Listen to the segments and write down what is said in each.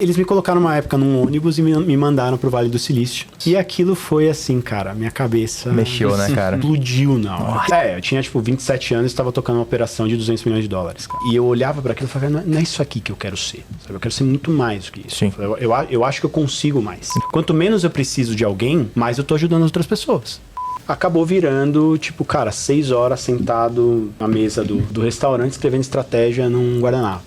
Eles me colocaram uma época num ônibus e me mandaram pro Vale do Silício. E aquilo foi assim, cara, minha cabeça... Mexeu, né, cara? Explodiu na hora. Eu tinha, 27 anos e estava tocando uma operação de 200 milhões de dólares. Cara. E eu olhava para aquilo e falava, não é isso aqui que eu quero ser. Sabe? Eu quero ser muito mais do que isso. Sim. Eu acho que eu consigo mais. Quanto menos eu preciso de alguém, mais eu tô ajudando as outras pessoas. Acabou virando, 6 horas sentado na mesa do restaurante escrevendo estratégia num guardanapo.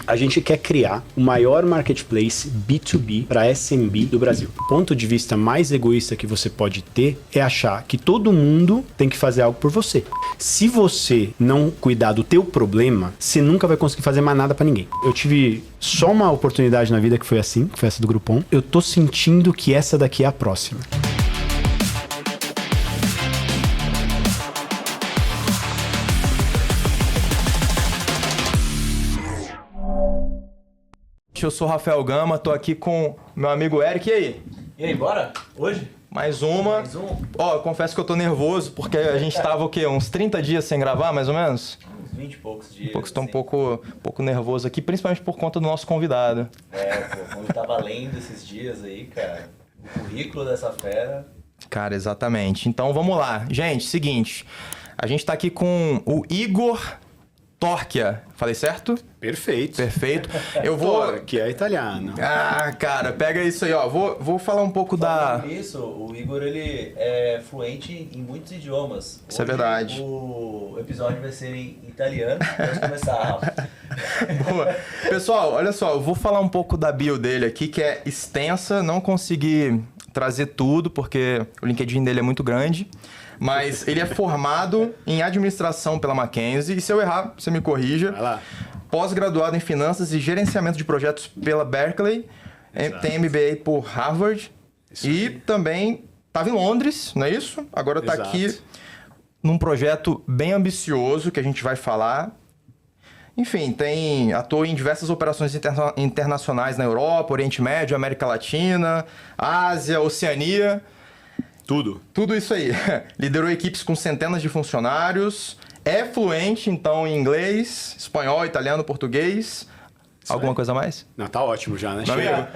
A gente quer criar o maior marketplace B2B para SMB do Brasil. O ponto de vista mais egoísta que você pode ter é achar que todo mundo tem que fazer algo por você. Se você não cuidar do teu problema, você nunca vai conseguir fazer mais nada para ninguém. Eu tive só uma oportunidade na vida que foi assim, que foi essa do Groupon. Eu tô sentindo que essa daqui é a próxima. Eu sou o Rafael Gama, tô aqui com meu amigo Eric. E aí? E aí, bora? Hoje? Mais uma. Mais um? Ó, eu confesso que eu tô nervoso, porque a gente tava o quê? Uns 30 dias sem gravar, mais ou menos? Uns 20 e poucos dias. Estou um pouco nervoso aqui, principalmente por conta do nosso convidado. Como eu tava lendo esses dias aí, cara, o currículo dessa fera... Cara, exatamente. Então, vamos lá. Gente, seguinte, a gente tá aqui com o Igor Torchia. Falei certo? Perfeito. Perfeito. Eu vou... Que é italiano. Ah, cara, pega isso aí, ó. Vou falar um pouco Falando nisso, o Igor, ele é fluente em muitos idiomas. Isso é verdade. O episódio vai ser em italiano. Vamos começar, Rafa. Boa. Pessoal, olha só, eu vou falar um pouco da bio dele aqui, que é extensa, não consegui trazer tudo, porque o LinkedIn dele é muito grande. Mas ele é formado em administração pela Mackenzie, e se eu errar, você me corrija. Vai lá. Pós-graduado em finanças e gerenciamento de projetos pela Berkeley. Exato. Tem MBA por Harvard. Isso e aí. também estava em Londres, não é isso? Agora está Exato. aqui num projeto bem ambicioso que a gente vai falar. Enfim, atua em diversas operações internacionais na Europa, Oriente Médio, América Latina, Ásia, Oceania. Tudo isso aí. Liderou equipes com centenas de funcionários. É fluente, então, em inglês, espanhol, italiano, português. Isso Alguma aí. coisa a mais? Não, tá ótimo já, né? Meu amigo.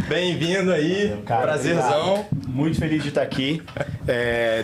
Bem-vindo aí. Cara, Prazerzão. obrigado. Muito feliz de estar aqui.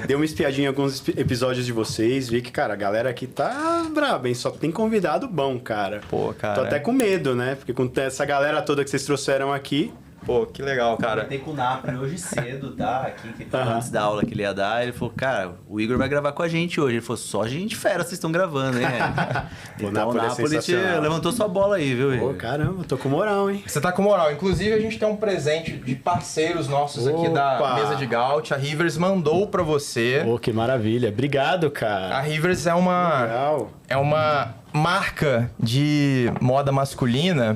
Dei uma espiadinha em alguns episódios de vocês. Vi que, cara, a galera aqui tá braba, hein? Só tem convidado bom, cara. Pô, cara. Tô até com medo, né? Porque com essa galera toda que vocês trouxeram aqui... Pô, que legal, cara. Eu com o Napoli hoje cedo, tá? Aqui, que ele falou antes da aula que ele ia dar. Ele falou, cara, o Igor vai gravar com a gente hoje. Ele falou, só gente fera vocês estão gravando, hein? Pô, Então Napoli o é Napoli sensacional. levantou sua bola aí, viu, Igor? Pô, caramba, tô com moral, hein? Você tá com moral. Inclusive, a gente tem um presente de parceiros nossos aqui da Opa! mesa de Gaut. A Rivers mandou pra você. Pô, que maravilha. Obrigado, cara. A Rivers é Legal. uma marca de moda masculina.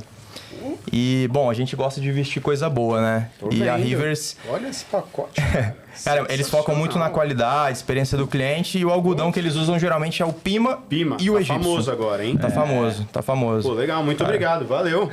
E, bom, a gente gosta de vestir coisa boa, né? Tô E a vendo. Rivers... Olha esse pacote, cara. Cara, eles focam muito na qualidade, experiência do cliente, e o algodão que eles usam geralmente é o Pima, Pima, e o tá egípcio. famoso agora, hein? Tá famoso, tá famoso. Pô, legal, muito obrigado, valeu.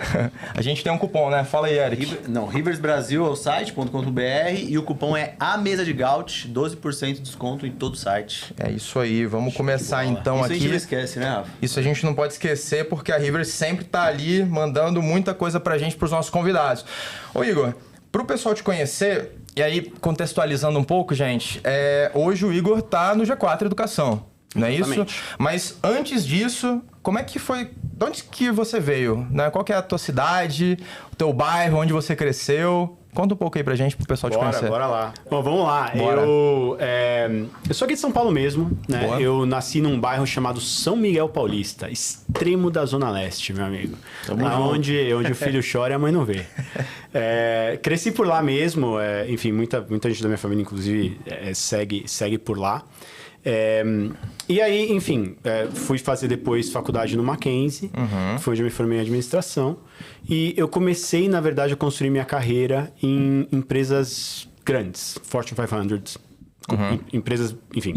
A gente tem um cupom, né? Fala aí, Eric. Rivers Brasil é o site.com.br e o cupom é a mesa de Gaut, 12% de desconto em todo o site. É isso aí, vamos começar então Isso a gente aqui. não esquece, né, Rafa? Isso a gente não pode esquecer, porque a Rivers sempre tá ali mandando muita coisa pra gente, pros nossos convidados. Ô Igor, pro pessoal te conhecer, e aí contextualizando um pouco, gente, hoje o Igor tá no G4 Educação, não é isso? Exatamente. Mas antes disso, como é que foi, de onde que você veio, né? Qual que é a tua cidade, o teu bairro, onde você cresceu? Conta um pouco aí pra gente, pro pessoal te conhecer. Bora lá. Bom, vamos lá. Bora. Eu sou aqui de São Paulo mesmo, né? Boa. Eu nasci num bairro chamado São Miguel Paulista, extremo da Zona Leste, meu amigo. Onde o filho chora e a mãe não vê. Cresci por lá mesmo, enfim, muita gente da minha família, inclusive, segue por lá. E aí, enfim, fui fazer depois faculdade no Mackenzie, foi onde eu me formei em administração. E eu comecei, na verdade, a construir minha carreira em empresas grandes, Fortune 500, empresas, enfim,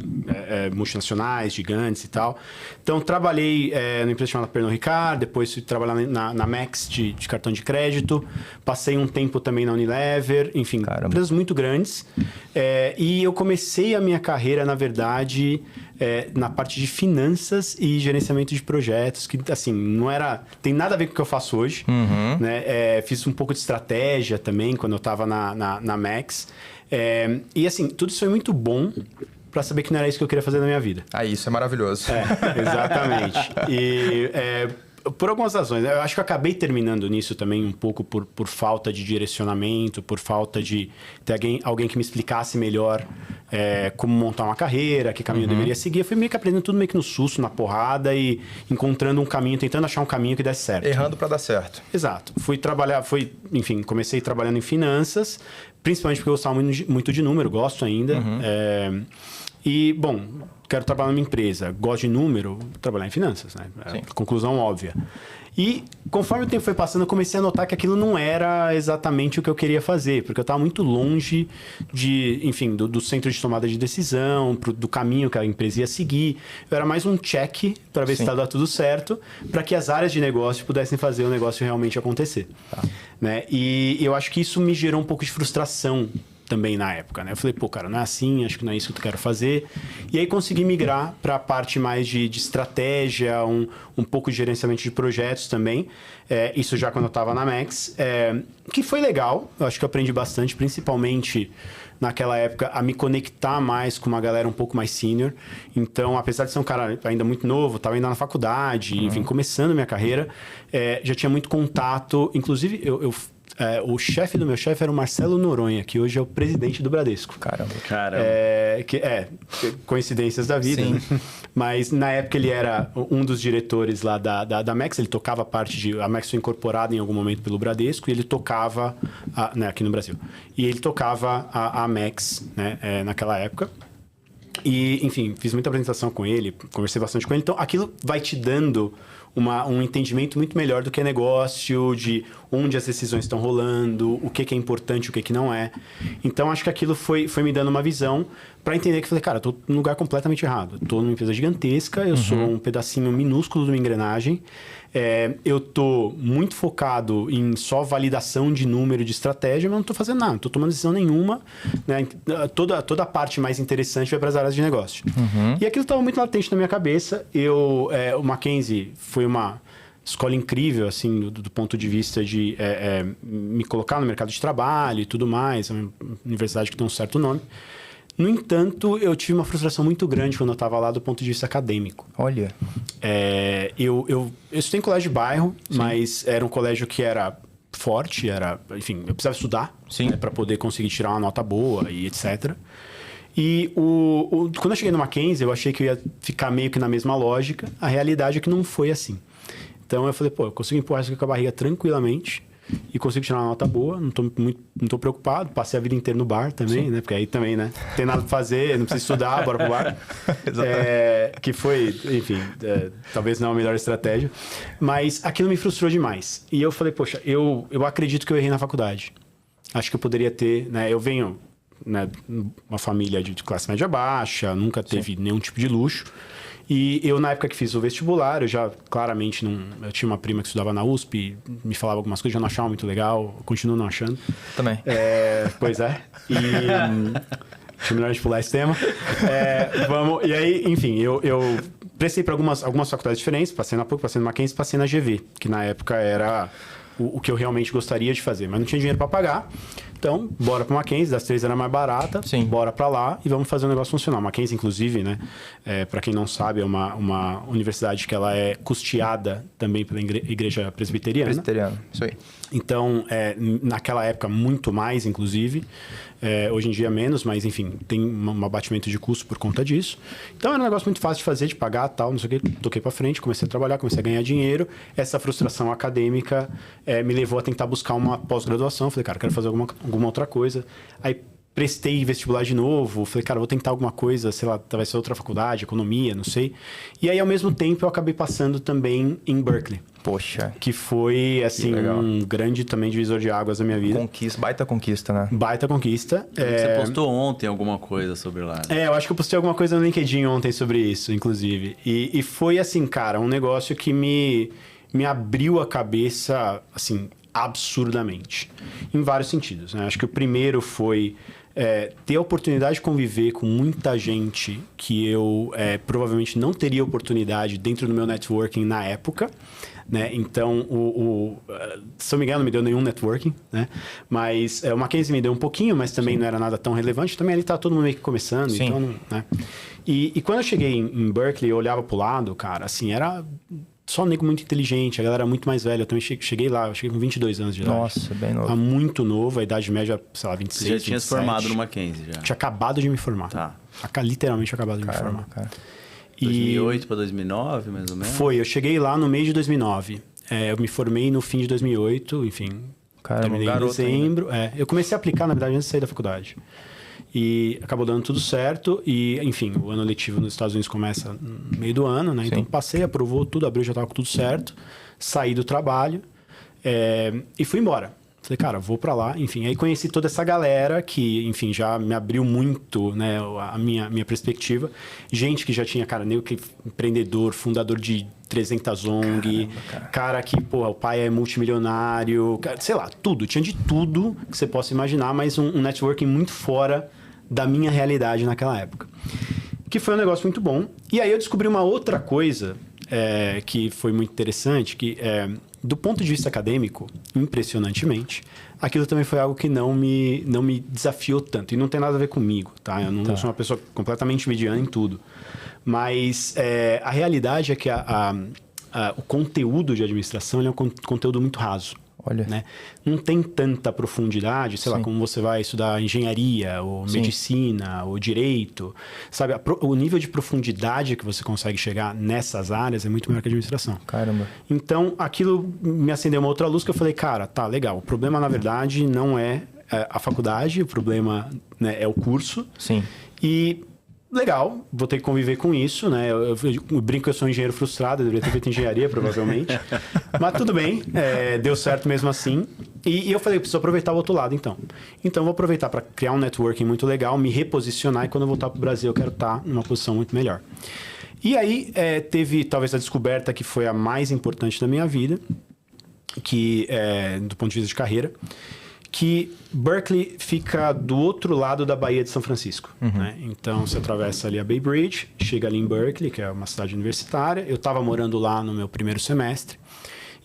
multinacionais, gigantes e tal. Então, trabalhei numa empresa chamada Pernod Ricard, depois fui trabalhar na Max de cartão de crédito, passei um tempo também na Unilever, enfim, empresas muito grandes. E eu comecei a minha carreira, na verdade, na parte de finanças e gerenciamento de projetos, que, assim, não era... Tem nada a ver com o que eu faço hoje, né? Fiz um pouco de estratégia também, quando eu estava na Max. E, assim, tudo isso foi muito bom para saber que não era isso que eu queria fazer na minha vida. Isso é maravilhoso. Exatamente. E... por algumas razões. Eu acho que eu acabei terminando nisso também um pouco por falta de direcionamento, por falta de ter alguém que me explicasse melhor como montar uma carreira, que caminho eu deveria seguir. Eu fui meio que aprendendo tudo meio que no susto, na porrada e encontrando um caminho, tentando achar um caminho que desse certo. Errando para dar certo. Exato. Enfim, comecei trabalhando em finanças, principalmente porque eu gostava muito de número, gosto ainda. E, bom, quero trabalhar numa empresa, gosto de número, vou trabalhar em finanças, né? Conclusão óbvia. E, conforme o tempo foi passando, eu comecei a notar que aquilo não era exatamente o que eu queria fazer, porque eu estava muito longe do centro de tomada de decisão, do caminho que a empresa ia seguir. Eu era mais um check para ver se estava tudo certo, para que as áreas de negócio pudessem fazer o negócio realmente acontecer. Né? E eu acho que isso me gerou um pouco de frustração também na época, né? Eu falei, pô, cara, não é assim, acho que não é isso que eu quero fazer. E aí consegui migrar para a parte mais de estratégia, um pouco de gerenciamento de projetos também. Isso já quando eu estava na Max, que foi legal. Eu acho que eu aprendi bastante, principalmente naquela época, a me conectar mais com uma galera um pouco mais sênior. Então, apesar de ser um cara ainda muito novo, estava ainda na faculdade, enfim, começando a minha carreira, já tinha muito contato. Inclusive, o chefe do meu chefe era o Marcelo Noronha, que hoje é o presidente do Bradesco. Caramba. Coincidências da vida, né? Mas na época ele era um dos diretores lá da Max, ele tocava parte de... A Max foi incorporada em algum momento pelo Bradesco e ele tocava, aqui no Brasil, e ele tocava a Max, né, naquela época. E, enfim, fiz muita apresentação com ele, conversei bastante com ele. Então, aquilo vai te dando um entendimento muito melhor do que é negócio, de onde as decisões estão rolando, o que é importante, o que não é. Então, acho que aquilo foi me dando uma visão para entender que falei, cara, eu tô num lugar completamente errado. Eu tô numa empresa gigantesca, eu sou um pedacinho minúsculo de uma engrenagem. Eu tô muito focado em só validação de número, de estratégia, mas não tô fazendo nada, não tô tomando decisão nenhuma, né? Toda a parte mais interessante vai para as áreas de negócio. E aquilo estava muito latente na minha cabeça. O Mackenzie foi uma escola incrível, assim, do ponto de vista de me colocar no mercado de trabalho e tudo mais. É uma universidade que tem um certo nome. No entanto, eu tive uma frustração muito grande quando eu estava lá do ponto de vista acadêmico. Olha. Eu estudei em colégio de bairro, mas era um colégio que era forte, enfim, eu precisava estudar, né, para poder conseguir tirar uma nota boa e etc. E quando eu cheguei no Mackenzie, eu achei que eu ia ficar meio que na mesma lógica. A realidade é que não foi assim. Então eu falei, pô, eu consigo empurrar isso aqui com a barriga tranquilamente e consigo tirar uma nota boa, não tô preocupado. Passei a vida inteira no bar também, né? Porque aí também, né? Não tem nada pra fazer, não precisa estudar, bora pro bar. Que foi, enfim, talvez não a melhor estratégia. Mas aquilo me frustrou demais. E eu falei, poxa, eu acredito que eu errei na faculdade. Acho que eu poderia ter, né? Eu venho, né, uma família de classe média baixa, nunca teve nenhum tipo de luxo. E eu, na época que fiz o vestibular, eu já claramente não... Eu tinha uma prima que estudava na USP, me falava algumas coisas, eu não achava muito legal, continuo não achando. Também. Pois é. E... Acho melhor a gente pular esse tema. E aí, enfim, eu prestei para algumas faculdades diferentes, passei na PUC, passei no Mackenzie, passei na GV, que na época era o que eu realmente gostaria de fazer, mas não tinha dinheiro para pagar. Então, bora para o Mackenzie, das 3 era mais barata, bora para lá e vamos fazer o negócio funcionar. O Mackenzie, inclusive, né, para quem não sabe, é uma universidade que ela é custeada também pela Igreja Presbiteriana. Presbiteriana, isso aí. Então, naquela época, muito mais, inclusive. Hoje em dia, menos, mas, enfim, tem um abatimento de custo por conta disso. Então, era um negócio muito fácil de fazer, de pagar, tal, não sei o quê. Toquei para frente, comecei a trabalhar, comecei a ganhar dinheiro. Essa frustração acadêmica me levou a tentar buscar uma pós-graduação. Falei, cara, quero fazer alguma outra coisa. Aí, prestei vestibular de novo, falei, cara, vou tentar alguma coisa, sei lá, vai ser outra faculdade, economia, não sei. E aí, ao mesmo tempo, eu acabei passando também em Berkeley. Poxa. Que foi, assim, um grande também divisor de águas da minha vida. Baita conquista, né? Baita conquista. Você postou ontem alguma coisa sobre lá. Né? Eu acho que eu postei alguma coisa no LinkedIn ontem sobre isso, inclusive. E foi, assim, cara, um negócio que me abriu a cabeça, assim, absurdamente. Em vários sentidos, né? Acho que o primeiro foi ter a oportunidade de conviver com muita gente que eu provavelmente não teria oportunidade dentro do meu networking na época. Né? Então, se eu me engano, não me deu nenhum networking, né? Mas o Mackenzie me deu um pouquinho, mas também não era nada tão relevante. Também ali tá todo mundo meio que começando, Sim. então, né? E quando eu cheguei em Berkeley, eu olhava pro lado, cara, assim, era só um nego muito inteligente, a galera muito mais velha. Eu também cheguei lá, eu cheguei com 22 anos de idade. Nossa, bem novo. Tá muito novo, a idade média, sei lá, 26, Você já tinha 27. se formado no Mackenzie, já? Tinha acabado de me formar. Tá. Literalmente acabado de me formar. Cara. 2008 para 2009, mais ou menos? Foi, eu cheguei lá no meio de 2009. Eu me formei no fim de 2008, enfim. Caramba, terminei em garoto dezembro. Eu comecei a aplicar, na verdade, antes de sair da faculdade. E acabou dando tudo certo. E, enfim, o ano letivo nos Estados Unidos começa no meio do ano, né? Sim. Então passei, aprovou tudo, abriu, já estava com tudo certo. Saí do trabalho e fui embora. Falei, cara, vou pra lá. Enfim, aí conheci toda essa galera que, enfim, já me abriu muito, né, a minha perspectiva. Gente que já tinha, cara, nem que empreendedor, fundador de 300 ONG. Cara que, pô, o pai é multimilionário. Sei lá, tudo. Tinha de tudo que você possa imaginar, mas um networking muito fora da minha realidade naquela época. Que foi um negócio muito bom. E aí eu descobri uma outra coisa que foi muito interessante, que do ponto de vista acadêmico, impressionantemente, aquilo também foi algo que não me desafiou tanto. E não tem nada a ver comigo, tá? Eu não sou uma pessoa completamente mediana em tudo. Mas a realidade é que o conteúdo de administração ele é um conteúdo muito raso. Olha. Né? Não tem tanta profundidade, sei lá, como você vai estudar engenharia, ou medicina, ou direito. Sabe, o nível de profundidade que você consegue chegar nessas áreas é muito maior que a administração. Caramba. Então, aquilo me acendeu uma outra luz que eu falei, cara, tá, legal. O problema, na verdade, não é a faculdade, o problema, né, é o curso. Sim. E... legal, vou ter que conviver com isso, né? Eu brinco que eu sou um engenheiro frustrado, eu deveria ter feito engenharia, provavelmente. Mas tudo bem, deu certo mesmo assim. E eu falei, eu preciso aproveitar o outro lado, então. Então, eu vou aproveitar para criar um networking muito legal, me reposicionar, e quando eu voltar para o Brasil, eu quero estar numa posição muito melhor. E aí, teve talvez a descoberta que foi a mais importante da minha vida, que do ponto de vista de carreira, que Berkeley fica do outro lado da Baía de São Francisco. Né? Então, você atravessa ali a Bay Bridge, chega ali em Berkeley, que é uma cidade universitária. Eu estava morando lá no meu primeiro semestre.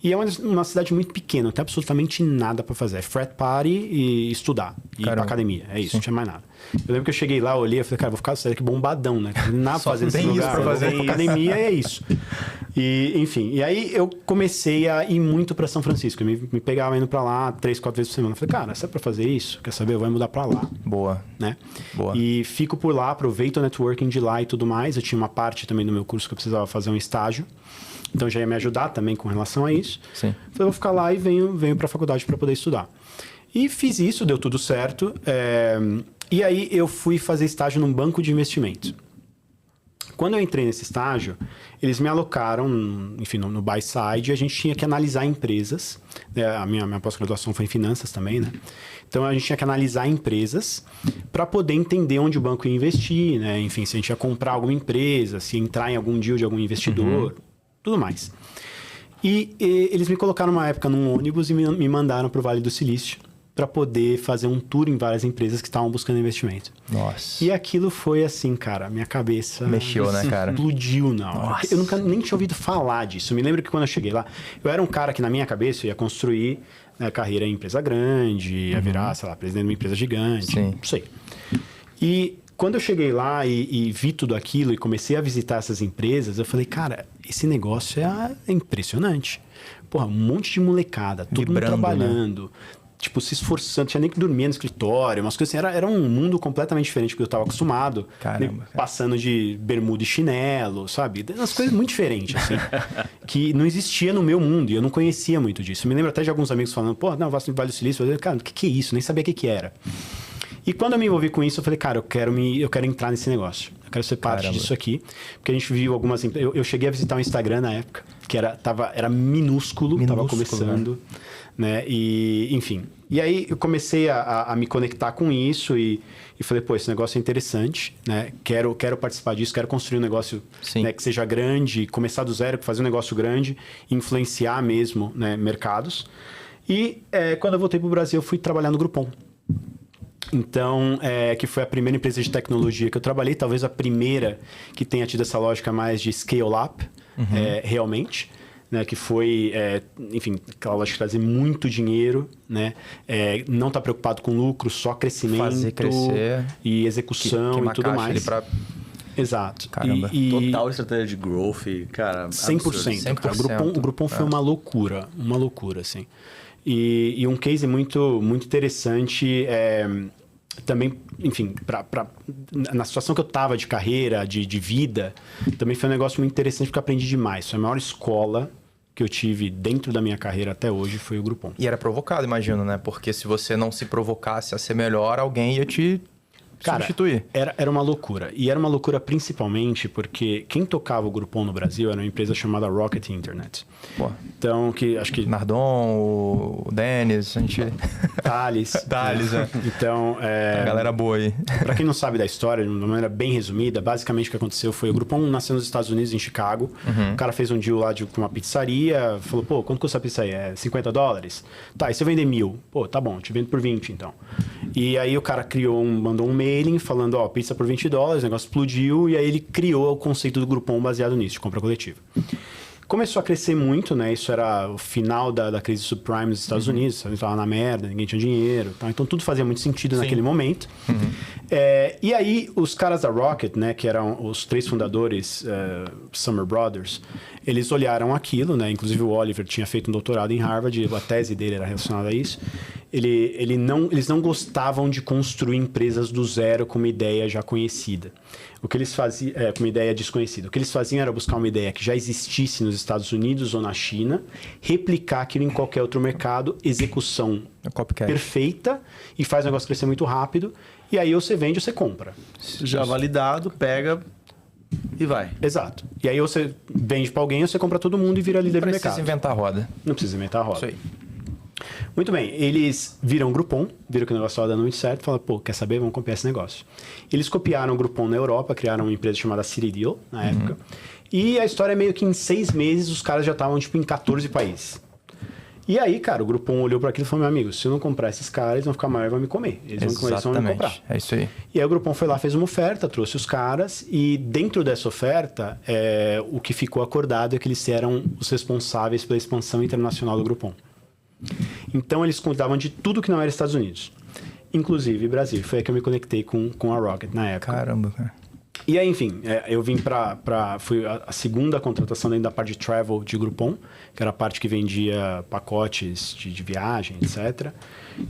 E é uma cidade muito pequena, não tem absolutamente nada para fazer. É frat party e estudar. E ir pra academia. É isso, não tinha mais nada. Eu lembro que eu cheguei lá, olhei e falei, cara, vou ficar aqui bombadão, né? Não tem nada pra fazer nesse lugar. Pra fazer. Academia é isso. E, enfim, e aí eu comecei a ir muito para São Francisco. Eu me pegava indo para lá 3, 4 vezes por semana. Eu falei, cara, se é para fazer isso, quer saber? Eu vou mudar para lá. Boa. Né? Boa. E fico por lá, aproveito o networking de lá e tudo mais. Eu tinha uma parte também do meu curso que eu precisava fazer um estágio. Então já ia me ajudar também com relação a isso. Sim. Falei, eu vou ficar lá e venho para a faculdade para poder estudar. E fiz isso, deu tudo certo. E aí eu fui fazer estágio num banco de investimentos. Quando eu entrei nesse estágio, eles me alocaram, enfim, no buy side, e a gente tinha que analisar empresas. A minha pós-graduação foi em finanças também, né? Então a gente tinha que analisar empresas para poder entender onde o banco ia investir, né? Enfim, se a gente ia comprar alguma empresa, se entrar em algum deal de algum investidor, tudo mais. E eles me colocaram uma época num ônibus e me mandaram para o Vale do Silício para poder fazer um tour em várias empresas que estavam buscando investimento. Nossa. E aquilo foi assim, cara, minha cabeça... mexeu, né, cara? Explodiu na hora. Nossa. Eu nunca nem tinha ouvido falar disso. Eu me lembro que quando eu cheguei lá, eu era um cara que na minha cabeça eu ia construir carreira em empresa grande, ia virar, sei lá, presidente de uma empresa gigante, Sim. não sei. E quando eu cheguei lá e vi tudo aquilo e comecei a visitar essas empresas, eu falei, cara, esse negócio é impressionante. Porra, um monte de molecada, todo mundo trabalhando... Né? Tipo, se esforçando, tinha nem que dormir no escritório, umas coisas assim. Era um mundo completamente diferente do que eu estava acostumado. Caramba, passando de bermuda e chinelo, sabe? Umas coisas muito diferentes, assim. Que não existia no meu mundo e eu não conhecia muito disso. Eu me lembro até de alguns amigos falando, pô, não, eu vou no Vale do Silício. Eu falei, cara, o que é isso? Nem sabia o que era. E quando eu me envolvi com isso, eu falei, cara, eu quero entrar nesse negócio. Eu quero ser parte disso aqui. Porque a gente viu algumas... Eu cheguei a visitar o Instagram na época, que era minúsculo, tava começando, né? E, enfim. E aí eu comecei a me conectar com isso e falei, pô, esse negócio é interessante, né? Quero participar disso, quero construir um negócio, né, que seja grande, começar do zero, fazer um negócio grande, influenciar mesmo, né, mercados. E quando eu voltei pro Brasil, eu fui trabalhar no Groupon. Então, que foi a primeira empresa de tecnologia que eu trabalhei, talvez a primeira que tenha tido essa lógica mais de scale-up, realmente, né? Que foi, enfim, aquela lógica de trazer muito dinheiro, né? Não estar preocupado com lucro, só crescimento, fazer crescer e execução e tudo mais. Exato. Caramba. Total estratégia de growth, cara. 100%. Cara. O Groupon foi uma loucura, assim. E um case muito, muito interessante também, enfim, na situação que eu tava de carreira, de vida, também foi um negócio muito interessante porque eu aprendi demais. Foi a maior escola que eu tive dentro da minha carreira até hoje, foi o Groupon. E era provocado, imagino, né? Porque se você não se provocasse a ser melhor, alguém ia te substituir. Era uma loucura. E era uma loucura principalmente porque quem tocava o Groupon no Brasil era uma empresa chamada Rocket Internet. Pô. Então, que acho que... Nardon, o Dennis, a gente... Thales. Então, a galera boa aí. Pra quem não sabe da história, de uma maneira bem resumida, basicamente o que aconteceu foi o Groupon nasceu nos Estados Unidos, em Chicago. O cara fez um deal lá com uma pizzaria, falou, pô, quanto custa a pizza aí? $50? Tá, e se eu vender 1.000? Pô, tá bom, te vendo por 20, então. E aí o cara mandou um mailing falando, ó, pizza por $20, o negócio explodiu, e aí ele criou o conceito do Groupon baseado nisso, de compra coletiva. Começou a crescer muito, né? Isso era o final da crise subprime nos Estados Unidos. Você estava na merda, ninguém tinha dinheiro. Tá? Então, tudo fazia muito sentido naquele momento. E aí, os caras da Rocket, né? Que eram os 3 fundadores, Summer Brothers, eles olharam aquilo, né? Inclusive, o Oliver tinha feito um doutorado em Harvard. A tese dele era relacionada a isso. Eles não gostavam de construir empresas do zero com uma ideia já conhecida. O que eles faziam, com uma ideia desconhecida. O que eles faziam era buscar uma ideia que já existisse nos Estados Unidos ou na China, replicar aquilo em qualquer outro mercado, execução perfeita e faz o negócio crescer muito rápido. E aí você vende ou você compra. Já validado, pega e vai. Exato. E aí você vende para alguém, ou você compra todo mundo e vira líder do mercado. Não precisa inventar a roda. Não precisa inventar a roda. Isso aí. Muito bem, eles viram o Groupon, viram que o negócio estava dando muito certo, falaram, pô, quer saber? Vamos copiar esse negócio. Eles copiaram o Groupon na Europa, criaram uma empresa chamada CityDeal, na época. E a história é meio que em 6 meses os caras já estavam, tipo, em 14 países. E aí, cara, o Groupon olhou para aquilo e falou, meu amigo, se eu não comprar esses caras, eles vão ficar maior e vão me comer. Eles vão me comprar. É isso aí. E aí o Groupon foi lá, fez uma oferta, trouxe os caras, e dentro dessa oferta, o que ficou acordado é que eles eram os responsáveis pela expansão internacional do Groupon. Então, eles cuidavam de tudo que não era Estados Unidos. Inclusive Brasil. Foi aí que eu me conectei com a Rocket na época. Caramba, cara. E aí, enfim, eu vim fui a segunda contratação dentro da parte de travel de Groupon, que era a parte que vendia pacotes de viagem, etc.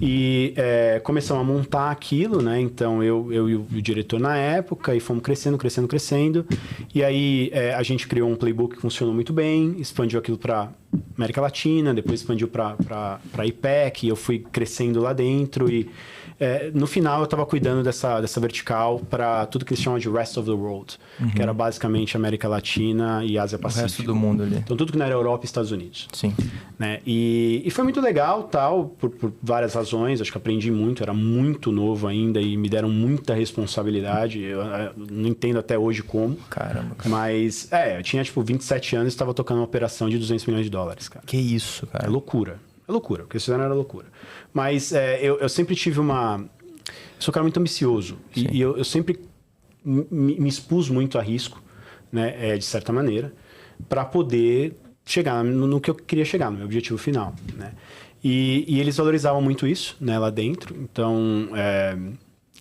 E começamos a montar aquilo, né? Então, eu e o diretor na época, e fomos crescendo. E aí, a gente criou um playbook que funcionou muito bem, expandiu aquilo para América Latina, depois expandiu para IPEC, e eu fui crescendo lá dentro e... no final, eu estava cuidando dessa vertical para tudo que eles chamam de Rest of the World, que era basicamente América Latina e Ásia Pacífico. O resto do mundo ali. Então, tudo que não era Europa e Estados Unidos. Sim. Né? E foi muito legal, tal, por várias razões. Acho que aprendi muito, era muito novo ainda e me deram muita responsabilidade. Eu não entendo até hoje como. Caramba, cara. Mas, eu tinha, 27 anos e estava tocando uma operação de $200 milhões, cara. Que isso, cara. É loucura. O que eles fizeram era loucura. Mas eu sempre tive eu sou um cara muito ambicioso. E eu sempre me expus muito a risco, né, de certa maneira, para poder chegar no que eu queria chegar, no meu objetivo final, né? E eles valorizavam muito isso, né, lá dentro. Então,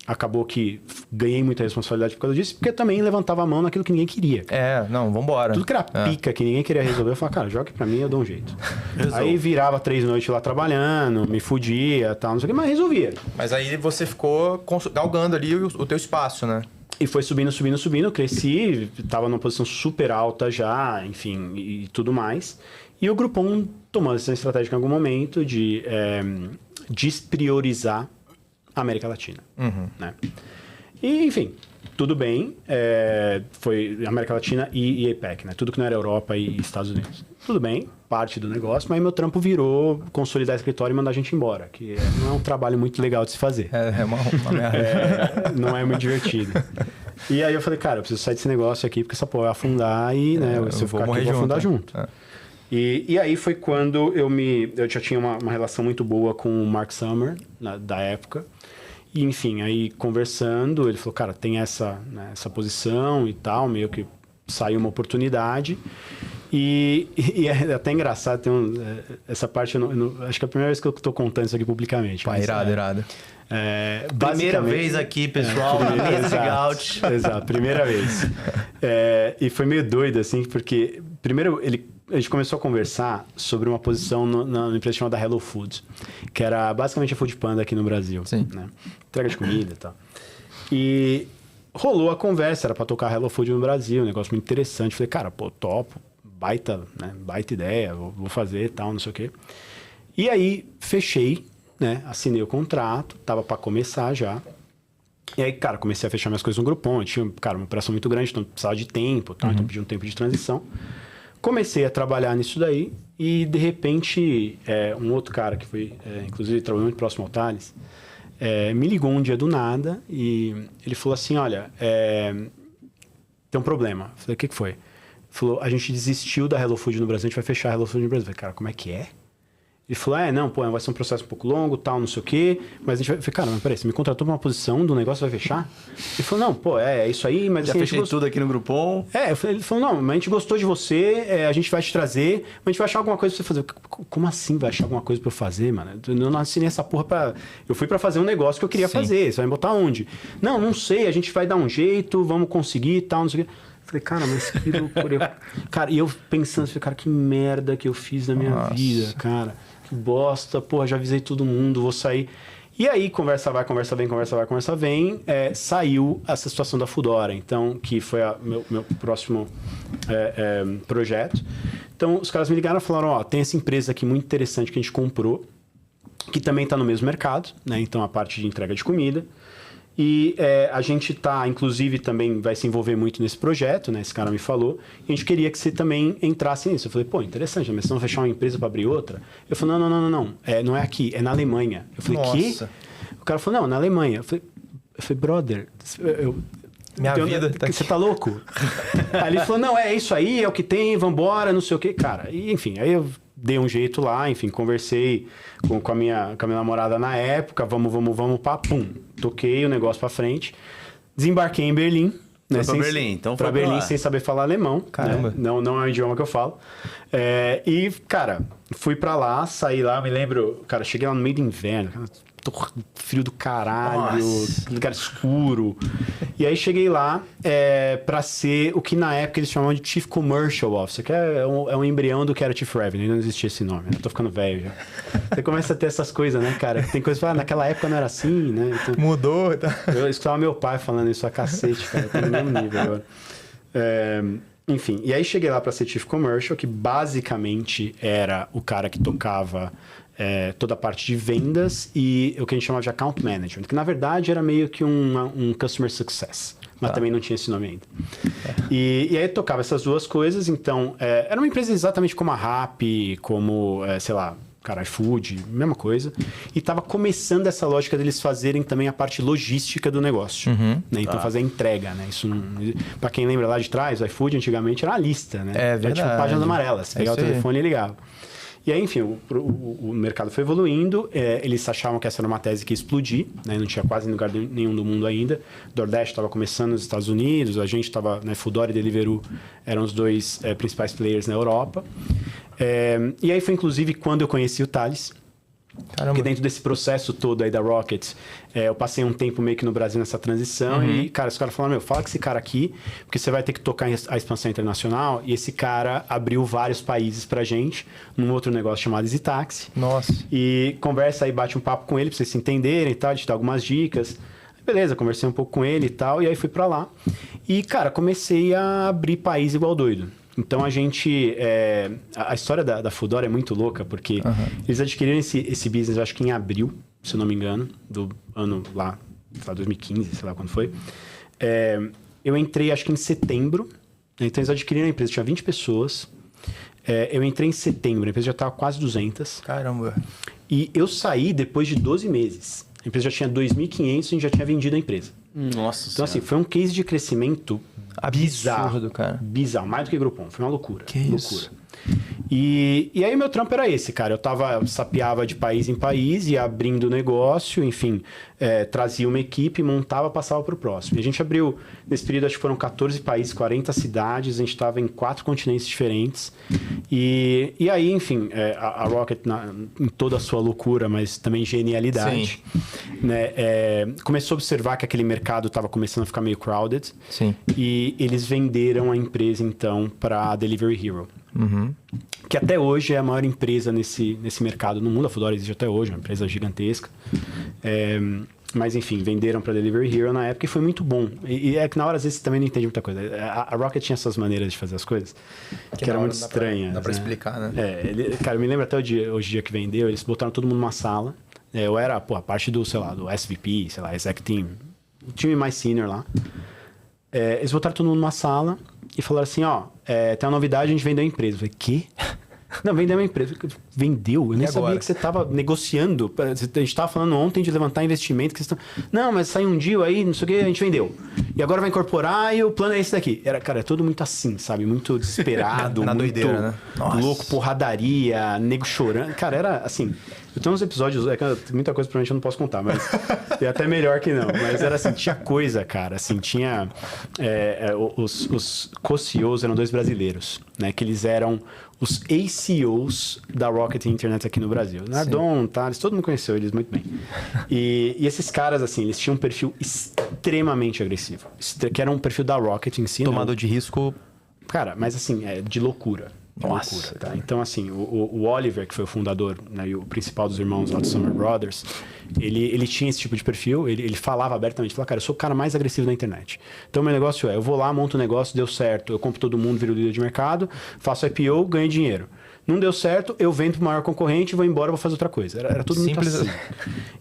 acabou que ganhei muita responsabilidade por causa disso, porque eu também levantava a mão naquilo que ninguém queria. Vambora. Tudo que era pica, que ninguém queria resolver, eu falava, cara, joga pra mim, eu dou um jeito. Aí virava 3 noites lá trabalhando, me fudia, tal, não sei o que, mas resolvia. Mas aí você ficou galgando ali o teu espaço, né? E foi subindo, cresci, tava numa posição super alta já, enfim, e tudo mais. E o Groupon tomou essa estratégia em algum momento de despriorizar América Latina, né? E, enfim, tudo bem, foi América Latina e APEC, né? Tudo que não era Europa e Estados Unidos. Tudo bem, parte do negócio, mas meu trampo virou consolidar escritório e mandar a gente embora, que não é um trabalho muito legal de se fazer. É uma merda. Não é muito divertido. E aí eu falei, cara, eu preciso sair desse negócio aqui, porque essa porra vai afundar e, né, se eu ficar aqui, eu vou afundar junto. E aí foi quando eu já tinha uma relação muito boa com o Mark Summer, da época. E, enfim, aí conversando, ele falou, cara, tem essa posição e tal, meio que saiu uma oportunidade. E é até engraçado, essa parte, acho que é a primeira vez que eu tô contando isso aqui publicamente. Pá, irado. Primeira vez aqui, pessoal, na mesa de Gaut. Exato, primeira vez. E foi meio doido, assim, porque primeiro a gente começou a conversar sobre uma posição na empresa chamada Hello Foods, que era basicamente a Food Panda aqui no Brasil. Sim. Né? Entrega de comida e tal. E rolou a conversa, era para tocar Hello Food no Brasil, um negócio muito interessante. Falei, cara, pô, topo, baita ideia, vou fazer e tal, não sei o quê. E aí, fechei, né? Assinei o contrato, tava para começar já. E aí, cara, comecei a fechar minhas coisas no Groupon. Eu tinha, cara, uma operação muito grande, então precisava de tempo, tá? Então pedi um tempo de transição. Comecei a trabalhar nisso daí e, de repente, um outro cara que foi, inclusive, trabalhou muito próximo ao Thales, me ligou um dia do nada e ele falou assim, olha, tem um problema. Eu falei, o que foi? Ele falou, a gente desistiu da Hello Food no Brasil, a gente vai fechar a Hello Food no Brasil. Eu falei, cara, como é que é? Ele falou, não, pô, vai ser um processo um pouco longo, tal, não sei o quê, mas a gente vai... Eu falei, cara, mas peraí, você me contratou pra uma posição do negócio, vai fechar? Ele falou, não, pô, é isso aí, mas... Já assim, fechei tudo aqui no Groupon. Ele falou, não, mas a gente gostou de você, a gente vai te trazer, mas a gente vai achar alguma coisa pra você fazer. Como assim vai achar alguma coisa pra eu fazer, mano? Eu não assinei essa porra pra... Eu fui pra fazer um negócio que eu queria fazer, você vai me botar onde? Não sei, a gente vai dar um jeito, vamos conseguir e tal, não sei o quê. Falei, cara, mas que loucura. Cara, e eu pensando, falei, cara, que merda que eu fiz na minha vida, cara. Que bosta, porra, já avisei todo mundo, vou sair. E aí, conversa vai, conversa vem, saiu essa situação da Foodora, então, que foi meu próximo projeto. Então, os caras me ligaram e falaram, ó, tem essa empresa aqui muito interessante que a gente comprou, que também está no mesmo mercado, né? Então, a parte de entrega de comida. E a gente inclusive, também vai se envolver muito nesse projeto, né? Esse cara me falou. E a gente queria que você também entrasse nisso. Eu falei, pô, interessante, mas vocês vão fechar uma empresa para abrir outra? Eu falei, não. Não é aqui, é na Alemanha. Eu falei, quê? O cara falou, não, na Alemanha. Eu falei brother, minha vida tá aqui. Você tá louco? Aí ele falou, não, é isso aí, é o que tem, vambora, não sei o quê. Cara, e, enfim, aí eu dei um jeito lá, enfim, conversei com a minha namorada na época, vamos, pá, pum. Toquei o negócio pra frente. Desembarquei em Berlim. Né, foi pra Berlim, então foi pra Berlim lá. sem saber falar alemão. Caramba. Né? Não é um idioma que eu falo. E, cara, fui pra lá, saí lá, me lembro... Cara, cheguei lá no meio do inverno, frio do caralho, lugar escuro. E aí cheguei lá pra ser o que na época eles chamavam de Chief Commercial Officer, que é um embrião do que era Chief Revenue, não existia esse nome, eu tô ficando velho já. Você começa a ter essas coisas, né, cara? Tem coisas que falam, naquela época não era assim, né? Então, mudou, tá? Eu escutava meu pai falando isso a cacete, cara, tô no mesmo nível agora. Enfim, e aí cheguei lá pra ser Chief Commercial, que basicamente era o cara que tocava toda a parte de vendas e o que a gente chamava de Account Management, que na verdade era meio que um Customer Success, mas também não tinha esse nome ainda. E aí eu tocava essas duas coisas, então era uma empresa exatamente como a Rappi, como, sei lá, cara, iFood, mesma coisa. E estava começando essa lógica deles fazerem também a parte logística do negócio. Né? Então, fazer a entrega, né? Isso para quem lembra lá de trás, o iFood antigamente era uma lista, né? É verdade. Era tipo páginas amarelas. Você pegava o telefone e ligava. E aí, enfim, o mercado foi evoluindo. Eles achavam que essa era uma tese que ia explodir, né? Não tinha quase lugar nenhum do mundo ainda. DoorDash estava começando nos Estados Unidos, a gente estava, né? Foodora e Deliveroo eram os dois principais players na Europa. E aí foi inclusive quando eu conheci o Thales. Caramba. Porque dentro desse processo todo aí da Rocket, eu passei um tempo meio que no Brasil nessa transição e, cara, os caras falaram, fala com esse cara aqui, porque você vai ter que tocar a expansão internacional, e esse cara abriu vários países pra gente, num outro negócio chamado EasyTaxi. Nossa. E conversa aí, bate um papo com ele pra vocês se entenderem e tal, te dar algumas dicas. Beleza, conversei um pouco com ele e tal, e aí fui pra lá. E, cara, comecei a abrir país igual doido. Então a gente... a história da Foodora é muito louca, porque eles adquiriram esse business, eu acho que em abril, se eu não me engano, do ano lá, sei lá, 2015, sei lá quando foi. Eu entrei, acho que em setembro. Então eles adquiriram a empresa, tinha 20 pessoas. Eu entrei em setembro, a empresa já estava quase 200. Caramba. E eu saí depois de 12 meses. A empresa já tinha 2.500 e a gente já tinha vendido a empresa. Nossa Então, assim, foi um case de crescimento bizarro. Absurdo, cara. Bizarro, mais do que Groupon. Foi uma loucura. Que loucura. isso? E aí meu trampo era esse, cara. Eu sapeava de país em país, ia abrindo negócio, enfim, trazia uma equipe, montava, passava para o próximo. E a gente abriu, nesse período, acho que foram 14 países, 40 cidades, a gente estava em 4 continentes diferentes. E aí, enfim, a Rocket, em toda a sua loucura, mas também genialidade, né, começou a observar que aquele mercado estava começando a ficar meio crowded. Sim. E eles venderam a empresa, então, para a Delivery Hero. Que até hoje é a maior empresa nesse mercado no mundo. A Foodora existe até hoje, uma empresa gigantesca. Mas enfim, venderam para Delivery Hero na época e foi muito bom. E é que na hora às vezes você também não entende muita coisa. A Rocket tinha essas maneiras de fazer as coisas que eram muito estranhas. Dá pra explicar, né? Cara, eu me lembro até hoje o dia que vendeu, eles botaram todo mundo numa sala. Eu era, a parte do, sei lá, do SVP, sei lá, Exec Team, o time mais senior lá. Eles botaram todo mundo numa sala e falaram assim, tem uma novidade, a gente vendeu a empresa. Eu falei, quê? Não, vendeu uma empresa. Vendeu? Eu nem sabia que você estava negociando. A gente estava falando ontem de levantar investimento. Não, mas saiu um deal aí, não sei o que, a gente vendeu. E agora vai incorporar e o plano é esse daqui. Cara, é tudo muito assim, sabe? Muito desesperado, Na muito doideira, né? louco, porradaria, nego chorando. Cara, era assim... Eu tenho uns episódios, muita coisa provavelmente eu não posso contar, mas é até melhor que não. Mas era assim, tinha coisa, cara, assim, tinha... os co-CEOs eram 2 brasileiros, né? Que eles eram os ACOs da Rocket Internet aqui no Brasil. Nardon, Thales, todo mundo conheceu eles muito bem. E esses caras, assim, eles tinham um perfil extremamente agressivo. Que era um perfil da Rocket em si. Tomador de risco. Cara, mas assim, de loucura. Nossa, loucura, tá? Então, assim, o Oliver, que foi o fundador, né, e o principal dos irmãos lá do Summer Brothers, ele tinha esse tipo de perfil, ele falava abertamente, falava, cara, eu sou o cara mais agressivo da internet. Então, meu negócio eu vou lá, monto um negócio, deu certo, eu compro todo mundo, viro líder de mercado, faço IPO, ganho dinheiro. Não deu certo, eu vendo pro maior concorrente, vou embora, vou fazer outra coisa. Era tudo Simples muito assim.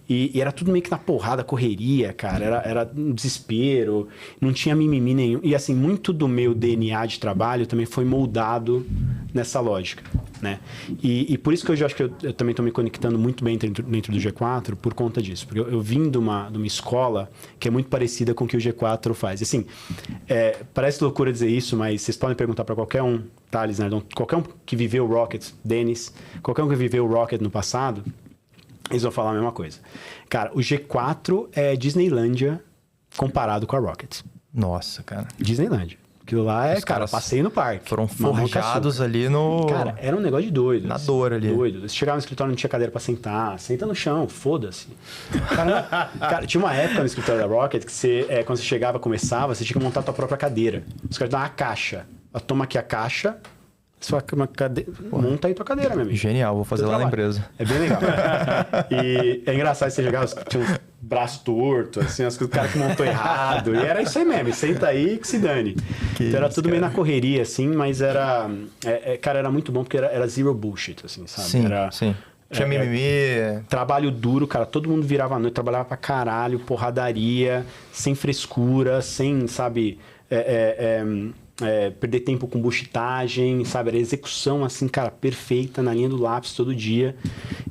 E era tudo meio que na porrada, correria, cara. Era um desespero, não tinha mimimi nenhum. E assim, muito do meu DNA de trabalho também foi moldado nessa lógica, né? E por isso que hoje eu acho que eu também estou me conectando muito bem dentro do G4 por conta disso. Porque eu vim de uma escola que é muito parecida com o que o G4 faz. E assim, parece loucura dizer isso, mas vocês podem perguntar para qualquer um, Thales, Nardon, qualquer um que viveu o Rocket, Dennis, qualquer um que viveu o Rocket no passado, eles vão falar a mesma coisa. Cara, o G4 é Disneylândia comparado com a Rocket. Nossa, cara. Disneylândia. Aquilo lá cara, passei no parque. Foram forjados ali no... Cara, era um negócio de doido. Na dor ali. Doido. Você chegava no escritório, não tinha cadeira pra sentar. Senta no chão, foda-se. Cara, tinha uma época no escritório da Rocket que você, quando você chegava, começava, você tinha que montar a tua própria cadeira. Os caras davam uma caixa. Toma aqui a caixa, monta aí tua cadeira, meu amigo. Genial, vou fazer lá na empresa. É bem legal. E é engraçado, você chegava, tinha uns braços tortos, assim, o cara que montou errado. E era isso aí mesmo, senta aí que se dane. Então era tudo meio na correria, assim, mas era... cara, era muito bom porque era zero bullshit, assim, sabe? Sim, era, sim. Tinha mimimi. Trabalho duro, cara. Todo mundo virava à noite, trabalhava pra caralho, porradaria, sem frescura, sem, sabe... perder tempo com buchitagem, sabe? Era execução, assim, cara, perfeita, na linha do lápis todo dia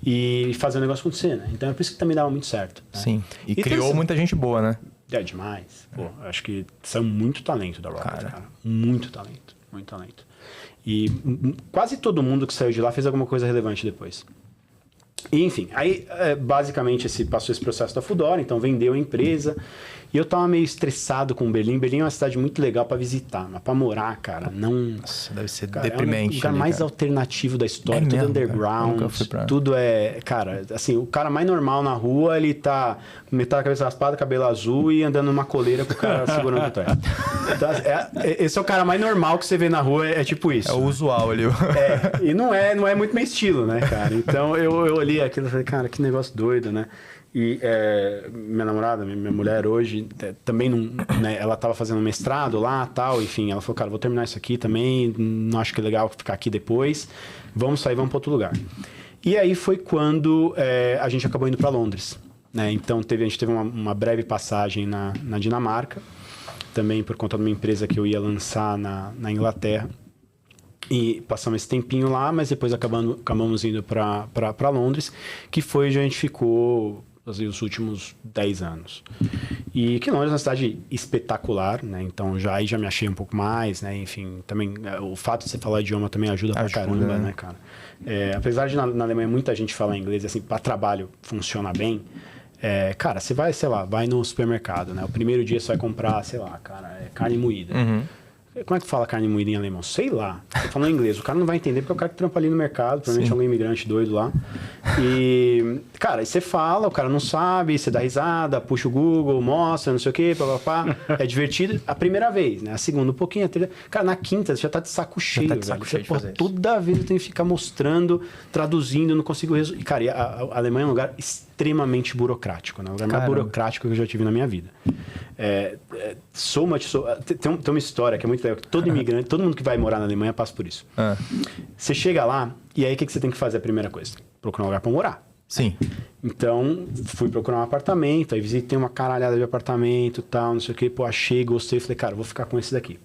e fazer o negócio acontecer, né? Então é por isso que também dava muito certo. Né? Sim. E criou muita gente boa, né? Demais. Pô, acho que saiu muito talento da Rocket, cara. Muito talento, muito talento. E quase todo mundo que saiu de lá fez alguma coisa relevante depois. E, enfim, aí basicamente passou esse processo da Foodora, então vendeu a empresa. E eu tava meio estressado com Berlim. Berlim é uma cidade muito legal pra visitar, mas pra morar, cara, não... Nossa, deve ser cara, deprimente. É o lugar mais alternativo da história, tudo mesmo, underground, tudo cara, assim, o cara mais normal na rua, ele tá com metade da cabeça raspada, cabelo azul e andando numa coleira com o cara segurando o teto. Então, esse é o cara mais normal que você vê na rua, é tipo isso. É o usual ali. E não é muito meu estilo, né, cara? Então eu olhei aquilo e falei, cara, que negócio doido, né? E minha namorada, minha mulher hoje, também não, né, ela estava fazendo um mestrado lá, tal, enfim, ela falou, cara, vou terminar isso aqui também, não acho que é legal ficar aqui depois, vamos sair, vamos para outro lugar. E aí foi quando a gente acabou indo para Londres, né? Então a gente teve uma breve passagem na Dinamarca, também por conta de uma empresa que eu ia lançar na Inglaterra. E passamos esse tempinho lá, mas depois acabamos indo para Londres, que foi onde a gente ficou assim, os últimos 10 anos. E que Londres é uma cidade espetacular, né? Então já me achei um pouco mais, né? Enfim, também o fato de você falar idioma também ajuda pra caramba, né, cara? Apesar de na Alemanha muita gente falar inglês, assim, para trabalho funciona bem. Cara, você vai, sei lá, vai no supermercado, né? O primeiro dia você vai comprar, sei lá, cara, carne moída. Uhum. Como é que fala carne moída em alemão? Sei lá. Tô falando em inglês. O cara não vai entender porque é o cara que trampa ali no mercado. Provavelmente é algum imigrante doido lá. E, cara, aí você fala, o cara não sabe, você dá risada, puxa o Google, mostra, não sei o quê, papapá. É divertido a primeira vez, né? A segunda, um pouquinho, a terceira. Cara, na quinta você já tá de saco cheio, velho. Toda vez eu tenho que ficar mostrando, traduzindo, não consigo resolver. E, cara, a Alemanha é um lugar extremamente burocrático, né? O lugar mais burocrático que eu já tive na minha vida. Tem uma história que é muito legal, que todo imigrante, todo mundo que vai morar na Alemanha passa por isso. Você chega lá, e aí o que você tem que fazer a primeira coisa? Procurar um lugar para morar. Sim. Então, fui procurar um apartamento, aí visitei uma caralhada de apartamento e tal, não sei o que, pô, achei, gostei, falei, cara, vou ficar com esse daqui.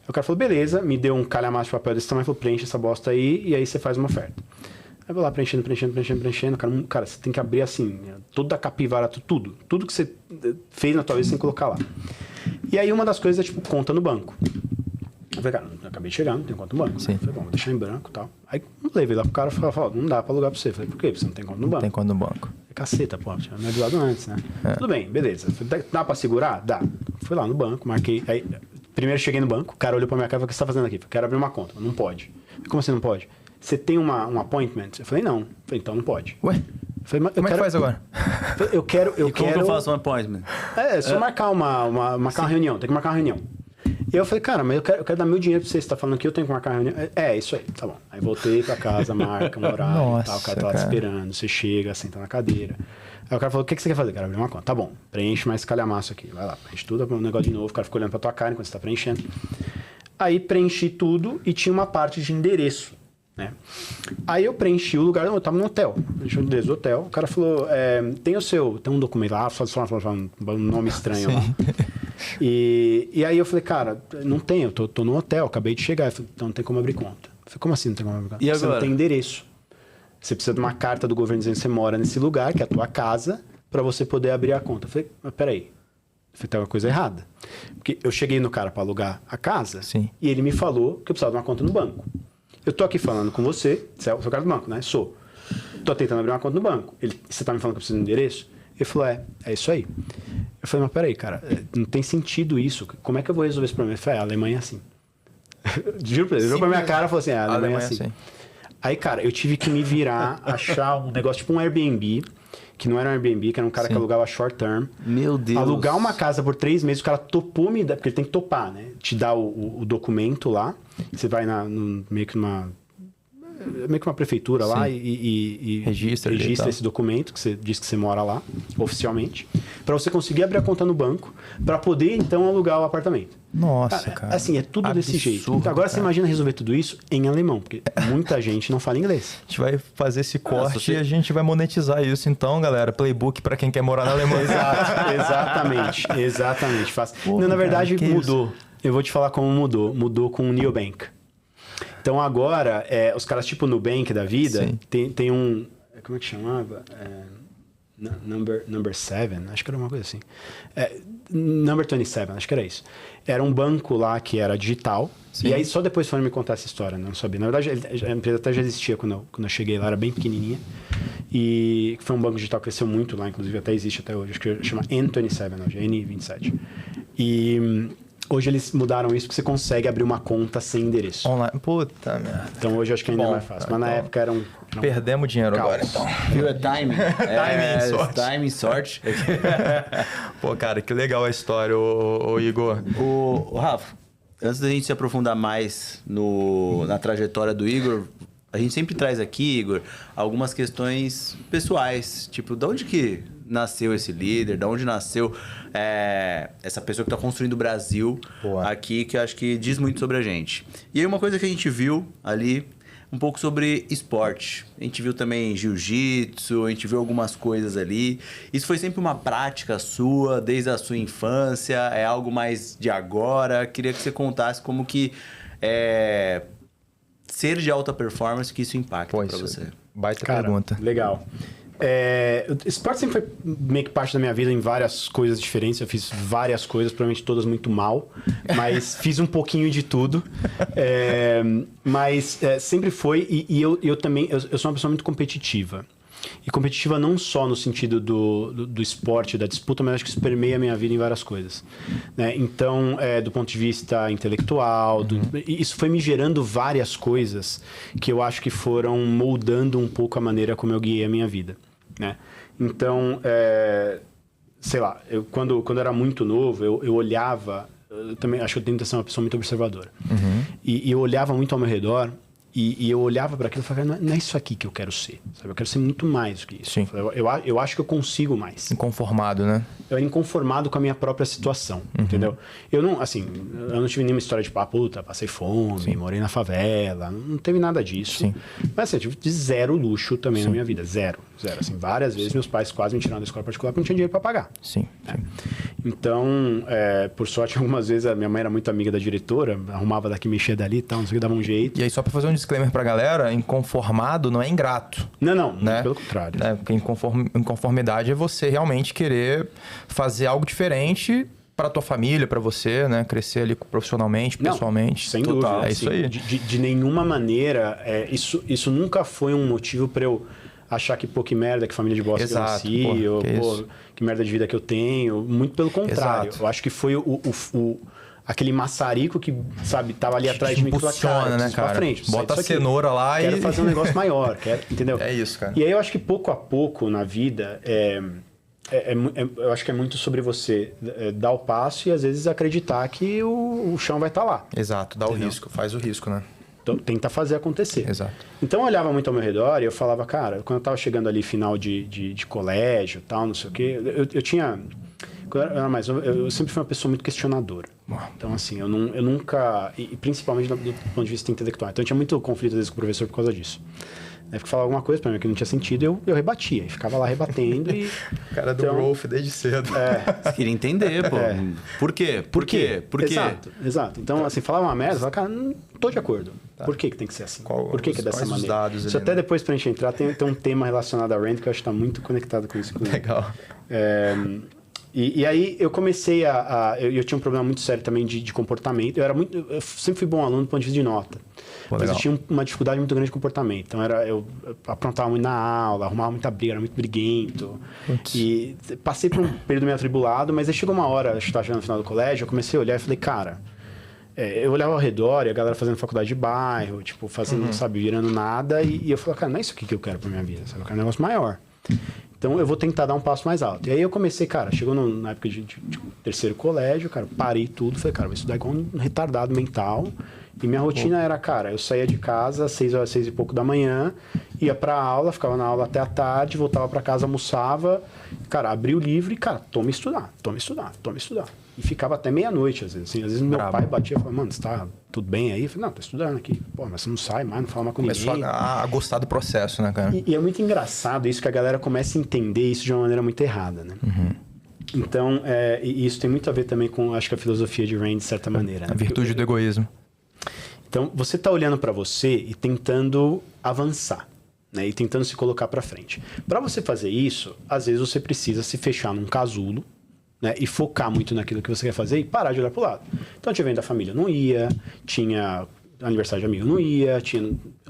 Aí o cara falou, beleza, me deu um calhamaço de papel desse tamanho, falou, preenche essa bosta aí, e aí você faz uma oferta. Aí eu vou lá preenchendo. Cara, você tem que abrir assim, toda a capivara, tudo que você fez na tua vida, você tem que colocar lá. E aí uma das coisas é tipo, conta no banco. Eu falei, cara, eu acabei de chegar, não tenho conta no banco. Sim. Eu falei, bom, vou deixar em branco e tal. Aí levei lá pro cara e falei, não dá pra alugar pra você. Eu falei, por quê? Porque você não tem conta no banco. Não tem conta no banco. Caceta, pô, tinha me avisado antes, né? Tudo bem, beleza. Dá pra segurar? Dá. Fui lá no banco, marquei. Aí, primeiro cheguei no banco, o cara olhou pra minha cara e falou, o que você tá fazendo aqui? Eu falei, quero abrir uma conta. Não pode. Falei, como assim não pode? Você tem um appointment? Eu falei, não. Eu falei, então não pode. Ué? Eu falei, como é que faz agora? Eu quero... Como que eu faço um appointment? Só marcar uma reunião. Tem que marcar uma reunião. E eu falei, cara, mas eu quero dar meu dinheiro pra você. Você tá falando que eu tenho que marcar uma reunião? Isso aí, tá bom. Aí voltei pra casa, marca um horário e tal. O cara tá lá te esperando. Você chega, senta na cadeira. Aí o cara falou, o que você quer fazer? Quero abrir uma conta. Tá bom, preenche mais calhamaço aqui. Vai lá, preenche tudo, um negócio de novo. O cara ficou olhando pra tua cara enquanto você tá preenchendo. Aí preenchi tudo e tinha uma parte de endereço. Né? Aí eu preenchi o lugar, eu tava no hotel, preenchi o endereço do hotel, o cara falou, tem um documento lá, um nome estranho lá. E aí eu falei, cara, não tem, eu tô no hotel, acabei de chegar. Eu falei, então não tem como abrir conta. Eu falei, como assim não tem como abrir conta? E agora? Você não tem endereço. Você precisa de uma carta do governo dizendo que você mora nesse lugar, que é a tua casa, para você poder abrir a conta. Eu falei, mas peraí. Eu falei, tem uma coisa errada. Porque eu cheguei no cara para alugar a casa, e ele me falou que eu precisava de uma conta no banco. Eu tô aqui falando com você é o seu cara do banco, né? Sou. Tô tentando abrir uma conta no banco. Você tá me falando que eu preciso de um endereço? Ele falou, é isso aí. Eu falei, mas peraí, cara, não tem sentido isso. Como é que eu vou resolver esse problema? Ele falou, a Alemanha é assim. Juro pra ele, ele olhou pra minha cara e falou assim, a Alemanha é assim. Aí, cara, eu tive que me virar, achar um negócio tipo um Airbnb, que não era um Airbnb, que era um cara que alugava short term. Meu Deus. Alugar uma casa por 3 meses, o cara topou me dar, porque ele tem que topar, né? Te dá o documento lá, você vai meio que uma prefeitura lá e registra esse documento, que você diz que você mora lá, oficialmente, para você conseguir abrir a conta no banco, para poder, então, alugar o apartamento. Nossa, cara. Assim, é tudo desse jeito. Então, agora você imagina resolver tudo isso em alemão, porque muita gente não fala inglês. A gente vai fazer esse corte e a gente vai monetizar isso, então, galera. Playbook para quem quer morar na Alemanha. Exatamente. Não, na verdade, mudou. Eu vou te falar como mudou. Mudou com o Neobank. Então agora, os caras tipo Nubank da vida, tem um... Como é que chamava? Number 7, acho que era uma coisa assim. Number 27, acho que era isso. Era um banco lá que era digital. Sim. E aí só depois foram me contar essa história, não sabia. Na verdade, a empresa até já existia quando eu cheguei lá, era bem pequenininha. E foi um banco digital que cresceu muito lá, inclusive até existe até hoje. Acho que chama N27 hoje, N27. E... hoje eles mudaram isso porque você consegue abrir uma conta sem endereço. Online. Puta merda. Então hoje eu acho que ainda é mais fácil. Mas na época era um perdemos dinheiro agora, então. Viu? Timing. Timing, sorte. Pô, cara, que legal a história, ô Igor. Ô, Rafa, antes da gente se aprofundar mais na trajetória do Igor, a gente sempre traz aqui, Igor, algumas questões pessoais. Tipo, de onde que nasceu esse líder, de onde nasceu essa pessoa que está construindo o Brasil aqui, que eu acho que diz muito sobre a gente. E aí uma coisa que a gente viu ali, um pouco sobre esporte. A gente viu também jiu-jitsu, a gente viu algumas coisas ali. Isso foi sempre uma prática sua, desde a sua infância? É algo mais de agora? Queria que você contasse como que ser de alta performance, que isso impacta para você. Baita pergunta. Legal. Esporte sempre foi meio que parte da minha vida em várias coisas diferentes. Eu fiz várias coisas, provavelmente todas muito mal, mas fiz um pouquinho de tudo. Mas sempre foi, e eu também, eu sou uma pessoa muito competitiva. E competitiva não só no sentido do esporte, da disputa, mas acho que isso permeia a minha vida em várias coisas. Né? Então, do ponto de vista intelectual, isso foi me gerando várias coisas que eu acho que foram moldando um pouco a maneira como eu guiei a minha vida. Né? Então, sei lá, quando eu era muito novo, eu olhava, eu também acho que eu tento ser uma pessoa muito observadora. E eu olhava muito ao meu redor. E eu olhava para aquilo e falava, não é isso aqui que eu quero ser. Sabe? Eu quero ser muito mais do que isso. Sim. Eu acho que eu consigo mais. Inconformado, né? Eu era inconformado com a minha própria situação, entendeu? Eu não tive nenhuma história de puta, passei fome, morei na favela, não teve nada disso. Sim. Mas assim, eu tive zero luxo também na minha vida, zero. Assim, várias vezes meus pais quase me tiraram da escola particular porque não tinha dinheiro para pagar. Sim. Então, por sorte, algumas vezes a minha mãe era muito amiga da diretora, arrumava daqui, mexia dali e tal, não sei o que, dava um jeito. E aí, só para fazer um disclaimer pra galera, inconformado não é ingrato. Não, né? Pelo contrário. Porque inconformidade é você realmente querer fazer algo diferente para tua família, para você, né? Crescer ali profissionalmente, pessoalmente. Sem dúvida. É isso aí. De nenhuma maneira, isso nunca foi um motivo para eu achar que, que merda, que família de bosta que eu nasci, ou que merda de vida que eu tenho. Muito pelo contrário. Exato. Eu acho que foi aquele maçarico que, sabe, tava ali atrás de mim, impulsiona, né, cara? Pra frente, bota a cenoura lá quero fazer um negócio maior, entendeu? É isso, cara. E aí eu acho que pouco a pouco na vida, eu acho que é muito sobre você dar o passo e às vezes acreditar que o chão vai estar lá. Exato, dá o risco, faz o risco, né? Então, tenta fazer acontecer. Exato. Então eu olhava muito ao meu redor e eu falava, cara, quando eu tava chegando ali final de colégio e tal, não sei o quê, eu tinha... Quando eu era mais novo, eu sempre fui uma pessoa muito questionadora. Então, assim, eu nunca... E principalmente do ponto de vista intelectual. Então, eu tinha muito conflito, às vezes, com o professor por causa disso. Porque falava alguma coisa pra mim que não tinha sentido, eu rebatia. E ficava lá rebatendo e... O cara do growth desde cedo. Você queria entender, pô. Por quê? Por quê? Por quê? Exato. Então, assim, falava uma merda, eu falava, cara, não tô de acordo. Por que tem que ser assim? Por que é dessa maneira? Dados isso ali, até depois pra gente entrar, tem um tema relacionado a Rand que eu acho que tá muito conectado com isso. Legal. E aí eu comecei eu tinha um problema muito sério também de comportamento. Eu sempre fui bom aluno do ponto de vista de nota. Mas eu tinha uma dificuldade muito grande de comportamento. Então eu aprontava muito na aula, arrumava muita briga, era muito briguento. E passei por um período meio atribulado, mas aí chegou uma hora, acho que estava chegando no final do colégio, eu comecei a olhar e falei, cara... eu olhava ao redor e a galera fazendo faculdade de bairro, tipo, fazendo, sabe, virando nada. E eu falei, cara, não é isso aqui que eu quero pra minha vida, sabe? Eu quero um negócio maior. Então, eu vou tentar dar um passo mais alto. E aí eu comecei, cara, chegou na época de terceiro colégio, cara, parei tudo, falei, cara, vou estudar igual um retardado mental. E minha rotina era, cara, eu saía de casa às 6 e pouco da manhã, ia pra aula, ficava na aula até a tarde, voltava pra casa, almoçava, cara, abria o livro e, cara, toma estudar. E ficava até meia-noite, às vezes. Assim, às vezes meu pai batia e falava, mano, você tá tudo bem aí? Eu falei, não, tô estudando aqui. Pô, mas você não sai mais, não fala mais com ninguém. Começou a gostar do processo, né, cara? E é muito engraçado isso, que a galera começa a entender isso de uma maneira muito errada, né? Então, e isso tem muito a ver também com, acho que a filosofia de Rand, de certa maneira. A virtude do egoísmo. Então, você tá olhando para você e tentando avançar, né? E tentando se colocar para frente. Para você fazer isso, às vezes você precisa se fechar num casulo, né? E focar muito naquilo que você quer fazer e parar de olhar pro lado. Então, tinha evento da família, eu não ia. Tinha aniversário de amigo, eu não ia.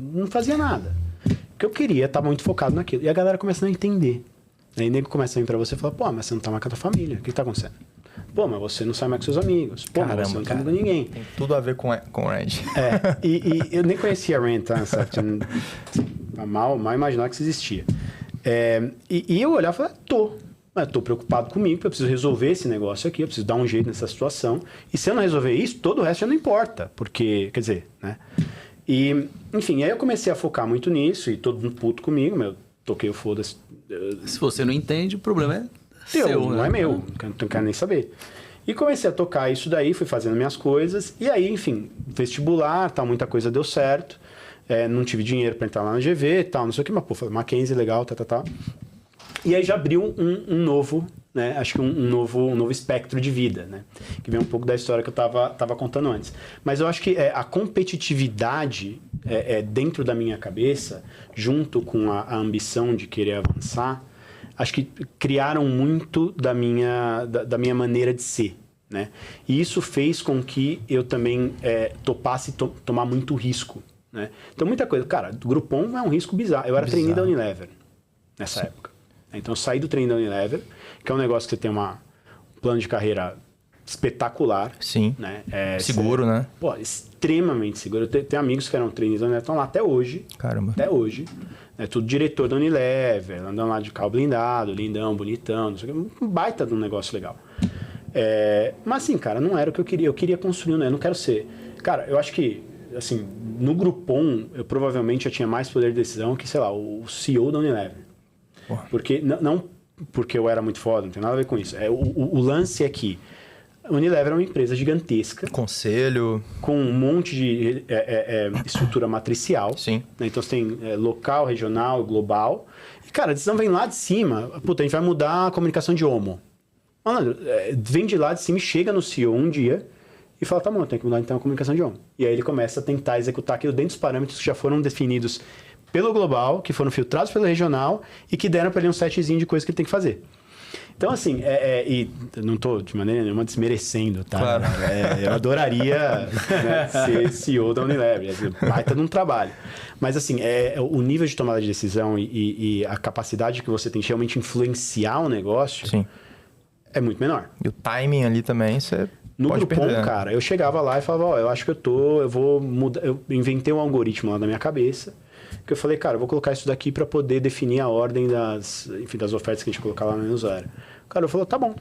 Não fazia nada. O que eu queria, estava muito focado naquilo. E a galera começa a não entender. Aí o nego começa a vir pra você e fala, pô, mas você não tá mais com a tua família. O que tá acontecendo? Pô, mas você não sai mais com seus amigos. Pô, caramba, mas você não tá com ninguém. Tem tudo a ver com Rand. E eu nem conhecia a Rand, tá? Sabe? Mal imaginava que isso existia. E eu olhava e falava, eu tô preocupado comigo, porque eu preciso resolver esse negócio aqui, eu preciso dar um jeito nessa situação. E se eu não resolver isso, todo o resto já não importa. Porque, quer dizer, né? E, enfim, aí eu comecei a focar muito nisso, e todo mundo puto comigo, toquei o foda-se. Se você não entende, o problema é seu, Não né? é meu, não quero nem saber. E comecei a tocar isso daí, fui fazendo minhas coisas. E aí, enfim, vestibular, tal, muita coisa deu certo. Não tive dinheiro para entrar lá na GV, tal, não sei o que, mas pô, falei, Mackenzie, legal, tá. E aí já abriu um novo, né? Acho que um novo espectro de vida, né? Que vem um pouco da história que eu tava contando antes. Mas eu acho que a competitividade dentro da minha cabeça, junto com a ambição de querer avançar, acho que criaram muito da minha maneira de ser, né? E isso fez com que eu também topasse tomar muito risco, né? Então, muita coisa. Cara, o Groupon é um risco bizarro. Eu era trainee da Unilever nessa época. Então, eu saí do trainee da Unilever, que é um negócio que você tem um plano de carreira espetacular. Sim. Né? Seguro, né? Pô, extremamente seguro. Eu tenho amigos que eram trainees da Unilever, estão lá até hoje. Caramba. Até hoje. É tudo diretor da Unilever, andando lá de carro blindado, lindão, bonitão, não sei o que. Um baita de um negócio legal. Mas assim, cara, não era o que eu queria. Eu queria construir, né? Eu não quero ser... Cara, eu acho que, assim, no Groupon, eu provavelmente já tinha mais poder de decisão que, sei lá, o CEO da Unilever. Porra. Porque, não porque eu era muito foda, não tem nada a ver com isso. O lance é que a Unilever é uma empresa gigantesca. Conselho. Com um monte de estrutura matricial. Sim. Né? Então, você tem local, regional, global. E, cara, a decisão vem lá de cima. Puta, a gente vai mudar a comunicação de homo. Mano, vem de lá de cima e chega no CEO um dia e fala, tá bom, tem que mudar então a comunicação de homo. E aí ele começa a tentar executar aquilo dentro dos parâmetros que já foram definidos pelo global, que foram filtrados pelo regional e que deram para ele um setzinho de coisas que ele tem que fazer. Então, assim, e não estou de maneira nenhuma desmerecendo, tá? Claro. Eu adoraria né, ser CEO da Unilever, baita de um trabalho. Mas, assim, o nível de tomada de decisão e a capacidade que você tem de realmente influenciar o negócio Sim. é muito menor. E o timing ali também, você No pode Groupon, perder. cara, eu chegava lá e falava, eu acho que eu vou mudar. Eu inventei um algoritmo lá na minha cabeça, que eu falei, cara, eu vou colocar isso daqui para poder definir a ordem das ofertas que a gente colocar lá na newsletter. O cara falou, tá bom.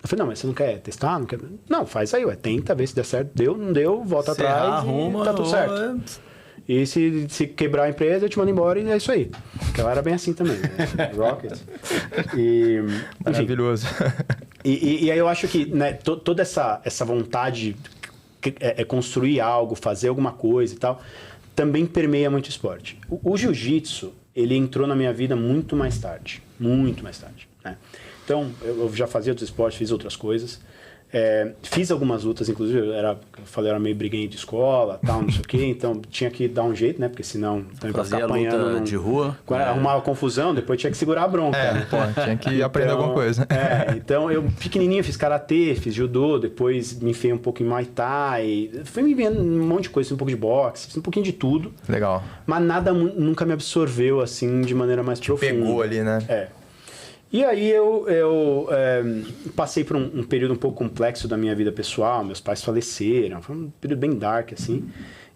Eu falei, não, mas você não quer testar? Não, quer... não, faz aí, tenta ver se der certo. Deu, não deu, volta Você atrás arruma, e tá tudo certo. E se quebrar a empresa, eu te mando embora e é isso aí. Porque ela era bem assim também, né? Rocket. Enfim. Maravilhoso. E aí eu acho que né, toda essa vontade é construir algo, fazer alguma coisa e tal, também permeia muito o esporte. O jiu-jitsu, ele entrou na minha vida muito mais tarde. Muito mais tarde. Né? Então, eu já fazia outros esportes, fiz outras coisas. Fiz algumas lutas, inclusive, eu era meio briguinho de escola, tal, não sei o quê, então tinha que dar um jeito, né? Porque senão também pra ficar apanhando. Luta de rua. Arrumava confusão, depois tinha que segurar a bronca. Né? Pô, tinha que aprender alguma coisa. Então eu pequenininho fiz karatê, fiz judô, depois me enfiei um pouco em Muay Thai, fui me vendo um monte de coisa, fiz um pouco de boxe, fiz um pouquinho de tudo. Legal. Mas nada nunca me absorveu assim de maneira mais profunda. Pegou ali, né? E aí eu passei por um período um pouco complexo da minha vida pessoal, meus pais faleceram, foi um período bem dark, assim.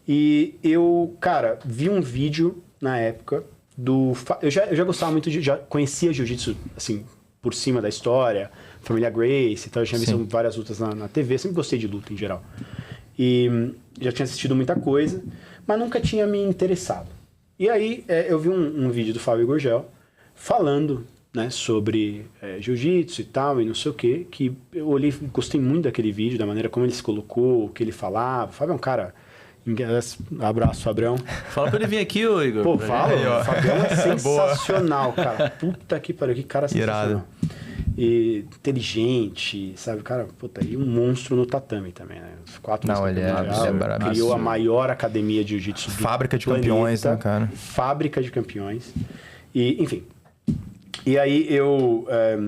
E eu, cara, vi um vídeo na época eu já gostava muito, já conhecia jiu-jitsu, assim, por cima da história, família Gracie e tal, eu tinha visto várias lutas na TV, sempre gostei de luta em geral. E já tinha assistido muita coisa, mas nunca tinha me interessado. E aí eu vi um vídeo do Fábio Gurgel falando... né, sobre jiu-jitsu e tal, e não sei o que eu olhei, gostei muito daquele vídeo, da maneira como ele se colocou, o que ele falava. O Fábio é um cara... Abraço, Fabrão. Fala pra ele vir aqui, ô Igor. Pô, fala, o Fabião é sensacional, cara. Puta que pariu, que cara sensacional. Irado. E inteligente, sabe? Cara, puta, e um monstro no tatame também, né? 4 Não, ele é brabo. Criou a maior academia de jiu-jitsu do Fábrica de planeta, campeões, né, cara? Fábrica de campeões. E, enfim... E aí eu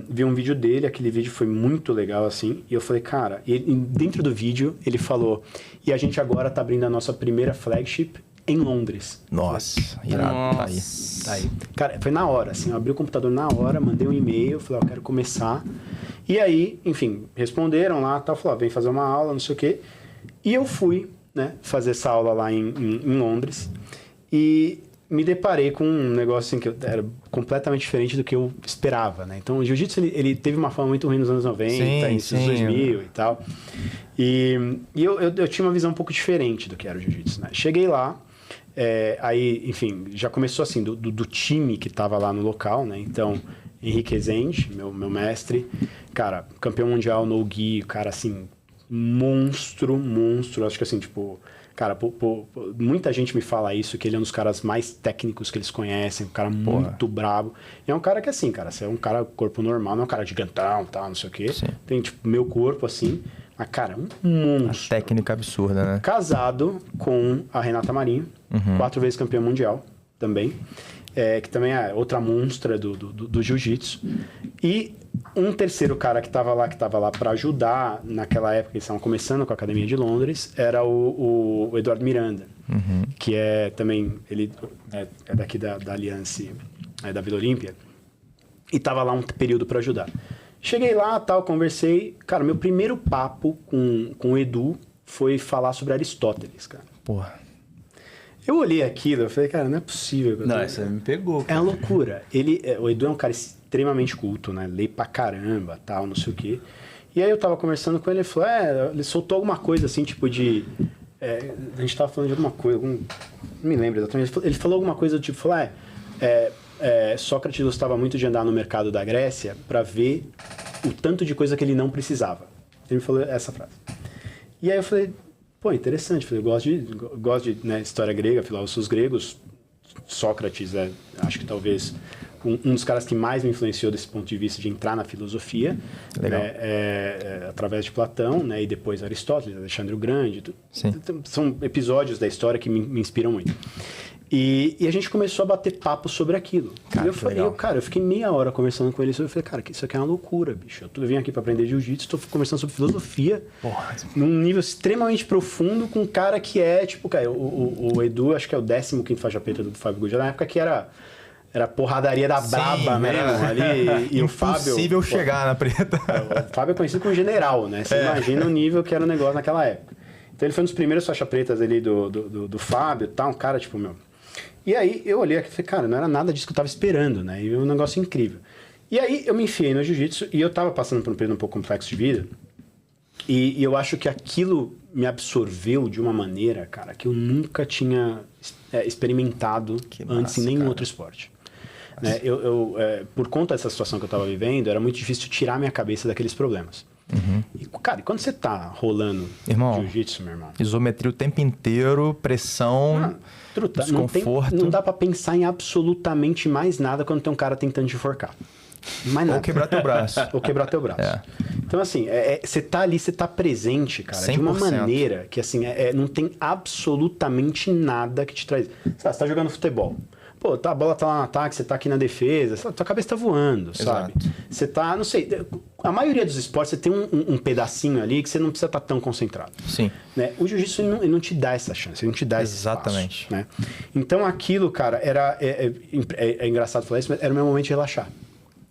vi um vídeo dele, aquele vídeo foi muito legal, assim, e eu falei, cara... E dentro do vídeo, ele falou... E a gente agora tá abrindo a nossa primeira flagship em Londres. Nossa, irado. Tá aí. Cara, foi na hora, assim, eu abri o computador na hora, mandei um e-mail, falei, eu quero começar. E aí, enfim, responderam lá, tal, falaram, vem fazer uma aula, não sei o quê. E eu fui, né, fazer essa aula lá em Londres. E... me deparei com um negócio assim, que era completamente diferente do que eu esperava, né? Então, o jiu-jitsu, ele teve uma fama muito ruim nos anos 90, início dos 2000 e tal. E eu tinha uma visão um pouco diferente do que era o jiu-jitsu, né? Cheguei lá, Aí, enfim, já começou assim, do time que estava lá no local, né? Então, Henrique Rezende, meu mestre, cara, campeão mundial no gi, cara, assim, monstro. Acho que assim, tipo, cara, muita gente me fala isso, que ele é um dos caras mais técnicos que eles conhecem, um cara muito brabo. E é um cara que, assim, cara, você é um cara corpo normal, não é um cara gigantão, tal, não sei o quê. Sim. Tem, tipo, meu corpo, assim. Mas, cara, um monstro. A técnica absurda, né? Casado com a Renata Marinho, 4 vezes campeã mundial também. Que também é outra monstra do jiu-jitsu. E um terceiro cara que estava lá para ajudar naquela época, eles estavam começando com a Academia de Londres, era o Eduardo Miranda, que é também, ele é daqui da Aliança, da Vila Olímpia, e estava lá um período para ajudar. Cheguei lá, tal, conversei. Cara, meu primeiro papo com o Edu foi falar sobre Aristóteles, cara. Porra. Eu olhei aquilo, eu falei, cara, não é possível. Não, essa me pegou. Cara. É uma loucura. O Edu é um cara extremamente culto, né? Lê pra caramba, tal, não sei o quê. E aí eu tava conversando com ele, ele falou, ele soltou alguma coisa assim, tipo de... a gente tava falando de alguma coisa, não me lembro exatamente. Ele falou alguma coisa do tipo, falou, Sócrates gostava muito de andar no mercado da Grécia para ver o tanto de coisa que ele não precisava. Ele me falou essa frase. E aí eu falei, pô, interessante. Eu falei, eu gosto de né, história grega, filósofos gregos. Sócrates acho que talvez um dos caras que mais me influenciou desse ponto de vista de entrar na filosofia. Legal. Através de Platão, né, e depois Aristóteles, Alexandre o Grande. Sim. São episódios da história que me inspiram muito. E a gente começou a bater papo sobre aquilo. Cara, eu fiquei meia hora conversando com ele. Eu falei, cara, isso aqui é uma loucura, bicho. Eu vim aqui para aprender jiu-jitsu, estou conversando sobre filosofia. Porra. Num nível extremamente profundo com um cara que é, tipo, cara, o Edu, acho que é o 15º faixa preta do Fábio Guggenheim, na época que era porradaria da braba mesmo ali. E o Fábio... Impossível chegar na preta. O Fábio é conhecido como general, né? Você imagina o nível que era o negócio naquela época. Então ele foi um dos primeiros faixa pretas ali do Fábio e tal, um cara, tipo, meu... E aí eu olhei aqui e falei, cara, não era nada disso que eu tava esperando, né? E um negócio incrível. E aí eu me enfiei no jiu-jitsu e eu tava passando por um período um pouco complexo de vida. E eu acho que aquilo me absorveu de uma maneira, cara, que eu nunca tinha experimentado antes em nenhum outro esporte. Né? Por conta dessa situação que eu tava vivendo, era muito difícil tirar minha cabeça daqueles problemas. E, cara, e quando você tá rolando jiu-jitsu, meu irmão... Isometria o tempo inteiro, pressão, desconforto... Não dá pra pensar em absolutamente mais nada quando tem um cara tentando te enforcar. Mais nada. Ou quebrar teu braço. Ou quebrar teu braço. Então, assim, você tá ali, você tá presente, cara, 100%. De uma maneira que, assim, não tem absolutamente nada que te traz... Você tá jogando futebol. Pô, a bola tá lá no ataque, você tá aqui na defesa, tua cabeça tá voando, sabe? Você tá, não sei, a maioria dos esportes você tem um pedacinho ali que você não precisa estar tão concentrado. Sim. Né? O jiu-jitsu ele não te dá essa chance, ele não te dá esse espaço. Exatamente. Né? Então aquilo, cara, é engraçado falar isso, mas era o meu momento de relaxar.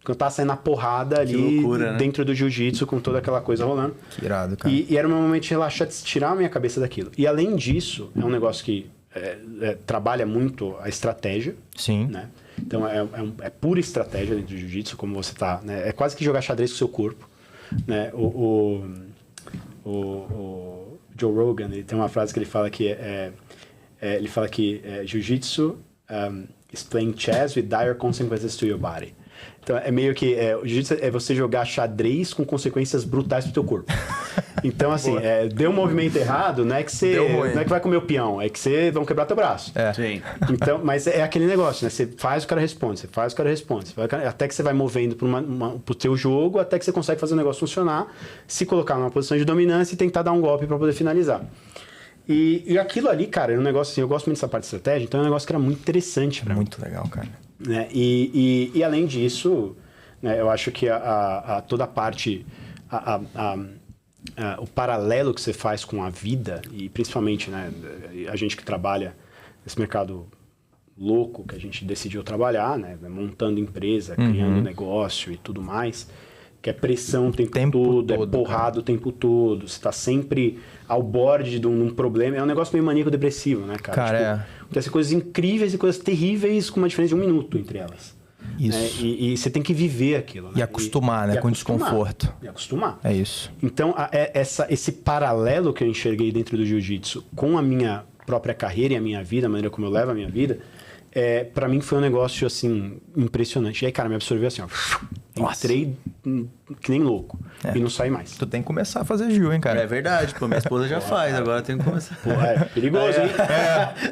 Quando eu tava saindo na porrada ali, loucura, né? Dentro do jiu-jitsu, com toda aquela coisa rolando. Que irado, cara. E era o meu momento de relaxar, de tirar a minha cabeça daquilo. E além disso, é um negócio que trabalha muito a estratégia. Sim. Né? Então é pura estratégia dentro do jiu-jitsu, como você tá, né? É quase que jogar xadrez com o seu corpo. Né? O Joe Rogan, ele tem uma frase que ele fala que jiu-jitsu is playing chess with dire consequences to your body. Então é meio que o jiu-jitsu é você jogar xadrez com consequências brutais pro teu corpo. Então, assim, deu um movimento errado, não é que você não é que vai comer o peão, é que você vão quebrar teu braço. Sim. Então, mas é aquele negócio, né? Você faz, o cara responde, você faz, o cara responde. Até que você vai movendo pro teu jogo, até que você consegue fazer o negócio funcionar, se colocar numa posição de dominância e tentar dar um golpe para poder finalizar. E aquilo ali, cara, é um negócio assim, eu gosto muito dessa parte de estratégia, então é um negócio que era muito interessante pra mim. Muito legal, cara. Né? E além disso, né, eu acho que toda a parte... o paralelo que você faz com a vida, e principalmente, né, a gente que trabalha nesse mercado louco que a gente decidiu trabalhar, né, montando empresa, criando negócio e tudo mais, que é pressão o tempo todo, é porrada o tempo todo, você está sempre ao borde de um problema, é um negócio meio maníaco-depressivo, né, cara? Acontecem coisas incríveis e coisas terríveis com uma diferença de 1 minuto entre elas. Isso. Né? E você tem que viver aquilo. E acostumar, né? Com desconforto. E acostumar. É isso. Então, esse paralelo que eu enxerguei dentro do jiu-jitsu com a minha própria carreira e a minha vida, a maneira como eu levo a minha vida, pra mim foi um negócio, assim, impressionante. E aí, cara, me absorveu assim, ó. Entrei que nem louco. E não saí mais. Tu tem que começar a fazer Gil, hein, cara? É verdade, pô. Minha esposa já faz, agora tem que começar. Pô, perigoso, hein?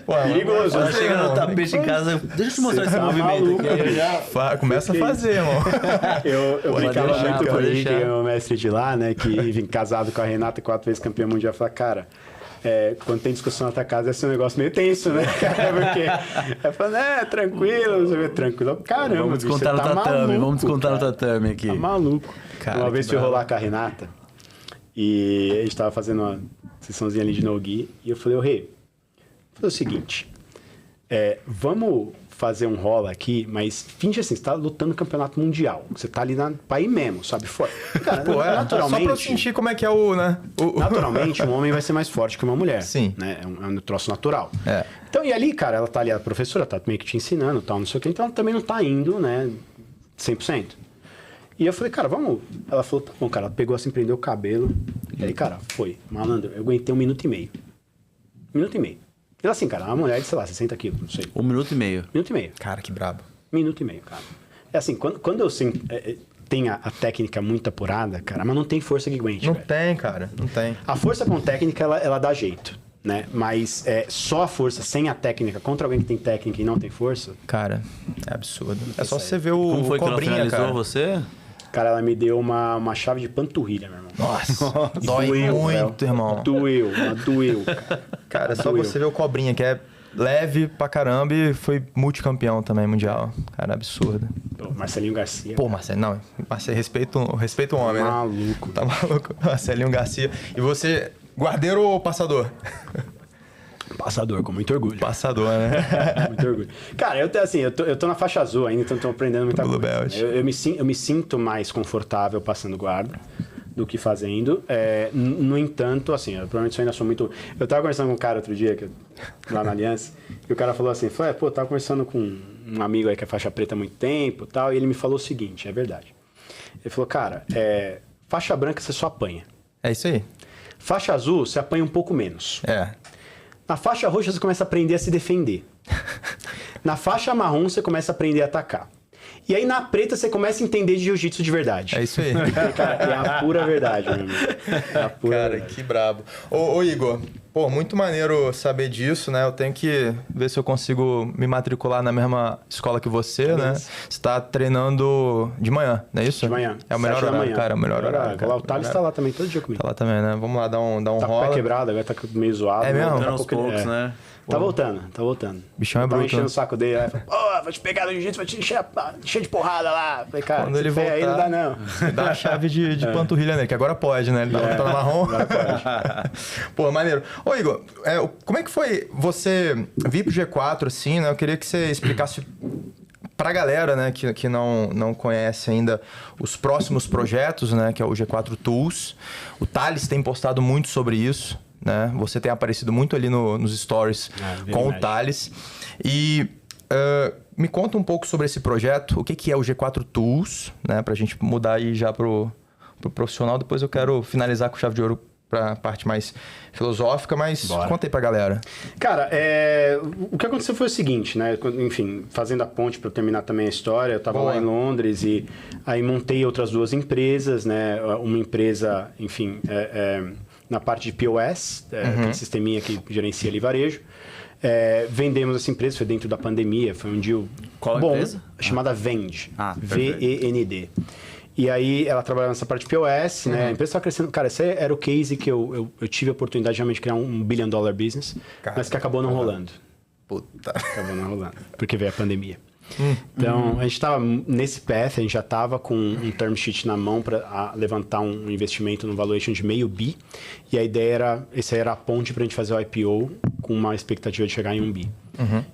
Perigoso. Quando chega no tapete em casa, deixa eu te mostrar esse tá movimento maluco, aqui. eu já... Começa a fazer, irmão. Eu brincava deixar, muito com o pode Henrique, deixar. que é o mestre de lá, né? Que, enfim, casado com a Renata, 4 vezes campeã mundial. Fala, cara, quando tem discussão na tua casa, esse é um negócio meio tenso, né, cara? Porque falando, tranquilo, você vê, tranquilo. Caramba, Vamos descontar bicho, no tá tatame, maluco, vamos descontar no cara. tatame aqui. Tá maluco. Cara, Uma que vez fui bravo. rolar com a Renata e a gente tava fazendo uma sessãozinha ali de no-gi e eu falei, Rei, vou fazer o seguinte, vamos fazer um rola aqui, mas finge assim, você tá lutando no campeonato mundial. Você tá ali pra ir mesmo, sabe? Fora. Cara, Pô, naturalmente... só pra eu sentir como é que é o, né? Naturalmente, um homem vai ser mais forte que uma mulher. Sim. Né? É um troço natural. É. Então, e ali, cara, ela tá ali, a professora tá meio que te ensinando, tal, não sei o que, então ela também não tá indo, né, 100%. E eu falei, cara, vamos... Ela falou, tá bom, cara, ela pegou assim, prendeu o cabelo, e aí, cara, foi. Malandro, eu aguentei 1 minuto e meio. 1 minuto e meio. E assim, cara, uma mulher de, sei lá, 60 quilos, não sei. 1 minuto e meio. 1 minuto e meio. Cara, que brabo. 1 minuto e meio, cara. É assim, quando eu tenho a técnica muito apurada, cara, mas não tem força que aguente, Não velho. tem, cara. Não tem. A força com técnica, ela dá jeito, né? Mas só a força sem a técnica contra alguém que tem técnica e não tem força... Cara, é absurdo. É só você ver Como o foi que ela Cobrinha, finalizou cara. você? Cara, ela me deu uma chave de panturrilha, meu irmão. Nossa, E dói doeu, muito, velho. irmão. Doeu, cara. Cara, só Doeu. você ver o Cobrinha, que é leve pra caramba e foi multicampeão também mundial. Cara, absurdo. Pô, Marcelinho Garcia. Pô, Marcelo, não. Marcelo, respeita o homem, né? maluco. Tá maluco? Marcelinho Garcia. E você, guardeiro ou passador? Passador, com muito orgulho. Passador, né? Muito orgulho. Cara, eu tô na faixa azul ainda, então tô aprendendo muita Blue coisa. belt. Eu me sinto mais confortável passando guarda do que fazendo. No entanto, assim, eu provavelmente ainda sou muito... Eu tava conversando com um cara outro dia, lá na Aliança, e o cara falou assim, tava conversando com um amigo aí que é faixa preta há muito tempo e tal, e ele me falou o seguinte, é verdade. Ele falou, cara, faixa branca você só apanha. É isso aí. Faixa azul, você apanha um pouco menos. É. Na faixa roxa, você começa a aprender a se defender. Na faixa marrom, você começa a aprender a atacar. E aí, na preta, você começa a entender de jiu-jitsu de verdade. É isso aí. Cara, é a pura verdade, meu amigo. É a pura Cara, verdade. que brabo. Ô, Igor, pô, muito maneiro saber disso, né? Eu tenho que ver se eu consigo me matricular na mesma escola que você, né? Você tá treinando de manhã, não é isso? De manhã. É o melhor 7 da horário, manhã. cara. O melhor horário. Cara. Lá, o Thales tá lá também, todo dia comigo. Tá lá também, né? Vamos lá dar um Tá com o rola. pé quebrado, agora tá meio zoado. É mesmo? Daqui a Entrando aos pouco ele- poucos, né? Tá voltando. Bichão é Tava bruto, enchendo né? o saco dele, aí falou, pô, vou te pegar no jiu-jitsu, vou te encher de porrada lá. Falei, cara, Quando ele esse pé aí não voltar, dá não. dá a chave de panturrilha nele, que agora pode, né? Ele tá na marrom. Agora pode. Pô, maneiro. Ô, Igor, como é que foi você vir pro G4, assim, né? Eu queria que você explicasse pra galera, né, que não conhece ainda os próximos projetos, né, que é o G4 Tools. O Thales tem postado muito sobre isso, né? Você tem aparecido muito ali nos stories com o Thales. E me conta um pouco sobre esse projeto, o que é o G4 Tools, né, pra gente mudar aí já pro profissional. Depois eu quero finalizar com chave de ouro pra parte mais filosófica, mas Bora. conta aí pra galera. Cara, o que aconteceu foi o seguinte, né? Enfim, fazendo a ponte para eu terminar também a história, eu tava Boa. lá em Londres e aí montei outras 2 empresas, né? Uma empresa, enfim, na parte de POS, aquele sisteminha que gerencia ali varejo. Vendemos essa empresa, foi dentro da pandemia, foi um deal Qual bom, empresa? chamada Vend, perfeito. VEND. E aí ela trabalhava nessa parte de POS, né? A empresa estava crescendo. Cara, esse era o case que eu tive a oportunidade de realmente criar um $1 billion business, Cara, mas que acabou não rolando. Puta. Acabou não rolando, porque veio a pandemia. Então, a gente estava nesse path, a gente já estava com um term sheet na mão para levantar um investimento no valuation de $500 million. E a ideia essa era a ponte para a gente fazer o IPO com uma expectativa de chegar em $1 billion.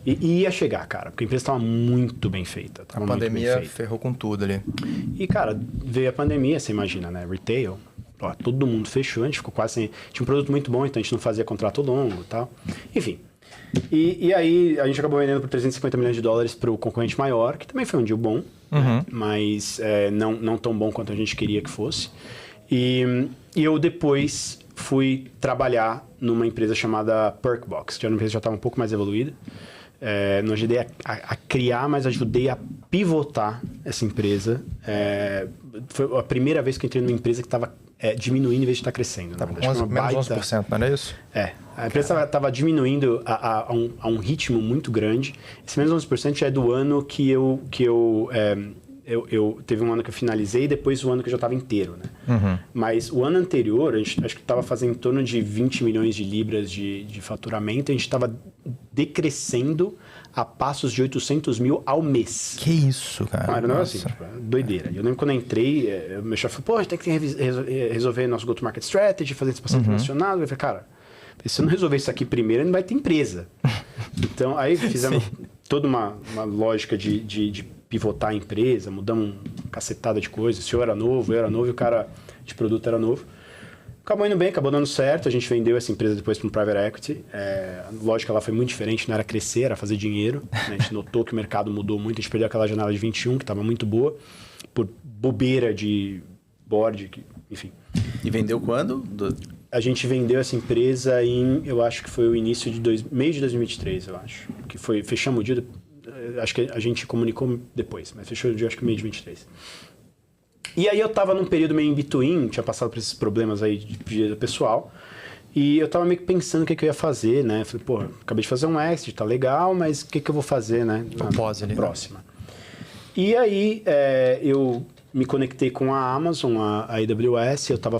E ia chegar, cara, porque a empresa estava muito bem feita. A pandemia ferrou com tudo ali. E, cara, veio a pandemia, você imagina, né? Retail, ó, todo mundo fechou, a gente ficou quase sem... Tinha um produto muito bom, então a gente não fazia contrato longo e tal. Enfim. E aí a gente acabou vendendo por $350 milhões para o concorrente maior, que também foi um deal bom, né? Mas não tão bom quanto a gente queria que fosse. E eu depois fui trabalhar numa empresa chamada Perkbox, que era uma empresa que já estava um pouco mais evoluída. Não ajudei a criar, mas ajudei a pivotar essa empresa. Foi a primeira vez que eu entrei numa empresa que estava diminuindo em vez de estar crescendo. Tava menos 11%, não era isso? A empresa estava diminuindo a um ritmo muito grande. Esse menos 11% já é do ano que eu teve um ano que eu finalizei e depois o ano que eu já estava inteiro, né? Mas o ano anterior, acho que estava fazendo em torno de 20 milhões de libras de faturamento, e a gente estava decrescendo a passos de 800 mil ao mês. Que isso, cara? Era um negócio assim, tipo, doideira. Eu lembro quando eu entrei, meu chefe falou, pô, a gente tem que resolver nosso go-to-market strategy, fazer expansão internacional. Eu falei, cara, se eu não resolver isso aqui primeiro, não vai ter empresa. Então, aí fizemos toda uma lógica de pivotar a empresa, mudamos uma cacetada de coisas. O senhor era novo, eu era novo e o cara de produto era novo. Acabou indo bem, acabou dando certo. A gente vendeu essa empresa depois para um private equity. A lógica lá foi muito diferente, não era crescer, era fazer dinheiro. Né? A gente notou que o mercado mudou muito, a gente perdeu aquela janela de 21, que estava muito boa, por bobeira de board, enfim. E vendeu quando? A gente vendeu essa empresa eu acho que foi o início de meio de 2023, eu acho. Que foi, fechamos o dia, acho que a gente comunicou depois, mas fechou o dia, acho que meio de 23. E aí eu tava num período meio in between, tinha passado por esses problemas aí de vida pessoal, e eu tava meio que pensando o que eu ia fazer, né? Falei, pô, acabei de fazer um exit, tá legal, mas o que eu vou fazer, né? Na próxima. E aí eu me conectei com a Amazon, a AWS, eu estava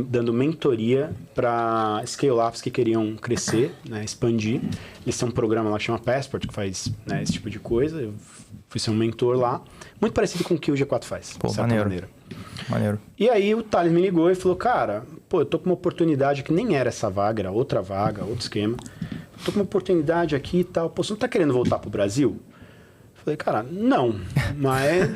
dando mentoria para scale-ups que queriam crescer, né, expandir. Eles têm um programa lá que chama Passport, que faz, né, esse tipo de coisa. Eu fui ser um mentor lá, muito parecido com o que o G4 faz, de certa maneira. Maneiro. E aí o Thales me ligou e falou, cara, pô, eu tô com uma oportunidade que nem era essa vaga, era outra vaga, outro esquema. Tô com uma oportunidade aqui e tal. Pô, você não tá querendo voltar pro Brasil? Falei, cara, não, mas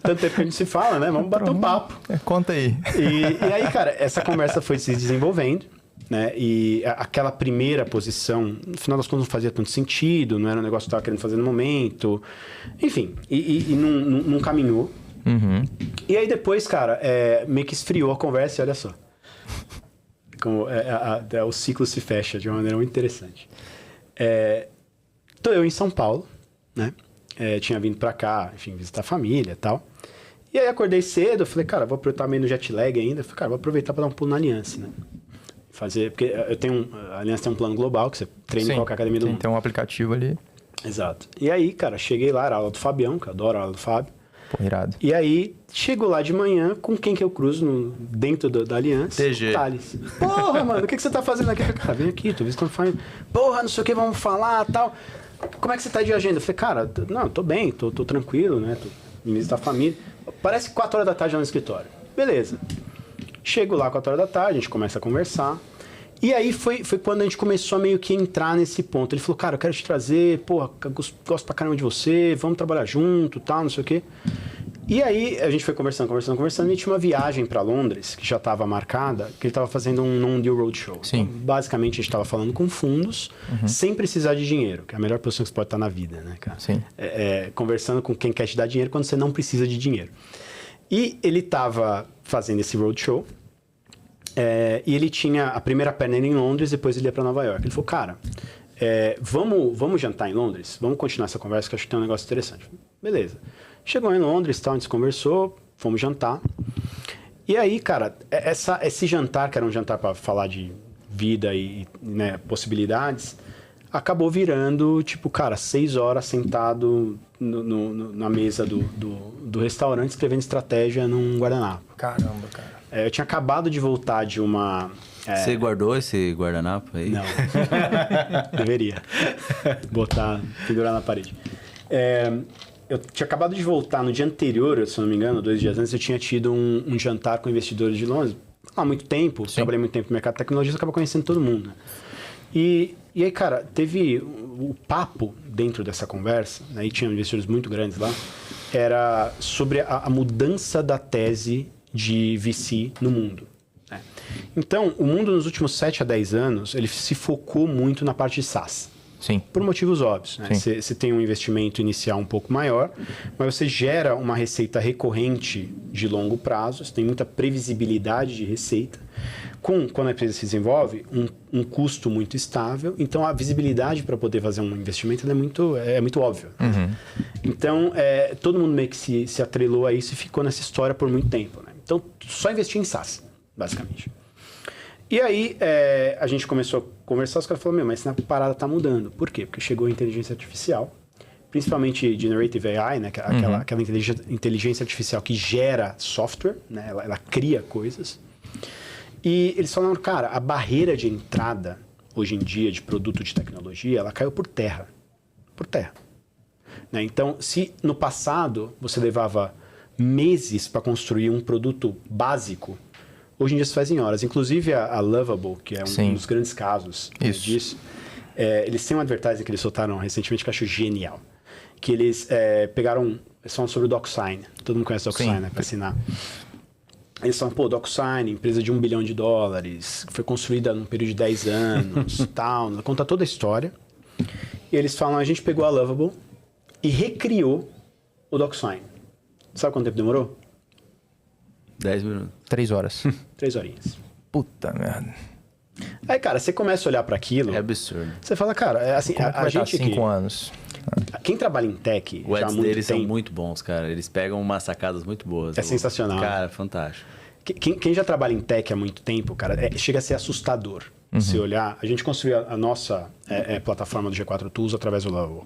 tanto tempo que a gente se fala, né? Vamos bater um papo. Conta aí. E aí, cara, essa conversa foi se desenvolvendo, né? E aquela primeira posição, no final das contas, não fazia tanto sentido, não era um negócio que eu estava querendo fazer no momento. Enfim, e não caminhou. E aí depois, cara, meio que esfriou a conversa e olha só. Como o ciclo se fecha de uma maneira muito interessante. Tô eu em São Paulo, né? Tinha vindo pra cá, enfim, visitar a família e tal. E aí acordei cedo, falei, cara, vou aproveitar meio no jet lag ainda. Falei, cara, vou aproveitar pra dar um pulo na Aliança, né? Porque a Aliança tem um plano global, que você treina em qualquer academia do mundo. Tem um aplicativo ali. Exato. E aí, cara, cheguei lá, era a aula do Fabião, que eu adoro a aula do Fábio. Pô, irado. E aí, chego lá de manhã, com quem que eu cruzo dentro da Aliança? TG. Thales. Porra, mano, o que você tá fazendo aqui? Eu falei, cara, vem aqui, tô visitando família. Porra, não sei o que, vamos falar e tal. Como é que você tá de agenda? Eu falei, cara, não, tô bem, tô tranquilo, né? Tô em visitar a família. Parece 4 horas da tarde lá no escritório. Beleza. Chego lá 4 horas da tarde, a gente começa a conversar. E aí foi quando a gente começou a meio que entrar nesse ponto. Ele falou, cara, eu quero te trazer, porra, gosto pra caramba de você, vamos trabalhar junto, tal, não sei o quê. E aí a gente foi conversando, e tinha uma viagem para Londres, que já estava marcada, que ele estava fazendo um non-deal roadshow. Sim. Então, basicamente, a gente estava falando com fundos, sem precisar de dinheiro, que é a melhor posição que você pode estar na vida, né, cara? Sim. Conversando com quem quer te dar dinheiro quando você não precisa de dinheiro. E ele estava fazendo esse roadshow, e ele tinha a primeira perna em Londres, depois ele ia para Nova York. Ele falou, cara, vamos jantar em Londres? Vamos continuar essa conversa, que eu acho que tem um negócio interessante. Beleza. Chegou em Londres, tal, a gente conversou, fomos jantar. E aí, cara, esse jantar, que era um jantar para falar de vida e né, possibilidades, acabou virando, tipo, cara, 6 horas sentado na mesa do restaurante, escrevendo estratégia num guardanapo. Caramba, cara. Eu tinha acabado de voltar de uma... Você guardou esse guardanapo aí? Não. Deveria. Pendurar na parede. Eu tinha acabado de voltar no dia anterior, se não me engano, 2 dias antes, eu tinha tido um jantar com investidores de Londres. Há muito tempo, trabalhei muito tempo no mercado de tecnologia, você acaba conhecendo todo mundo, né? E aí, cara, teve o papo dentro dessa conversa, né, e tinha investidores muito grandes lá, era sobre a mudança da tese de VC no mundo. Né? Então, o mundo nos últimos 7 a 10 anos, ele se focou muito na parte de SaaS. Sim. Por motivos óbvios, né? Você tem um investimento inicial um pouco maior, mas você gera uma receita recorrente de longo prazo, você tem muita previsibilidade de receita. Quando a empresa se desenvolve, um custo muito estável, então a visibilidade para poder fazer um investimento é muito óbvia. Então, todo mundo meio que se atrelou a isso e ficou nessa história por muito tempo. Né? Então, só investir em SaaS, basicamente. E aí, a gente começou a conversar, os caras falaram, mas essa parada tá mudando. Por quê? Porque chegou a inteligência artificial, principalmente Generative AI, né? Aquela inteligência artificial que gera software, né? Ela cria coisas. E eles falaram, cara, a barreira de entrada, hoje em dia, de produto de tecnologia, ela caiu por terra. Por terra. Né? Então, se no passado você levava meses para construir um produto básico, hoje em dia se faz em horas. Inclusive a Lovable, que é um dos grandes casos disso, eles têm um advertising que eles soltaram recentemente que eu acho genial. Que eles pegaram... Eles falam sobre o DocSign. Todo mundo conhece o DocSign, né? Para assinar. Eles falam, DocSign, empresa de $1 bilhão, foi construída num período de 10 anos, tal. Conta toda a história. E eles falam, a gente pegou a Lovable e recriou o DocSign. Sabe quanto tempo demorou? 10 minutos. 3 horas. 3 horinhas. Puta merda. Aí, cara, você começa a olhar para aquilo... É absurdo. Você fala, cara, assim, a gente 5 anos. Quem trabalha em tech Os já há ads muito deles tempo... são muito bons, cara. Eles pegam umas sacadas muito boas. É sensacional. Cara, fantástico. Quem já trabalha em tech há muito tempo, cara, chega a ser assustador. Se olhar... A gente construiu a nossa plataforma do G4 Tools através do Lovable.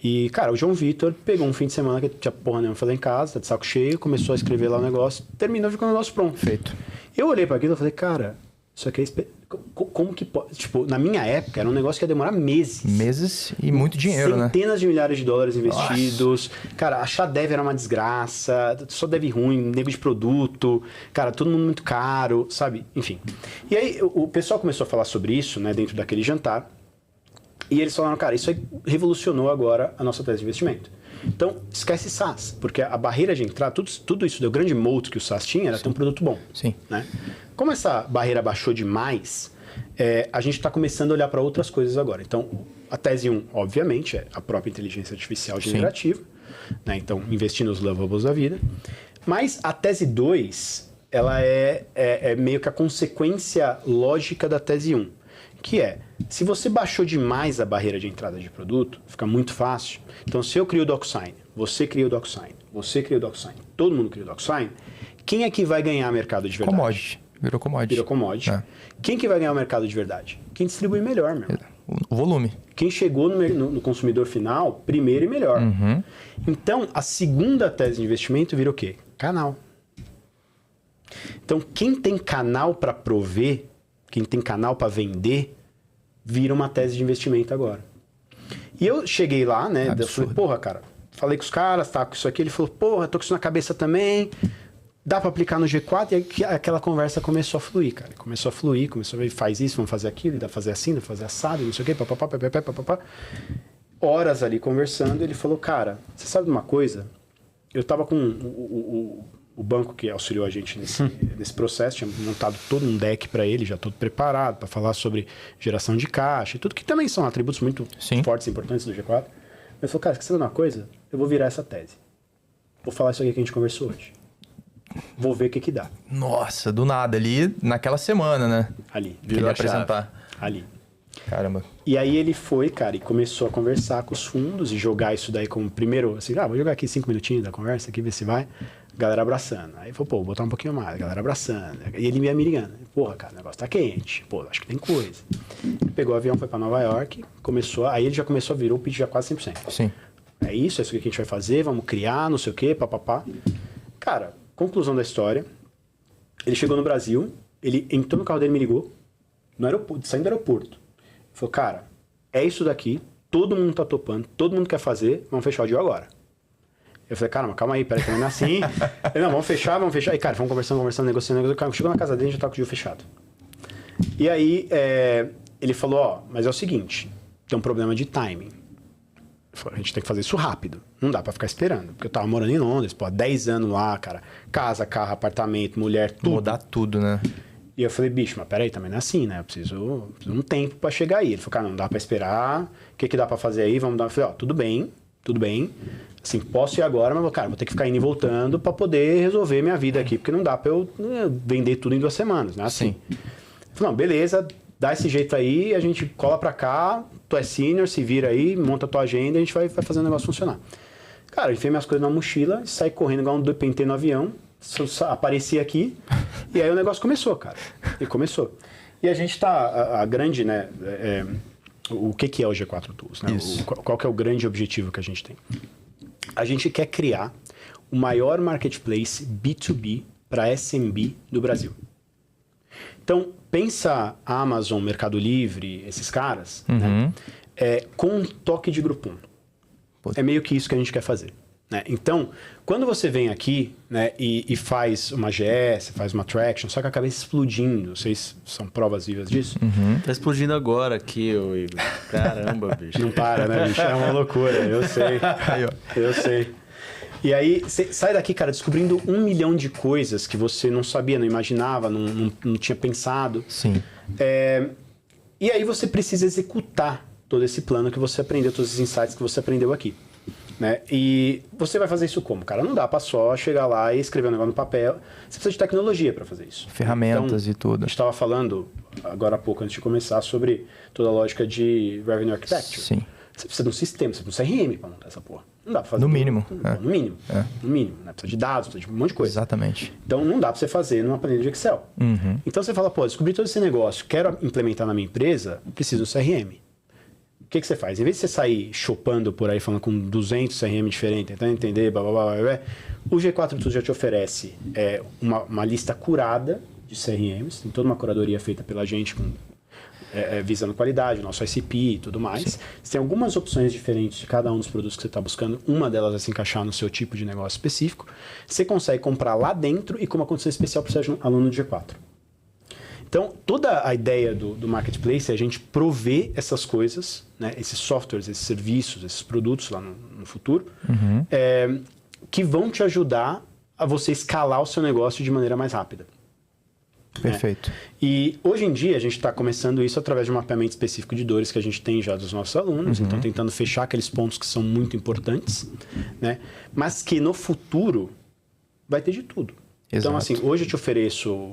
E, cara, o João Vitor pegou um fim de semana que tinha porra nenhuma fazer em casa, tá de saco cheio, começou a escrever lá o negócio, terminou, ficou o negócio pronto. Feito. Eu olhei para aquilo e falei, cara, isso aqui como que pode... Tipo, na minha época, era um negócio que ia demorar meses. Meses e muito dinheiro, né? Centenas de milhares de dólares investidos. Nossa. Cara, achar dev era uma desgraça, só dev ruim, nego de produto, cara, todo mundo muito caro, sabe? Enfim. E aí, o pessoal começou a falar sobre isso, né, dentro daquele jantar. E eles falaram, cara, isso aí revolucionou agora a nossa tese de investimento. Então, esquece SaaS, porque a barreira de entrada, tudo isso, o grande moat que o SaaS tinha era ter um produto bom. Sim. Né? Como essa barreira baixou demais, a gente está começando a olhar para outras coisas agora. Então, a tese 1, obviamente, é a própria inteligência artificial generativa. Né? Então, investir nos Lovables da vida. Mas a tese 2, ela é meio que a consequência lógica da tese 1. Que se você baixou demais a barreira de entrada de produto, fica muito fácil. Então, se eu crio o DocSign, você cria o DocSign, você cria o DocSign, todo mundo cria o DocSign, quem é que vai ganhar mercado de verdade? Commodity. Virou commodity. Virou commodity. Quem que vai ganhar o mercado de verdade? Quem distribui melhor, meu. O volume. Quem chegou no consumidor final, primeiro e melhor. Então, a segunda tese de investimento vira o quê? Canal. Então, quem tem canal para prover, quem tem canal para vender, vira uma tese de investimento agora. E eu cheguei lá, né? Eu falei, porra, cara, falei com os caras, tá com isso aqui. Ele falou, porra, tô com isso na cabeça também. Dá para aplicar no G4? E aí aquela conversa começou a fluir, cara. Começou a fluir, começou a ver, faz isso, vamos fazer aquilo, dá pra fazer assim, dá pra fazer assado, não sei o quê, papapá. Horas ali conversando, ele falou, cara, você sabe de uma coisa? Eu tava com o banco que auxiliou a gente nesse processo, tinha montado todo um deck para ele, já todo preparado, para falar sobre geração de caixa e tudo, que também são atributos muito fortes e importantes do G4. Ele falou, cara, esquecendo uma coisa, eu vou virar essa tese. Vou falar isso aqui que a gente conversou hoje. Vou ver o que dá. Nossa, do nada, ali naquela semana, né? Ali. Virou apresentar. Ali. Caramba. E aí ele foi, cara, e começou a conversar com os fundos e jogar isso daí como primeiro, assim, vou jogar aqui 5 minutinhos da conversa aqui, ver se vai. Galera abraçando. Aí falou, vou botar um pouquinho mais. Galera abraçando. E ele me ligando. Porra, cara, o negócio tá quente. Pô, acho que tem coisa. Ele pegou o avião, foi pra Nova York, aí ele já começou a virar o pitch já quase 100%. Sim. É isso que a gente vai fazer, vamos criar, não sei o quê, papapá. Cara, conclusão da história, ele chegou no Brasil, ele entrou no carro dele e me ligou, no aeroporto, saindo do aeroporto. Ele falou, cara, é isso daqui, todo mundo tá topando, todo mundo quer fazer, vamos fechar o deal agora. Eu falei, cara, mas calma aí, peraí, também não é assim. Ele, não, vamos fechar. E, cara, vamos conversando, negociando. Chegou na casa dele, já tá com o deal fechado. E aí, ele falou, mas é o seguinte, tem um problema de timing. A gente tem que fazer isso rápido. Não dá pra ficar esperando. Porque eu tava morando em Londres, 10 anos lá, cara. Casa, carro, apartamento, mulher, tudo. Mudar tudo, né? E eu falei, bicho, mas peraí, também não é assim, né? Eu preciso um tempo pra chegar aí. Ele falou, cara, não dá pra esperar. O que dá pra fazer aí? Vamos dar... Eu falei, ó, tudo bem. Assim, posso ir agora, mas, cara, vou ter que ficar indo e voltando pra poder resolver minha vida aqui, porque não dá pra eu vender tudo em 2 semanas, né? Assim. Eu falei, não, beleza, dá esse jeito aí, a gente cola pra cá, tu é senior, se vira aí, monta a tua agenda e a gente vai fazer o negócio funcionar. Cara, eu enfiei minhas coisas na mochila, saí correndo igual um dependente no avião, apareci aqui, e aí o negócio começou, cara. E começou. E a gente tá, a grande, né, o que é o G4 Tools, né? Qual que é o grande objetivo que a gente tem? A gente quer criar o maior marketplace B2B para SMB do Brasil. Então, pensa a Amazon, Mercado Livre, esses caras, né? Com um toque de Groupon. É meio que isso que a gente quer fazer. Né? Então, quando você vem aqui, né, e faz uma GS, faz uma Traction, só que a cabeça explodindo, vocês são provas vivas disso? Tá explodindo agora aqui, ô Igor. Caramba, bicho. Não para, né, bicho? É uma loucura, eu sei. Eu sei. E aí, você sai daqui, cara, descobrindo 1 milhão de coisas que você não sabia, não imaginava, não tinha pensado. Sim. E aí você precisa executar todo esse plano que você aprendeu, todos os insights que você aprendeu aqui. Né? E você vai fazer isso como? Cara, não dá pra só chegar lá e escrever um negócio no papel. Você precisa de tecnologia para fazer isso. Ferramentas então, e tudo. A gente estava falando agora há pouco, antes de começar, sobre toda a lógica de Revenue Architecture. Sim. Você precisa de um sistema, você precisa de um CRM para montar essa porra. Não dá pra fazer No tudo. mínimo. No mínimo. No mínimo. Né? Precisa de dados, precisa de um monte de coisa. Exatamente. Então não dá para você fazer numa planilha de Excel. Então você fala, pô, descobri todo esse negócio, quero implementar na minha empresa, preciso do CRM. O que você faz? Em vez de você sair chopando por aí, falando com 200 CRM diferentes, tentando entender, blá, blá, blá, blá, o G4 Tools já te oferece uma lista curada de CRMs, tem toda uma curadoria feita pela gente, visando qualidade, nosso ICP e tudo mais. Sim. Você tem algumas opções diferentes de cada um dos produtos que você está buscando, uma delas vai se encaixar no seu tipo de negócio específico. Você consegue comprar lá dentro e com uma condição especial para o seu aluno do G4. Então, toda a ideia do marketplace é a gente prover essas coisas, né, esses softwares, esses serviços, esses produtos lá no futuro, que vão te ajudar a você escalar o seu negócio de maneira mais rápida. Perfeito. E hoje em dia a gente está começando isso através de um mapeamento específico de dores que a gente tem já dos nossos alunos, então tentando fechar aqueles pontos que são muito importantes, né, mas que no futuro vai ter de tudo. Exato. Então, assim, hoje eu te ofereço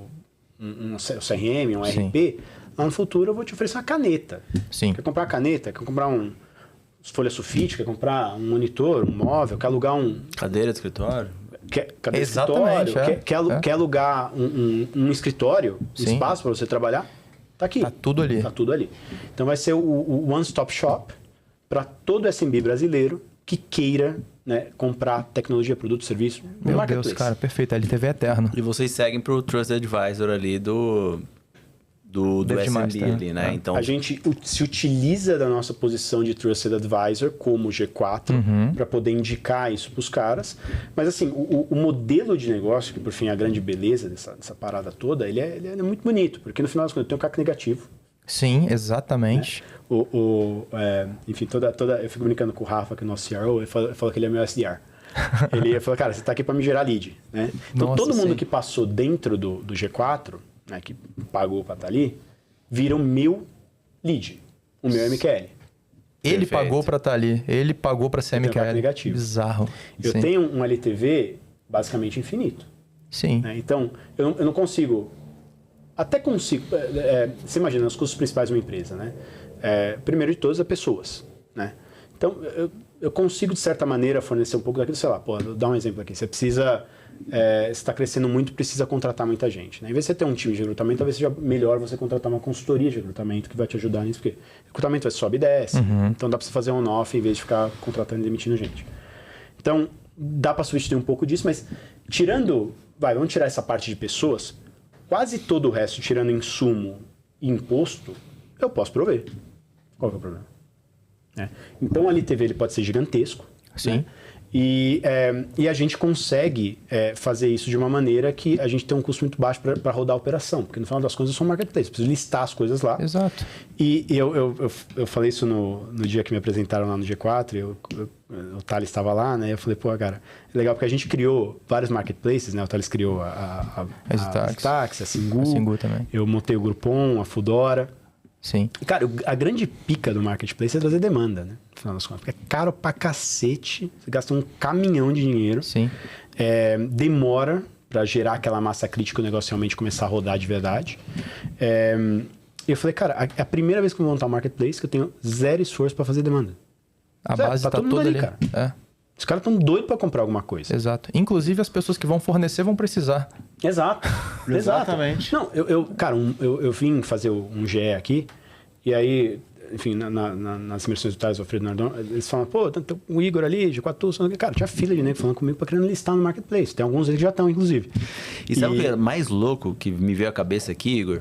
um CRM, um RP, lá no futuro eu vou te oferecer uma caneta. Sim. Quer comprar caneta, quer comprar folha sulfite, quer comprar um monitor, um móvel, quer alugar cadeira de escritório? Cadeira de escritório, quer alugar um escritório, um espaço para você trabalhar, tá aqui. Tá tudo ali. Tá tudo ali. Então vai ser o one-stop shop para todo SMB brasileiro que queira, né, comprar tecnologia, produto, serviço. Meu Deus, cara, perfeito. LTV eterno. E vocês seguem pro Trusted Advisor ali do SMB ali, né? Então, a gente se utiliza da nossa posição de Trusted Advisor como G4 para poder indicar isso para os caras. Mas assim, o modelo de negócio, que por fim é a grande beleza dessa parada toda, ele é muito bonito, porque no final das contas tem um CAC negativo. Sim, exatamente. Né? Enfim, eu fico brincando com o Rafa, que é o nosso CRO, ele falou que ele é meu SDR. Ele falou, cara, você está aqui para me gerar lead. Né? Então, Nossa, todo mundo que passou dentro do G4, né, que pagou para estar ali, vira o meu lead, o meu MQL. Ele pagou para estar ali, ele pagou para ser MQL. Negativo. Bizarro. Eu tenho um LTV basicamente infinito. Sim. Né? Então, eu não consigo... Até consigo... você imagina, os custos principais de uma empresa, né? Primeiro de todos é pessoas, né? Então, eu consigo, de certa maneira, fornecer um pouco daquilo, sei lá, vou dar um exemplo aqui. Você precisa... você está crescendo muito, precisa contratar muita gente. Né? Em vez de você ter um time de recrutamento, talvez seja melhor você contratar uma consultoria de recrutamento que vai te ajudar nisso, porque recrutamento vai sobe e desce, então dá para você fazer on-off em vez de ficar contratando e demitindo gente. Então, dá para substituir um pouco disso, mas vamos tirar essa parte de pessoas, quase todo o resto, tirando insumo e imposto, eu posso prover. Qual que é o problema? Então, o LTV ele pode ser gigantesco. Sim. Né? E a gente consegue fazer isso de uma maneira que a gente tem um custo muito baixo para rodar a operação. Porque no final das contas eu sou um marketplace, preciso listar as coisas lá. Exato. E eu falei isso no dia que me apresentaram lá no G4, o Thales estava lá, né? Eu falei, pô, cara, é legal porque a gente criou vários marketplaces, né? O Thales criou a Ztax, a Singu também. Eu montei o Groupon, a Foodora. Sim. E, cara, a grande pica do marketplace é trazer demanda, né? No final das contas. Porque é caro pra cacete, você gasta um caminhão de dinheiro. Sim. Demora para gerar aquela massa crítica e o negócio realmente começar a rodar de verdade. E eu falei, cara, é a primeira vez que eu vou montar um marketplace que eu tenho zero esforço para fazer demanda. A base tá todo mundo toda ali. cara. Os caras estão doidos para comprar alguma coisa. Exato. Inclusive, as pessoas que vão fornecer vão precisar. Exato. Exatamente. Não, cara, eu vim fazer um GE aqui, e aí, enfim, nas imersões do Thales, o Alfredo Nardon, eles falam, pô, tem o Igor ali, G4 Tools, cara, tinha fila de nego falando comigo para querendo listar no marketplace. Tem alguns deles que já estão, inclusive. E sabe o que é mais louco que me veio à cabeça aqui, Igor?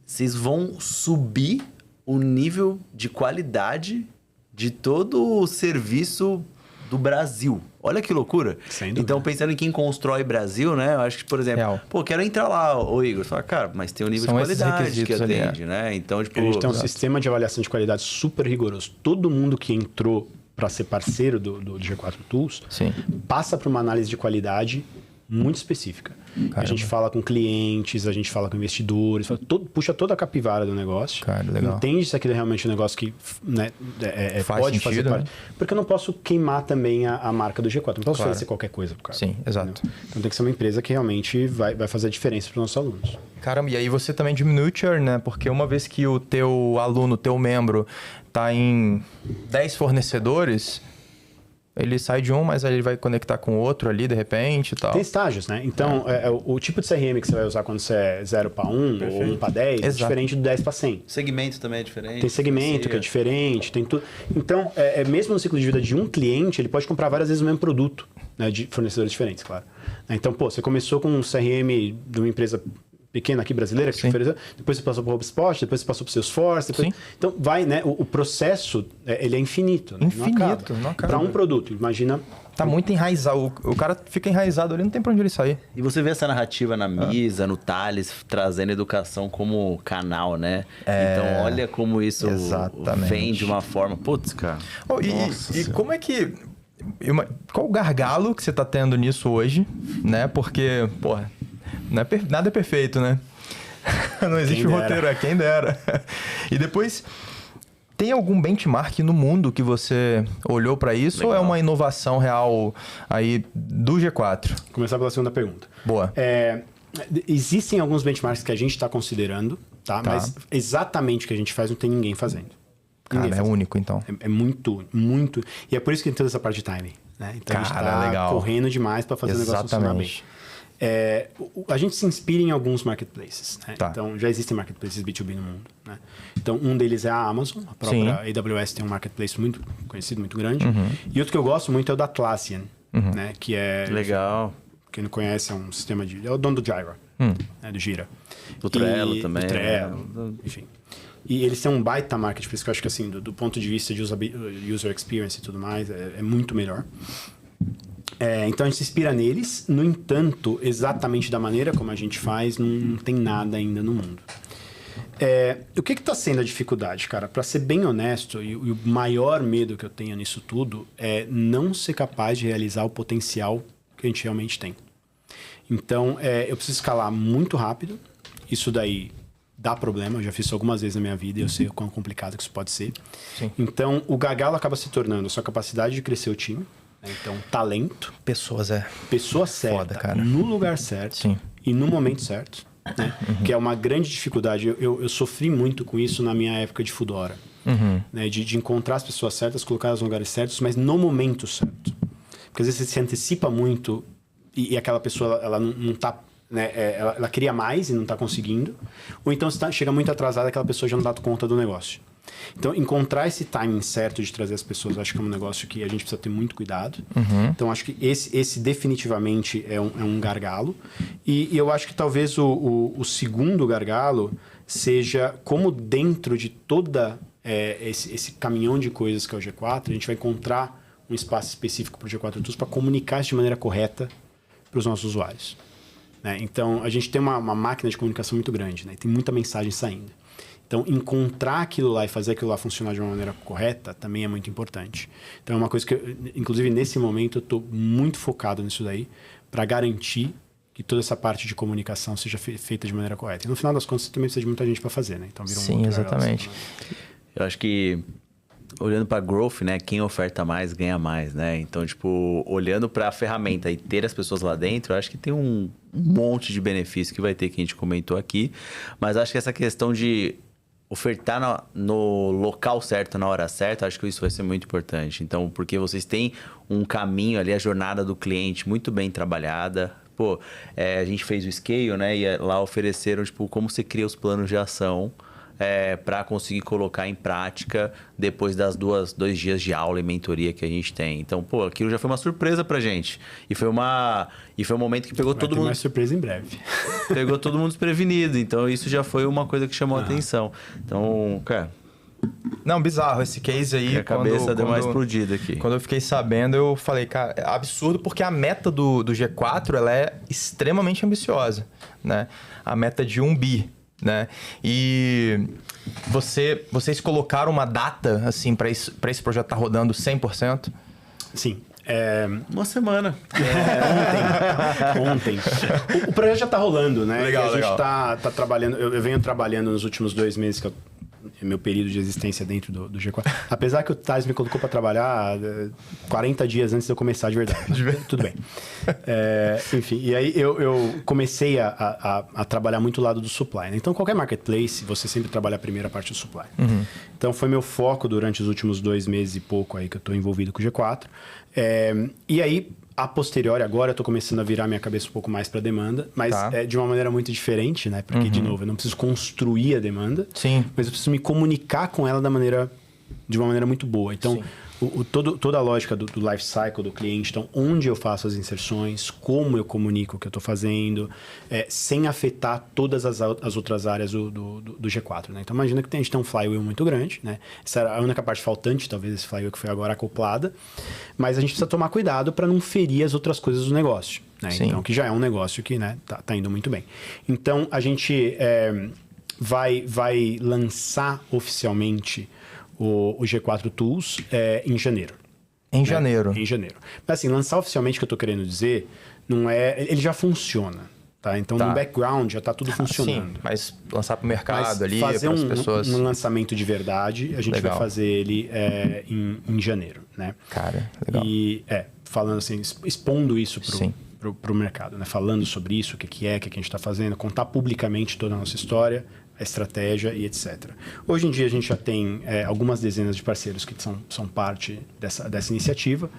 Vocês vão subir o nível de qualidade de todo o serviço do Brasil. Olha que loucura. Sem dúvida. Então, pensando em quem constrói Brasil, né? Eu acho que, por exemplo, Real. pô, quero entrar lá, ô Igor. Fala, cara, mas tem um nível São de esses qualidade que requisitos ali, atende, né? Então, tipo... A gente tem um sistema de avaliação de qualidade super rigoroso. Todo mundo que entrou para ser parceiro do G4 Tools Sim. passa por uma análise de qualidade muito específica. Caramba. A gente fala com clientes, a gente fala com investidores, puxa toda a capivara do negócio. Cara, legal. Entende se aquilo é realmente um negócio que, né, Faz pode sentido, fazer né? parte. Porque eu não posso queimar também a marca do G4. Não posso Claro. oferecer qualquer coisa pro cara. Sim, exato. Entendeu? Então tem que ser uma empresa que realmente vai fazer a diferença para os nossos alunos. Caramba, e aí você também diminui o churn, né? Porque uma vez que o teu aluno, teu membro, tá em 10 fornecedores, ele sai de um, mas aí ele vai conectar com outro ali, de repente e tal. Tem estágios, né? Então, o tipo de CRM que você vai usar quando você é 0 para 1 ou 1 para 10 é Exato. diferente do 10 para 100. Segmento também é diferente. Tem segmento que é diferente, tem tudo. Então, mesmo no ciclo de vida de um cliente, ele pode comprar várias vezes o mesmo produto, né, de fornecedores diferentes, claro. Então, pô, você começou com um CRM de uma empresa pequena aqui, brasileira, que te ofereceu, depois você passou para o HubSpot, depois você passou para o Salesforce, depois... Então, vai, né? O processo, ele é infinito. Né? Infinito, não acaba. Para um produto, imagina... Tá muito enraizado. O cara fica enraizado ali, não tem pra onde ele sair. E você vê essa narrativa na Misa, no Thales, trazendo educação como canal, né? Então, olha como isso Exatamente. vem de uma forma... Putz, cara. Oh, e como é que... Qual o gargalo que você tá tendo nisso hoje, né? Porque, porra, nada é perfeito, né? Não existe roteiro, quem dera. E depois... Tem algum benchmark no mundo que você olhou para isso? Legal. Ou é uma inovação real aí do G4? Vou começar pela segunda pergunta. Boa. Existem alguns benchmarks que a gente está considerando, tá? Mas exatamente o que a gente faz não tem ninguém fazendo. Cara, é único então. É muito, muito... E é por isso que tem toda essa parte de timing. Né? Então a gente tá correndo demais para fazer o negócio funcionar bem. A gente se inspira em alguns marketplaces. Né? Tá. Então, já existem marketplaces B2B no mundo. Né? Então, um deles é a Amazon. A própria AWS tem um marketplace muito conhecido, muito grande. E outro que eu gosto muito é o da Atlassian. Né? Que é... Legal. Quem não conhece, é um sistema de... É o dono do Jira. Né? Do Gira. O Trello também. O Trello, enfim. E eles têm um baita marketplace que eu acho que, assim, do ponto de vista de user experience e tudo mais, é muito melhor. Então a gente se inspira neles, no entanto, exatamente da maneira como a gente faz, não tem nada ainda no mundo. O que está sendo a dificuldade, cara? Para ser bem honesto, e o maior medo que eu tenho nisso tudo é não ser capaz de realizar o potencial que a gente realmente tem. Então, eu preciso escalar muito rápido, isso daí dá problema, eu já fiz isso algumas vezes na minha vida e eu sei o quão complicado que isso pode ser. Sim. Então, o gargalo acaba se tornando a sua capacidade de crescer o time. Então, talento. Pessoa certa, foda, cara. no lugar certo. Sim. E no momento certo. Né? Que é uma grande dificuldade. Eu sofri muito com isso na minha época de Foodora. Né? De encontrar as pessoas certas, colocar nos lugares certos, mas no momento certo. Porque às vezes você se antecipa muito e aquela pessoa ela não tá... Né? Ela queria mais e não está conseguindo. Ou então você chega muito atrasado e aquela pessoa já não dá conta do negócio. Então, encontrar esse timing certo de trazer as pessoas, acho que é um negócio que a gente precisa ter muito cuidado. Então, acho que esse definitivamente é um gargalo. E eu acho que talvez o segundo gargalo seja como dentro de toda esse caminhão de coisas que é o G4, a gente vai encontrar um espaço específico para o G4 Tools para comunicar isso de maneira correta para os nossos usuários. Né? Então, a gente tem uma máquina de comunicação muito grande, né? Tem muita mensagem saindo. Então, encontrar aquilo lá e fazer aquilo lá funcionar de uma maneira correta também é muito importante. Então, é uma coisa que, inclusive, nesse momento, eu estou muito focado nisso daí para garantir que toda essa parte de comunicação seja feita de maneira correta. E no final das contas, você também precisa de muita gente para fazer, né? Então, vira Sim, exatamente. Eu acho que, olhando para growth, né? Quem oferta mais, ganha mais, né? Então, tipo, olhando para a ferramenta e ter as pessoas lá dentro, eu acho que tem um monte de benefício que vai ter, que a gente comentou aqui. Mas acho que essa questão de ofertar no local certo, na hora certa, acho que isso vai ser muito importante. Então, porque vocês têm um caminho ali, a jornada do cliente muito bem trabalhada. Pô, a gente fez o Scale, né? E lá ofereceram, tipo, como você cria os planos de ação para conseguir colocar em prática depois das 2 dias de aula e mentoria que a gente tem. Então, pô, aquilo já foi uma surpresa pra gente. E foi um momento que pegou todo mundo... mais surpresa em breve. Pegou todo mundo desprevenido. Então, isso já foi uma coisa que chamou a atenção. Então, cara... Não, bizarro esse case aí. A cabeça deu uma explodida aqui. Quando eu fiquei sabendo, eu falei, cara, é absurdo, porque a meta do G4 ela é extremamente ambiciosa, né? A meta de 1 bi, né? E vocês colocaram uma data, assim, para esse projeto estar rodando 100%? Sim. Uma semana. Ontem. O projeto já está rolando, né? Legal, e a gente está trabalhando... Eu venho trabalhando nos últimos 2 meses que é meu período de existência dentro do G4. Apesar que o Thales me colocou para trabalhar 40 dias antes de eu começar de verdade. Tudo bem. Enfim, e aí eu comecei a trabalhar muito o lado do supply. Né? Então, qualquer marketplace, você sempre trabalha a primeira parte do supply. Uhum. Então, foi meu foco durante os últimos 2 meses e pouco aí que eu estou envolvido com o G4. E aí... A posteriori, agora eu estou começando a virar minha cabeça um pouco mais para demanda, mas de uma maneira muito diferente, né? Porque, de novo, eu não preciso construir a demanda, mas eu preciso me comunicar com ela de uma maneira muito boa. Então, toda a lógica do life cycle do cliente, então, onde eu faço as inserções, como eu comunico o que eu estou fazendo, sem afetar todas as outras áreas do G4, né? Então, imagina que a gente tem um flywheel muito grande, né? Essa era a única parte faltante, talvez, esse flywheel que foi agora acoplada, mas a gente precisa tomar cuidado para não ferir as outras coisas do negócio, né? Então, que já é um negócio que, né, tá indo muito bem. Então, a gente vai lançar oficialmente o G4 Tools em janeiro. Em janeiro? Em janeiro. Mas assim, lançar oficialmente, o que eu tô querendo dizer, não é... Ele já funciona, tá? Então, no background já tá tudo funcionando. Sim, mas lançar pro mercado mas ali, fazer para as pessoas... um lançamento de verdade, a gente vai fazer ele em janeiro, né? Cara, legal. E, falando assim, expondo isso pro mercado, né? Falando sobre isso, o que a gente tá fazendo, contar publicamente toda a nossa história, a estratégia e etc. Hoje em dia a gente já tem algumas dezenas de parceiros que são parte dessa iniciativa,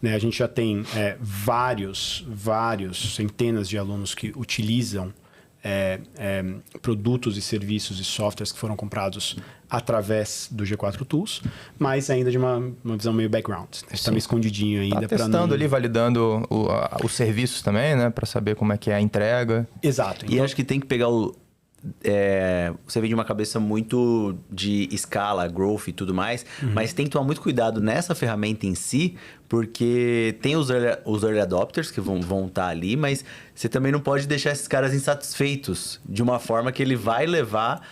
né? A gente já tem vários, centenas de alunos que utilizam produtos e serviços e softwares que foram comprados através do G4 Tools, mas ainda de uma visão meio background. Está meio escondidinho ainda. Tá testando ali, validando os serviços também, né? Para saber como é que é a entrega. Exato. E acho que tem que pegar você vem de uma cabeça muito de escala, growth e tudo mais, mas tem que tomar muito cuidado nessa ferramenta em si, porque tem os early adopters que vão estar ali, mas você também não pode deixar esses caras insatisfeitos de uma forma que ele vai levar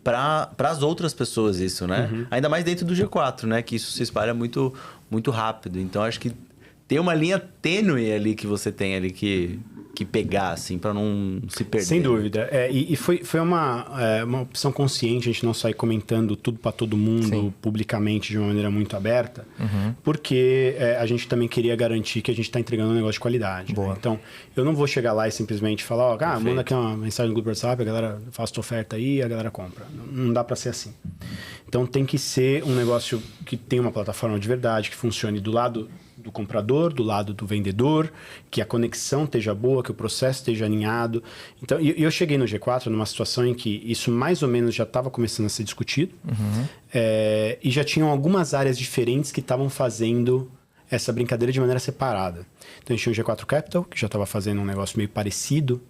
para as outras pessoas isso, né? Ainda mais dentro do G4, né? Que isso se espalha muito, muito rápido. Então, acho que tem uma linha tênue ali que você tem ali que pegar, assim, para não se perder. Sem dúvida. E foi uma opção consciente a gente não sair comentando tudo para todo mundo publicamente de uma maneira muito aberta, porque a gente também queria garantir que a gente está entregando um negócio de qualidade. Né? Então, eu não vou chegar lá e simplesmente falar, manda aqui uma mensagem no grupo WhatsApp, a galera faz tua oferta aí, a galera compra. Não dá para ser assim. Então, tem que ser um negócio que tem uma plataforma de verdade, que funcione do lado do comprador, do lado do vendedor, que a conexão esteja boa, que o processo esteja alinhado. Então, eu cheguei no G4 numa situação em que isso mais ou menos já estava começando a ser discutido, e já tinham algumas áreas diferentes que estavam fazendo essa brincadeira de maneira separada. Então, a gente tinha o G4 Capital, que já estava fazendo um negócio meio parecido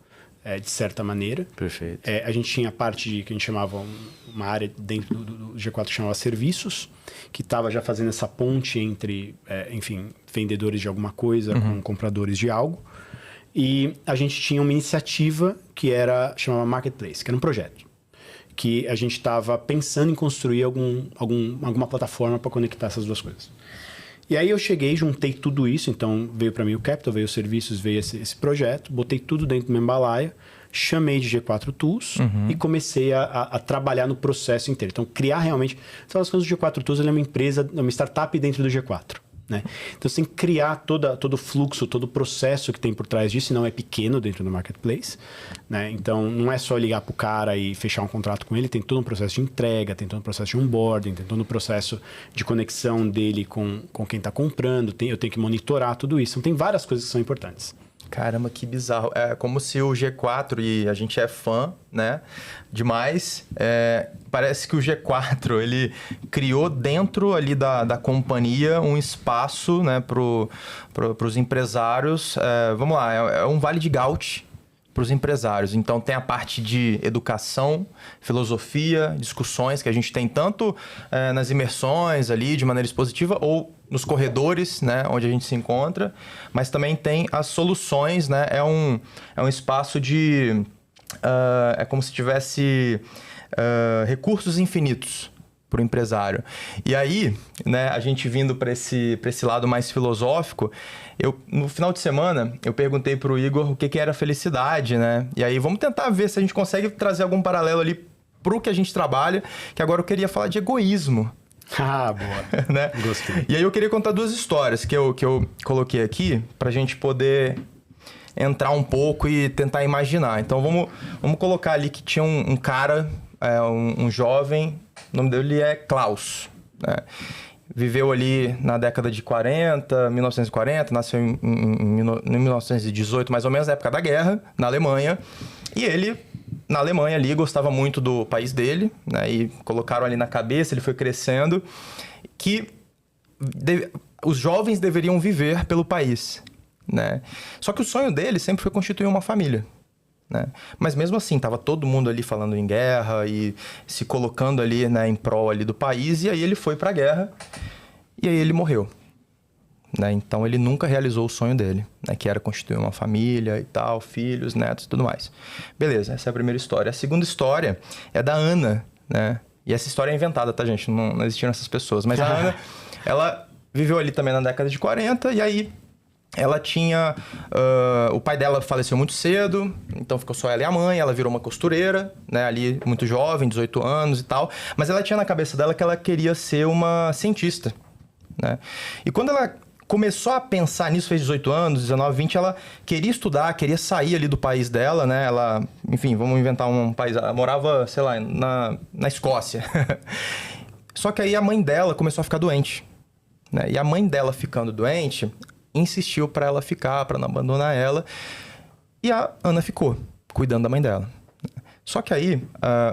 de certa maneira. Perfeito. A gente tinha a parte que a gente chamava uma área dentro do G4 que chamava serviços, que estava já fazendo essa ponte entre, enfim, vendedores de alguma coisa com compradores de algo. E a gente tinha uma iniciativa que chamava Marketplace, que era um projeto. Que a gente estava pensando em construir alguma plataforma para conectar essas duas coisas. E aí eu cheguei, juntei tudo isso, então veio para mim o Capital, veio os serviços, veio esse projeto, botei tudo dentro de uma embalaia, chamei de G4 Tools e comecei a trabalhar no processo inteiro. Então, criar realmente... Então, as coisas do G4 Tools, ele é uma empresa, uma startup dentro do G4. Né? Então, você tem que criar todo o fluxo, todo o processo que tem por trás disso, e não é pequeno dentro do Marketplace. Né? Então, não é só ligar para o cara e fechar um contrato com ele, tem todo um processo de entrega, tem todo um processo de onboarding, tem todo um processo de conexão dele com quem está comprando, eu tenho que monitorar tudo isso. Então, tem várias coisas que são importantes. Caramba, que bizarro. É como se o G4, e a gente é fã, né? Demais. Parece que o G4, ele criou dentro ali da companhia um espaço, né? Para os empresários. Vamos lá, é um vale de Gaut para os empresários. Então, tem a parte de educação, filosofia, discussões que a gente tem tanto nas imersões ali, de maneira expositiva, ou nos corredores, né, onde a gente se encontra, mas também tem as soluções, né? É um espaço de... é como se tivesse recursos infinitos para o empresário. E aí, né, a gente vindo para esse lado mais filosófico, no final de semana, eu perguntei para o Igor o que era felicidade, né? E aí, vamos tentar ver se a gente consegue trazer algum paralelo ali para o que a gente trabalha, que agora eu queria falar de egoísmo. Ah, boa. Né? Gostei. E aí eu queria contar duas histórias que eu coloquei aqui pra gente poder entrar um pouco e tentar imaginar. Então vamos colocar ali que tinha um cara, um jovem, o nome dele é Klaus. Né? Viveu ali na década de 1940, nasceu em 1918, mais ou menos, na época da guerra, na Alemanha. E ele... na Alemanha ali, gostava muito do país dele, né? E colocaram ali na cabeça, ele foi crescendo, que os jovens deveriam viver pelo país, né? Só que o sonho dele sempre foi constituir uma família, né? Mas mesmo assim, estava todo mundo ali falando em guerra e se colocando ali, né, em prol ali do país, e aí ele foi para a guerra e aí ele morreu. Né? Então ele nunca realizou o sonho dele, né? Que era constituir uma família e tal, filhos, netos e tudo mais. Beleza, essa é a primeira história. A segunda história é da Ana, né? E essa história é inventada, tá, gente? Não existiram essas pessoas. Mas a Ana, ela viveu ali também na década de 40 e aí ela tinha... o pai dela faleceu muito cedo, então ficou só ela e a mãe. Ela virou uma costureira, né? Ali muito jovem, 18 anos e tal. Mas ela tinha na cabeça dela que ela queria ser uma cientista, né? E quando ela começou a pensar nisso, fez 18 anos, 19, 20, ela queria estudar, queria sair ali do país dela, né? Ela, enfim, vamos inventar um país, ela morava, sei lá, na Escócia. Só que aí a mãe dela começou a ficar doente, né? E a mãe dela ficando doente, insistiu para ela ficar, para não abandonar ela. E a Ana ficou, cuidando da mãe dela. Só que aí,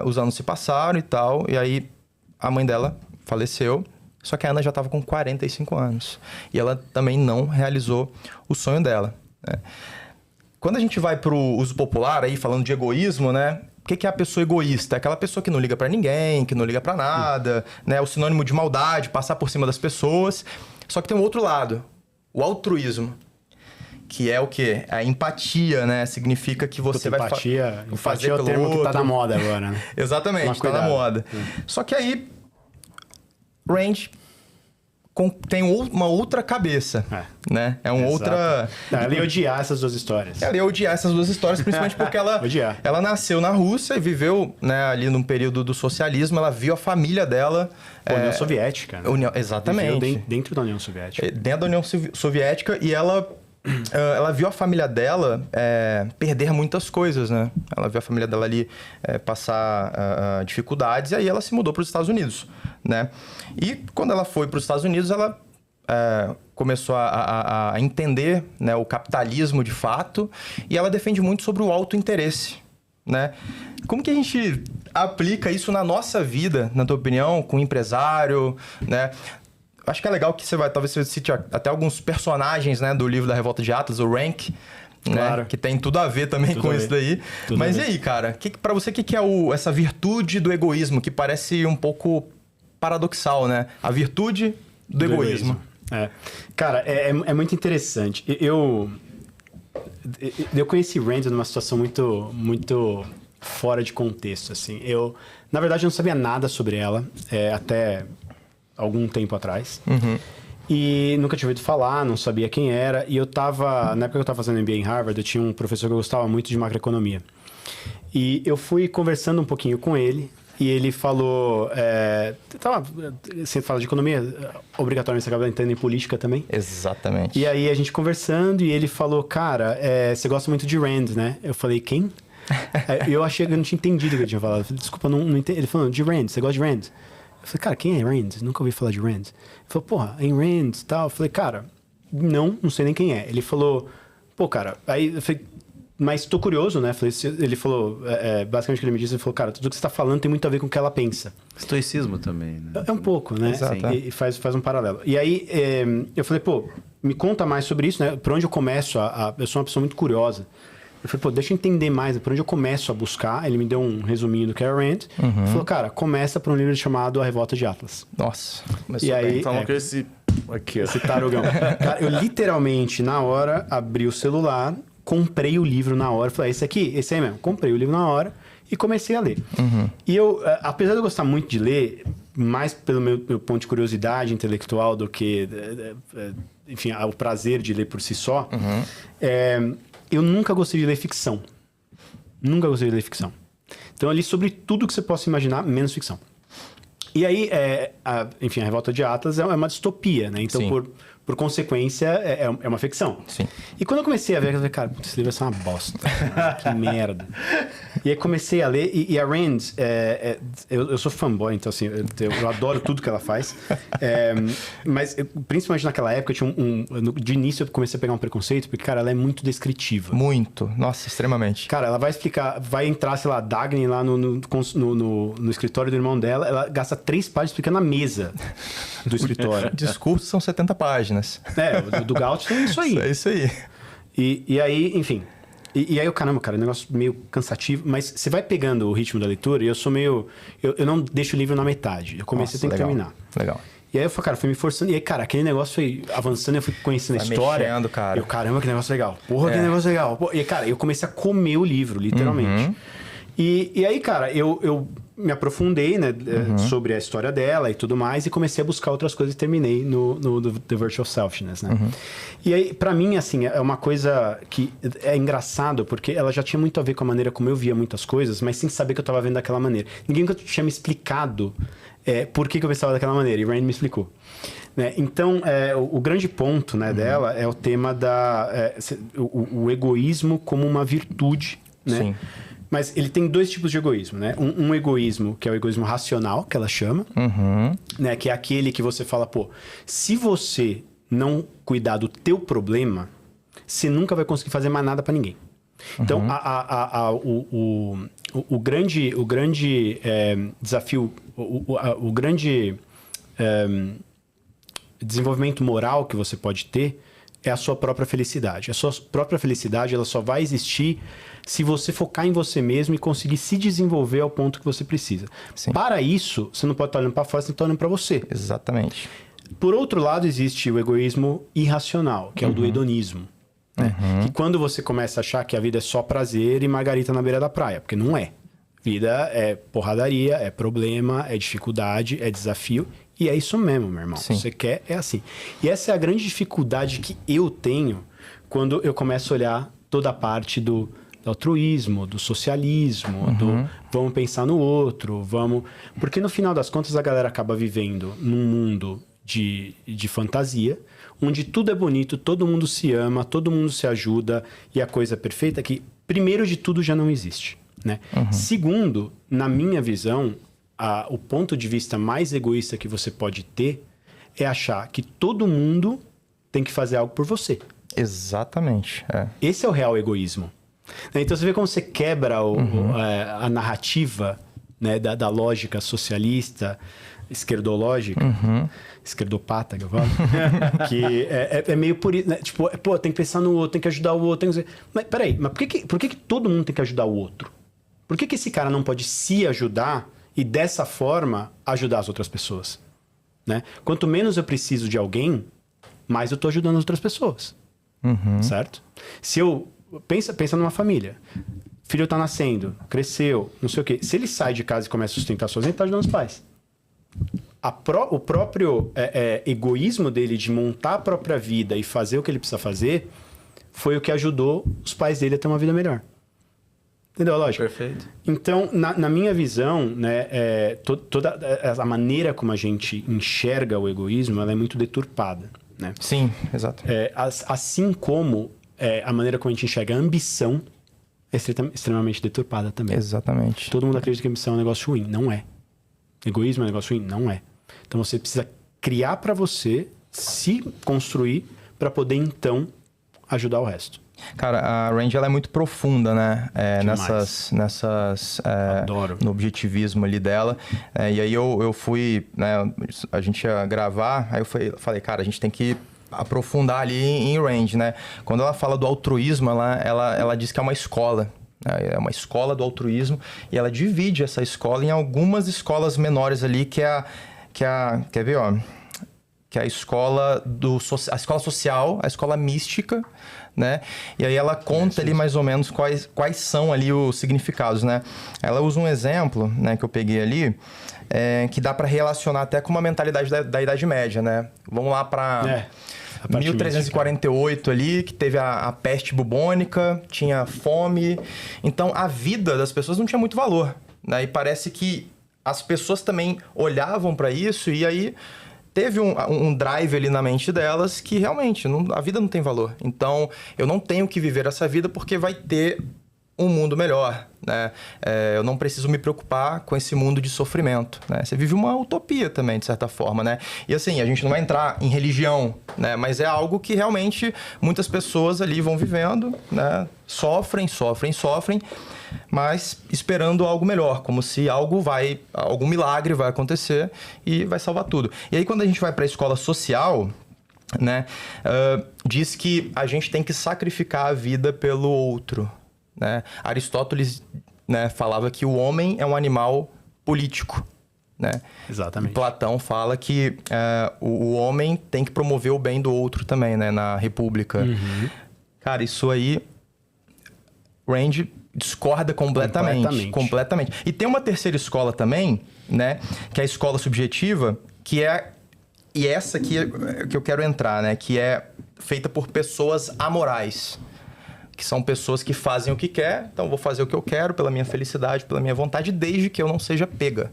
os anos se passaram e tal, e aí a mãe dela faleceu. Só que a Ana já estava com 45 anos. E ela também não realizou o sonho dela, né? Quando a gente vai para o uso popular, aí falando de egoísmo, né? O que é a pessoa egoísta? É aquela pessoa que não liga para ninguém, que não liga para nada, né? O sinônimo de maldade, passar por cima das pessoas. Só que tem um outro lado, o altruísmo. Que é o quê? A empatia, né? Significa que você vai fazer pelo termo outro. Que tá na moda agora, né? Exatamente, tá na moda. Só que aí... Range tem uma outra cabeça, né? É uma outra... Ela ia odiar essas duas histórias. Ela ia odiar essas duas histórias, principalmente porque ela nasceu na Rússia e viveu, né, ali num período do socialismo. Ela viu a família dela... União Soviética, né? Exatamente. Viveu dentro da União Soviética. Dentro da União Soviética, e ela viu a família dela perder muitas coisas, né? Ela viu a família dela ali passar dificuldades, e aí ela se mudou para os Estados Unidos, né? E quando ela foi para os Estados Unidos, ela começou a entender, né, o capitalismo de fato, e ela defende muito sobre o autointeresse, né? Como que a gente aplica isso na nossa vida, na tua opinião, com um empresário, né? Acho que é legal que talvez você cite até alguns personagens, né, do livro da Revolta de Atlas, o Rank, né? Claro. Que tem tudo a ver também Tudo com a isso ver. daí. Tudo Mas a e ver. aí, cara? Pra você, o que é essa virtude do egoísmo? Que parece um pouco paradoxal, né? A virtude do egoísmo. É. Cara, é muito interessante. Eu conheci Rand numa situação muito fora de contexto, assim. Na verdade, eu não sabia nada sobre ela até algum tempo atrás. E nunca tinha ouvido falar, não sabia quem era. E na época que eu estava fazendo MBA em Harvard, eu tinha um professor que eu gostava muito de macroeconomia. E eu fui conversando um pouquinho com ele. E ele falou... Você fala de economia, obrigatoriamente você acaba entrando em política também. Exatamente. E aí a gente conversando e ele falou, cara, você gosta muito de Rand, né? Eu falei, quem? Eu achei que eu não tinha entendido o que ele tinha falado. Eu falei, desculpa, não entendi. Ele falou, de Rand, você gosta de Rand? Eu falei, cara, quem é Rand? Nunca ouvi falar de Rand. Ele falou, porra, em Rand e tal. Eu falei, cara, não sei nem quem é. Ele falou, pô, cara, aí eu falei, mas tô curioso, né? Ele falou, basicamente o que ele me disse, ele falou, cara, tudo que você tá falando tem muito a ver com o que ela pensa. Estoicismo também, né? É um pouco, né? Exato. E faz um paralelo. E aí, eu falei, pô, me conta mais sobre isso, né? Por onde eu começo eu sou uma pessoa muito curiosa. Eu falei, pô, deixa eu entender mais, por onde eu começo a buscar. Ele me deu um resuminho do que é Rand. Ele falou, cara, começa por um livro chamado A Revolta de Atlas. Nossa. E aí, Falam que esse... Aqui, ó. esse tarugão. Cara, eu literalmente, na hora, abri o celular, comprei o livro na hora. Falei, esse aí mesmo. Comprei o livro na hora e comecei a ler. E eu, apesar de eu gostar muito de ler, mais pelo meu ponto de curiosidade intelectual do que, enfim, o prazer de ler por si só, eu nunca gostei de ler ficção. Nunca gostei de ler ficção. Então eu li sobre tudo que você possa imaginar, menos ficção. E aí, enfim, a Revolta de Atlas é uma distopia, né? Então, por consequência, é uma ficção. Sim. E quando eu comecei a ver, eu falei, cara, esse livro vai ser uma bosta. Que merda. E aí comecei a ler, e a Rand, eu sou fanboy, então assim, eu adoro tudo que ela faz. Mas, principalmente naquela época, de início eu comecei a pegar um preconceito, porque, cara, ela é muito descritiva. Muito. Nossa, extremamente. Cara, ela vai explicar, vai entrar, sei lá, Dagny lá no escritório do irmão dela, ela gasta 3 páginas explicando a mesa do escritório. Discurso são 70 páginas. O do Gauss é isso aí. É isso aí. E aí, enfim. E aí, caramba, cara, é um negócio meio cansativo. Mas você vai pegando o ritmo da leitura e eu sou meio... Eu não deixo o livro na metade. Eu comecei a ter que terminar. Legal. E aí eu falei, cara, fui me forçando. E aí, cara, aquele negócio foi avançando, eu fui conhecendo a história. Mexendo, cara. Eu, caramba, que negócio legal. Porra, que negócio legal. Pô, e, cara, eu comecei a comer o livro, literalmente. E aí, cara, eu me aprofundei, né, sobre a história dela e tudo mais, e comecei a buscar outras coisas e terminei no The Virtue of Selfishness, né? E aí, pra mim, assim, é uma coisa que é engraçado, porque ela já tinha muito a ver com a maneira como eu via muitas coisas, mas sem saber que eu tava vendo daquela maneira. Ninguém tinha me explicado por que eu pensava daquela maneira, e Rand me explicou. Né? Então, o grande ponto, né, dela é o tema o egoísmo como uma virtude, né? Sim. Mas ele tem 2 tipos de egoísmo, né? Um egoísmo, que é o egoísmo racional, que ela chama, né? Que é aquele que você fala, pô, se você não cuidar do teu problema, você nunca vai conseguir fazer mais nada pra ninguém. Então, o grande desafio, o grande desenvolvimento moral que você pode ter é a sua própria felicidade. A sua própria felicidade, ela só vai existir se você focar em você mesmo e conseguir se desenvolver ao ponto que você precisa. Sim. Para isso, você não pode estar olhando para fora, você tem que estar olhando para você. Exatamente. Por outro lado, existe o egoísmo irracional, que é o do hedonismo. Né? Que quando você começa a achar que a vida é só prazer e margarita na beira da praia, porque não é. Vida é porradaria, é problema, é dificuldade, é desafio. E é isso mesmo, meu irmão. Sim. Você quer, é assim. E essa é a grande dificuldade que eu tenho quando eu começo a olhar toda a parte do altruísmo, do socialismo, do vamos pensar no outro, vamos... Porque no final das contas a galera acaba vivendo num mundo de fantasia, onde tudo é bonito, todo mundo se ama, todo mundo se ajuda e a coisa perfeita que, primeiro de tudo, já não existe, né? Segundo, na minha visão, o ponto de vista mais egoísta que você pode ter é achar que todo mundo tem que fazer algo por você. Exatamente. Esse é o real egoísmo. Então você vê como você quebra a narrativa, né, da lógica socialista, esquerdológica, esquerdopata, que eu falo, que é meio por isso, né? Tipo, tem que pensar no outro, tem que ajudar o outro, tem que... Mas peraí, mas por que todo mundo tem que ajudar o outro? Por que esse cara não pode se ajudar e dessa forma ajudar as outras pessoas? Né? Quanto menos eu preciso de alguém, mais eu tô ajudando as outras pessoas. Certo? Se eu... Pensa numa família. Filho tá nascendo, cresceu, não sei o quê. Se ele sai de casa e começa a sustentar sozinho, ele tá ajudando os pais. O próprio egoísmo dele de montar a própria vida e fazer o que ele precisa fazer foi o que ajudou os pais dele a ter uma vida melhor. Entendeu a lógica? Perfeito. Então, na minha visão, né, toda a maneira como a gente enxerga o egoísmo, ela é muito deturpada. Né? Sim, exato. Assim como a maneira como a gente enxerga a ambição é extremamente deturpada também. Exatamente. Todo mundo acredita que a ambição é um negócio ruim. Não é. Egoísmo é um negócio ruim? Não é. Então você precisa criar para você, se construir, para poder então ajudar o resto. Cara, a Range ela é muito profunda, né? Adoro. No objetivismo ali dela. E aí eu fui, né? A gente ia gravar, aí eu falei, cara, a gente tem que aprofundar ali em Range, né? Quando ela fala do altruísmo, ela diz que é uma escola. É uma escola do altruísmo. E ela divide essa escola em algumas escolas menores ali, quer ver, ó? Que é a escola a escola social, a escola mística, né? E aí ela conta ali mais ou menos quais são ali os significados, né? Ela usa um exemplo, né, que eu peguei ali, que dá para relacionar até com uma mentalidade da Idade Média, né? Vamos lá para 1348 ali, que teve a peste bubônica, tinha fome. Então a vida das pessoas não tinha muito valor, né? E parece que as pessoas também olhavam para isso e aí teve um drive ali na mente delas que realmente a vida não tem valor. Então, eu não tenho que viver essa vida porque vai ter um mundo melhor, né? Eu não preciso me preocupar com esse mundo de sofrimento, né? Você vive uma utopia também, de certa forma, né? E assim, a gente não vai entrar em religião, né? Mas é algo que realmente muitas pessoas ali vão vivendo, né? Sofrem, mas esperando algo melhor, como se algum milagre vai acontecer e vai salvar tudo. E aí quando a gente vai para a escola social, né, diz que a gente tem que sacrificar a vida pelo outro, né? Aristóteles, né, falava que o homem é um animal político, né? Exatamente. Platão fala que o homem tem que promover o bem do outro também, né, na República. Cara, isso aí Range discorda completamente. E tem uma terceira escola também, né? Que é a escola subjetiva, que é... E essa aqui é que eu quero entrar, né? Que é feita por pessoas amorais. Que são pessoas que fazem o que quer. Então, eu vou fazer o que eu quero pela minha felicidade, pela minha vontade, desde que eu não seja pega.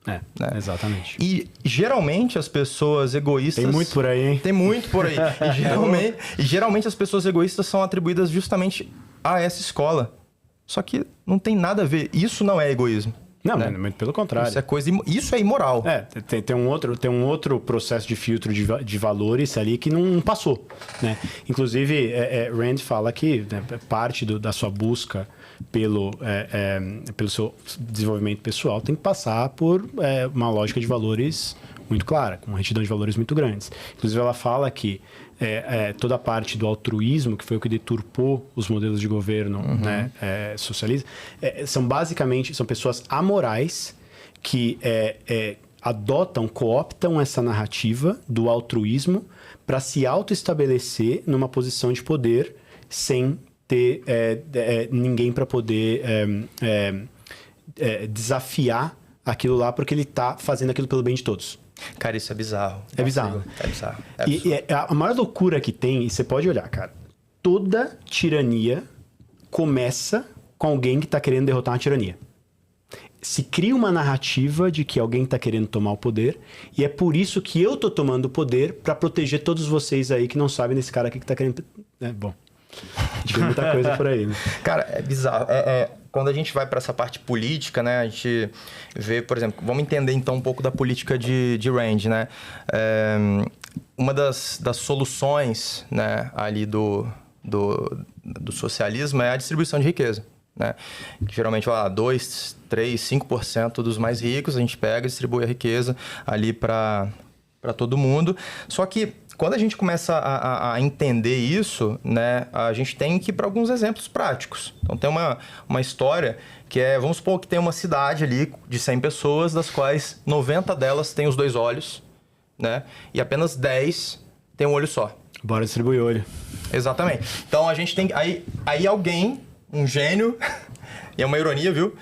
Né? Exatamente. E geralmente as pessoas egoístas... Tem muito por aí, hein? Tem muito por aí. E geralmente as pessoas egoístas são atribuídas justamente a essa escola. Só que não tem nada a ver. Isso não é egoísmo. Não, né? muito pelo contrário. Isso é imoral. Tem um outro processo de filtro de valores ali que não passou, né? Inclusive, Rand fala que, né, parte da sua busca pelo seu desenvolvimento pessoal tem que passar por uma lógica de valores muito clara, com uma retidão de valores muito grandes. Inclusive, ela fala que toda a parte do altruísmo, que foi o que deturpou os modelos de governo, né, socialista, são pessoas amorais que cooptam essa narrativa do altruísmo para se autoestabelecer numa posição de poder sem ter ninguém para poder desafiar aquilo lá, porque ele está fazendo aquilo pelo bem de todos. Cara, isso é bizarro. É bizarro. É bizarro. E a maior loucura que tem, e você pode olhar, cara, toda tirania começa com alguém que está querendo derrotar uma tirania. Se cria uma narrativa de que alguém está querendo tomar o poder, e é por isso que eu tô tomando o poder para proteger todos vocês aí que não sabem desse cara aqui que está querendo... Bom, tem muita coisa por aí, né? Cara, é bizarro. Quando a gente vai para essa parte política, né, a gente vê, por exemplo, vamos entender então um pouco da política de Rand, né? Uma das soluções, né, ali do socialismo é a distribuição de riqueza, né? Que geralmente, 2, 3, 5% dos mais ricos, a gente pega e distribui a riqueza ali para todo mundo. Só que quando a gente começa a entender isso, né, a gente tem que ir para alguns exemplos práticos. Então tem uma história que vamos supor que tem uma cidade ali de 100 pessoas, das quais 90 delas têm os 2 olhos, né? E apenas 10 têm um olho só. Bora distribuir olho. Exatamente. Então a gente tem... Aí alguém, um gênio, e é uma ironia, viu?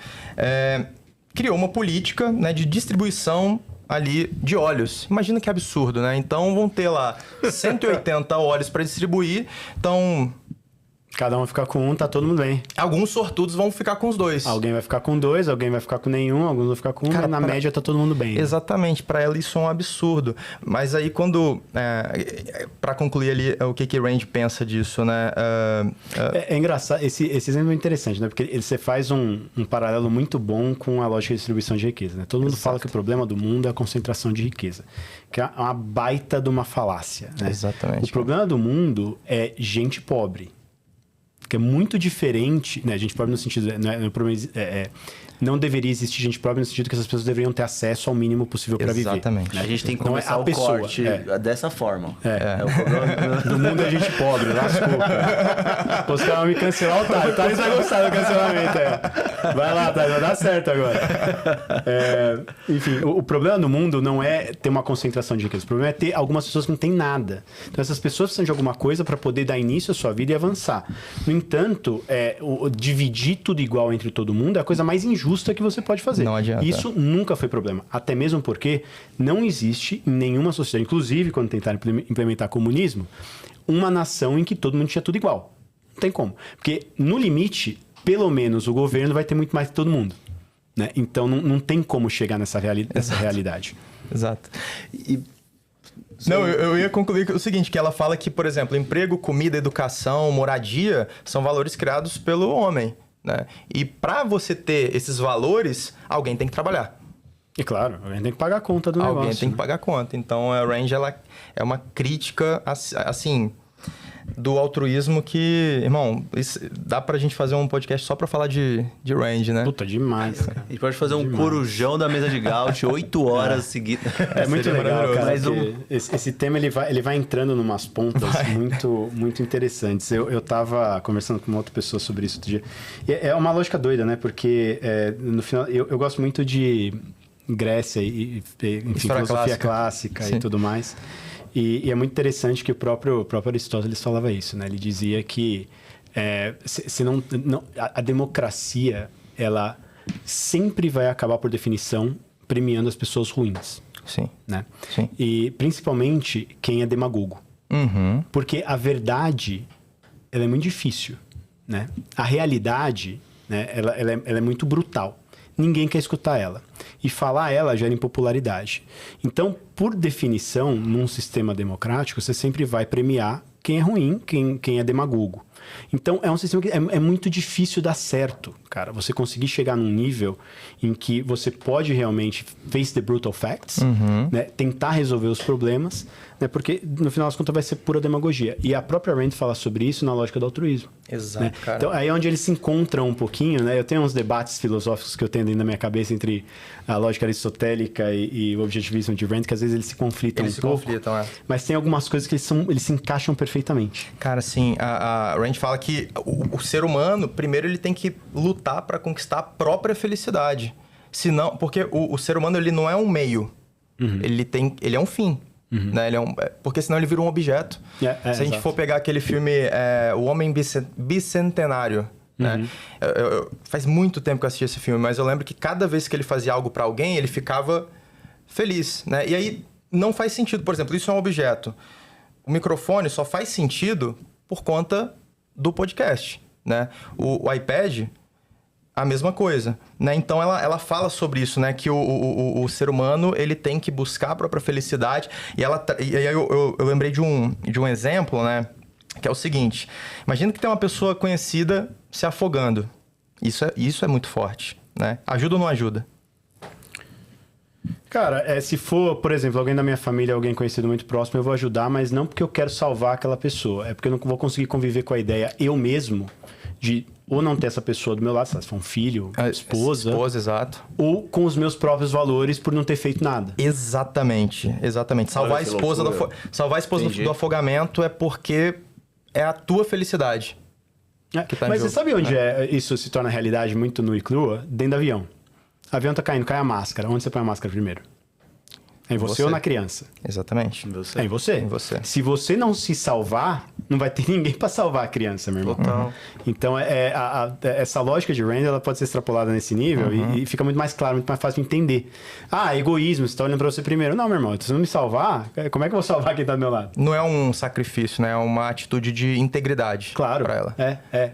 Criou uma política, né, de distribuição ali de olhos. Imagina que absurdo, né? Então vão ter lá 180 olhos para distribuir. Então... Cada um vai ficar com um, tá todo mundo bem. Alguns sortudos vão ficar com os 2. Alguém vai ficar com 2, alguém vai ficar com nenhum, alguns vão ficar com 1, mas na média tá todo mundo bem. Exatamente, para ela isso é um absurdo. Mas aí quando... para concluir ali, o que Rand pensa disso, né? É engraçado, esse exemplo é interessante, né? Porque você faz um paralelo muito bom com a lógica de distribuição de riqueza, né? Todo mundo fala que o problema do mundo é a concentração de riqueza, que é uma baita de uma falácia, né? Exatamente. O problema do mundo é gente pobre. Que é muito diferente, né? Gente pobre no sentido... não deveria existir gente pobre no sentido que essas pessoas deveriam ter acesso ao mínimo possível para viver. Exatamente. A gente tem que Não começar o pessoa, corte dessa forma. É o problema. do mundo é gente pobre, lascou, cara. Os caras vão me cancelar, o Thales vai gostar do cancelamento, Vai lá, Thales, vai dar certo agora. Enfim, o problema do mundo não é ter uma concentração de riqueza. O problema é ter algumas pessoas que não têm nada. Então, essas pessoas precisam de alguma coisa para poder dar início à sua vida e avançar. No entanto, dividir tudo igual entre todo mundo é a coisa mais injusta que você pode fazer. Não adianta. Isso nunca foi problema. Até mesmo porque não existe em nenhuma sociedade, inclusive quando tentaram implementar comunismo, uma nação em que todo mundo tinha tudo igual. Não tem como. Porque, no limite, pelo menos o governo vai ter muito mais que todo mundo. Né? Então, não tem como chegar nessa realidade. Exato. Não, eu ia concluir o seguinte, que ela fala que, por exemplo, emprego, comida, educação, moradia são valores criados pelo homem, né? E para você ter esses valores, alguém tem que trabalhar. E claro, alguém tem que pagar a conta do negócio. Alguém tem que pagar a conta. Então, a Rand, ela é uma crítica, assim, do altruísmo que... Irmão, dá pra gente fazer um podcast só pra falar de Rand, né? Puta, demais, cara. A gente pode fazer um corujão da mesa de Gaut, 8 horas seguidas. É muito legal, cara. Mas esse tema, ele vai entrando numas pontas muito, muito interessantes. Eu tava conversando com uma outra pessoa sobre isso outro dia. E é uma lógica doida, né? Porque, no final, eu gosto muito de Grécia e enfim, filosofia clássica e tudo mais. E é muito interessante que o próprio Aristóteles falava isso, né? Ele dizia que a democracia, ela sempre vai acabar, por definição, premiando as pessoas ruins. Sim. Né? Sim. E principalmente quem é demagogo. Uhum. Porque a verdade, ela é muito difícil, né? A realidade, né? Ela é muito brutal. Ninguém quer escutar ela. E falar ela gera impopularidade. Então, por definição, num sistema democrático, você sempre vai premiar quem é ruim, quem é demagogo. Então, é um sistema que é muito difícil dar certo, cara. Você conseguir chegar num nível em que você pode realmente face the brutal facts, né? Tentar resolver os problemas, né? Porque, no final das contas, vai ser pura demagogia. E a própria Rand fala sobre isso na lógica do altruísmo. Exato, né? cara. Então, aí é onde eles se encontram um pouquinho, né? Eu tenho uns debates filosóficos que eu tenho dentro da minha cabeça entre a lógica aristotélica e o objetivismo de Rand, que às vezes eles se conflitam um pouco. Mas tem algumas coisas que eles se encaixam perfeitamente. Cara, assim, a Rand fala que o ser humano, primeiro, ele tem que lutar para conquistar a própria felicidade. Senão, porque o ser humano, ele não é um meio. Ele é um fim. Né? Porque senão ele vira um objeto. Se a gente for pegar aquele filme O Homem Bicentenário, né? Faz muito tempo que eu assisti esse filme, mas eu lembro que cada vez que ele fazia algo para alguém, ele ficava feliz, né? E aí não faz sentido. Por exemplo, isso é um objeto. O microfone só faz sentido por conta do podcast, né? O iPad, a mesma coisa, né? Então ela fala sobre isso, né? Que o ser humano, ele tem que buscar a própria felicidade. E aí eu lembrei de um exemplo, né? Que é o seguinte: imagina que tem uma pessoa conhecida se afogando. Isso é muito forte, né? Ajuda ou não ajuda? Cara, se for, por exemplo, alguém da minha família, alguém conhecido muito próximo, eu vou ajudar, mas não porque eu quero salvar aquela pessoa. É porque eu não vou conseguir conviver com a ideia, eu mesmo, de ou não ter essa pessoa do meu lado, se for um filho, esposa. Esposa, exato. Ou com os meus próprios valores por não ter feito nada. Exatamente. Salvar a esposa, do afogamento é porque é a tua felicidade. Que tá em Mas jogo. você sabe onde isso se torna realidade muito nua e crua? Dentro do avião. O avião tá caindo, cai a máscara. Onde você põe a máscara primeiro? É em você ou na criança? Exatamente. É em você. Em você. Se você não se salvar, não vai ter ninguém pra salvar a criança, meu irmão. Total. Então, essa lógica de Rand, ela pode ser extrapolada nesse nível e fica muito mais claro, muito mais fácil de entender. Egoísmo, você tá olhando pra você primeiro. Não, meu irmão, se você não me salvar, como é que eu vou salvar quem tá do meu lado? Não é um sacrifício, né? É uma atitude de integridade. Claro. Pra ela.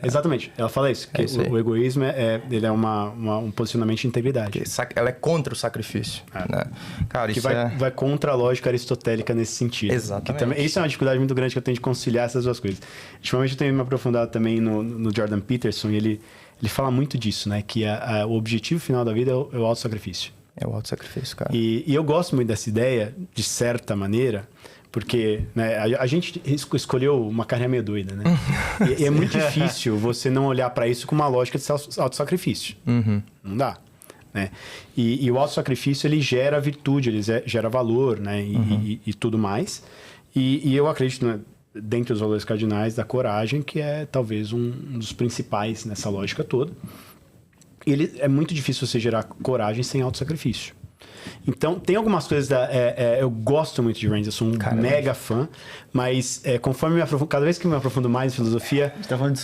Exatamente. Ela fala isso, que isso aí. o egoísmo ele é um posicionamento de integridade. Ela é contra o sacrifício. Né? Cara, Que isso vai contra a lógica aristotélica nesse sentido. Exatamente. Isso é uma dificuldade muito grande que eu tenho de conciliar essas duas coisas. Ultimamente eu tenho me aprofundado também no Jordan Peterson e ele fala muito disso, né? Que o objetivo final da vida é o autossacrifício. É o autossacrifício, cara. E eu gosto muito dessa ideia, de certa maneira, porque né, a gente escolheu uma carreira meio doida, né? E é muito difícil você não olhar para isso com uma lógica de autossacrifício. Não dá. Né? E o autossacrifício, ele gera virtude, ele gera valor, né? E tudo mais. E eu acredito, né, dentre os valores cardinais, da coragem, que é talvez um dos principais nessa lógica toda. É muito difícil você gerar coragem sem autossacrifício. Então, tem algumas coisas eu gosto muito de Rand, eu sou um mega fã, mas conforme cada vez que eu me aprofundo mais em filosofia,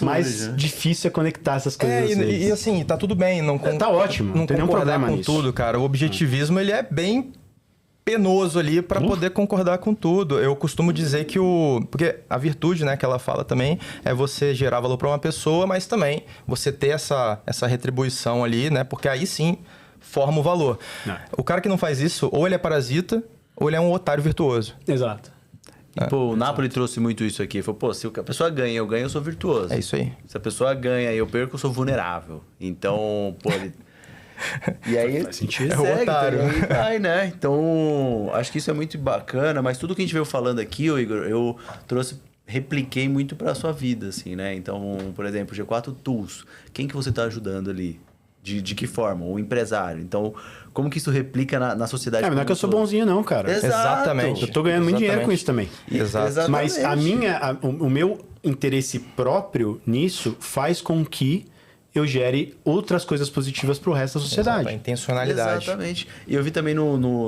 mais difícil é conectar essas coisas. E assim, tá tudo bem. Tá ótimo, não tem nenhum problema com nisso. tudo, cara. O objetivismo, ele é bem penoso ali para poder concordar com tudo. Eu costumo dizer que porque a virtude, né, que ela fala também, é você gerar valor para uma pessoa, mas também você ter essa retribuição ali, né? Porque aí sim forma o valor. Não. O cara que não faz isso, ou ele é parasita, ou ele é um otário virtuoso. Exato. O Napoli trouxe muito isso aqui. Ele falou, se a pessoa ganha, eu ganho, eu sou virtuoso. É isso aí. Se a pessoa ganha e eu perco, eu sou vulnerável. Então, E aí, faz sentido. segue, É o otário. E vai, né? Então, acho que isso é muito bacana. Mas tudo que a gente veio falando aqui, Igor, eu repliquei muito para a sua vida, assim, né? Então, por exemplo, G4 Tools. Quem que você está ajudando ali? De que forma? Um empresário. Então, como que isso replica na sociedade? Não é que eu sou bonzinho não, cara. Exatamente. Eu tô ganhando muito dinheiro com isso também. Exato. Mas o meu interesse próprio nisso faz com que eu gere outras coisas positivas pro resto da sociedade. Exato, a intencionalidade. Exatamente. E eu vi também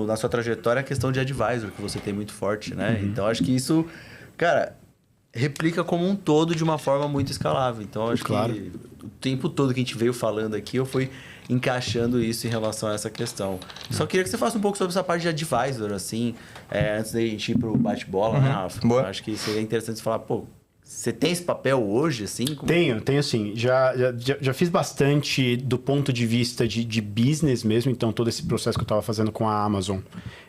na sua trajetória a questão de advisor, que você tem muito forte, né? Então, acho que isso, cara, replica como um todo de uma forma muito escalável. Então, acho que o tempo todo que a gente veio falando aqui, eu fui encaixando isso em relação a essa questão. Só queria que você falasse um pouco sobre essa parte de advisor, assim, antes da gente ir pro bate-bola, né, Rafa? Boa. Acho que seria interessante você falar, você tem esse papel hoje, assim? Tenho sim. Já fiz bastante do ponto de vista de business mesmo. Então, todo esse processo que eu estava fazendo com a Amazon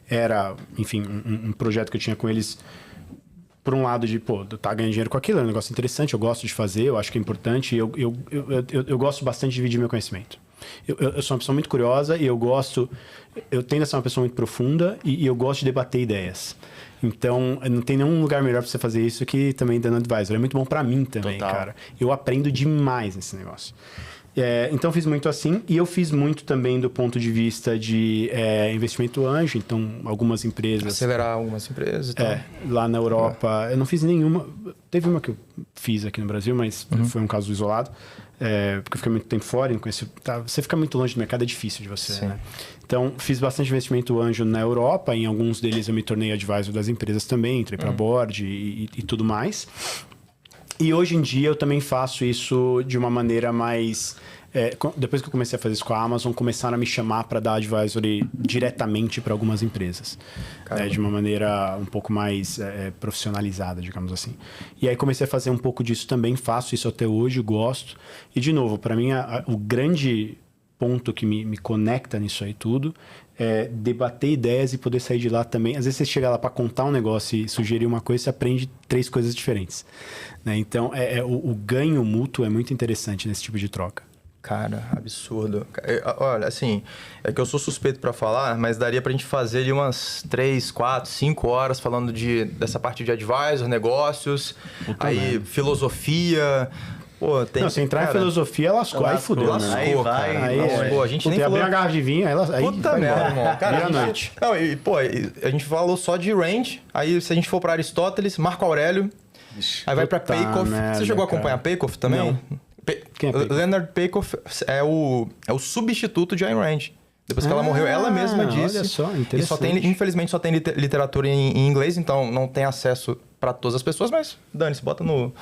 era, enfim, um projeto que eu tinha com eles. Por um lado de, tá ganhando dinheiro com aquilo, é um negócio interessante, eu gosto de fazer, eu acho que é importante. Eu gosto bastante de dividir meu conhecimento. Eu sou uma pessoa muito curiosa e eu tendo a ser uma pessoa muito profunda e eu gosto de debater ideias. Então, não tem nenhum lugar melhor para você fazer isso que também dando advisor. É muito bom para mim também, Total. cara. Eu aprendo demais nesse negócio. Então, fiz muito assim. E eu fiz muito também do ponto de vista de investimento anjo. Então, algumas empresas... Acelerar algumas empresas e tal. Lá na Europa. Eu não fiz nenhuma... Teve uma que eu fiz aqui no Brasil, mas foi um caso isolado. Porque eu fiquei muito tempo fora, não conheci... Você fica muito longe do mercado, é difícil de você, né? Então, fiz bastante investimento anjo na Europa. Em alguns deles eu me tornei advisor das empresas também. Entrei para board e tudo mais. E hoje em dia eu também faço isso de uma maneira mais... depois que eu comecei a fazer isso com a Amazon, começaram a me chamar para dar advisory diretamente para algumas empresas. De uma maneira um pouco mais profissionalizada, digamos assim. E aí comecei a fazer um pouco disso também, faço isso até hoje, gosto. E de novo, para mim, o grande ponto que me conecta nisso aí tudo é debater ideias e poder sair de lá também. Às vezes você chega lá para contar um negócio e sugerir uma coisa, você aprende 3 coisas diferentes. Né? Então, o ganho mútuo é muito interessante nesse tipo de troca. Cara, absurdo. Olha, assim, é que eu sou suspeito pra falar, mas daria pra gente fazer ali umas 3, 4, 5 horas falando dessa parte de advisor, negócios, filosofia, Pô, tem Não, se entrar cara, em filosofia, lascou. Aí fudeu, né? Aí lascou, vai, cara. Aí, Lascou. A gente puta, nem abrir falou... a garrafa de vinho, aí Puta vai merda, embora. irmão. Cara, Vira a gente... noite. Não, pô, a gente falou só de range, aí se a gente for pra Aristóteles, Marco Aurélio, aí vai pra Puta Peikoff. merda, Você chegou a cara. acompanhar Peikoff também? Não. Quem é Peikoff? Leonard Peikoff é o substituto de Ayn Rand. Depois que ela morreu, ela mesma disse. olha só, E só tem, infelizmente só tem literatura em inglês, então não tem acesso para todas as pessoas, mas dane-se, bota no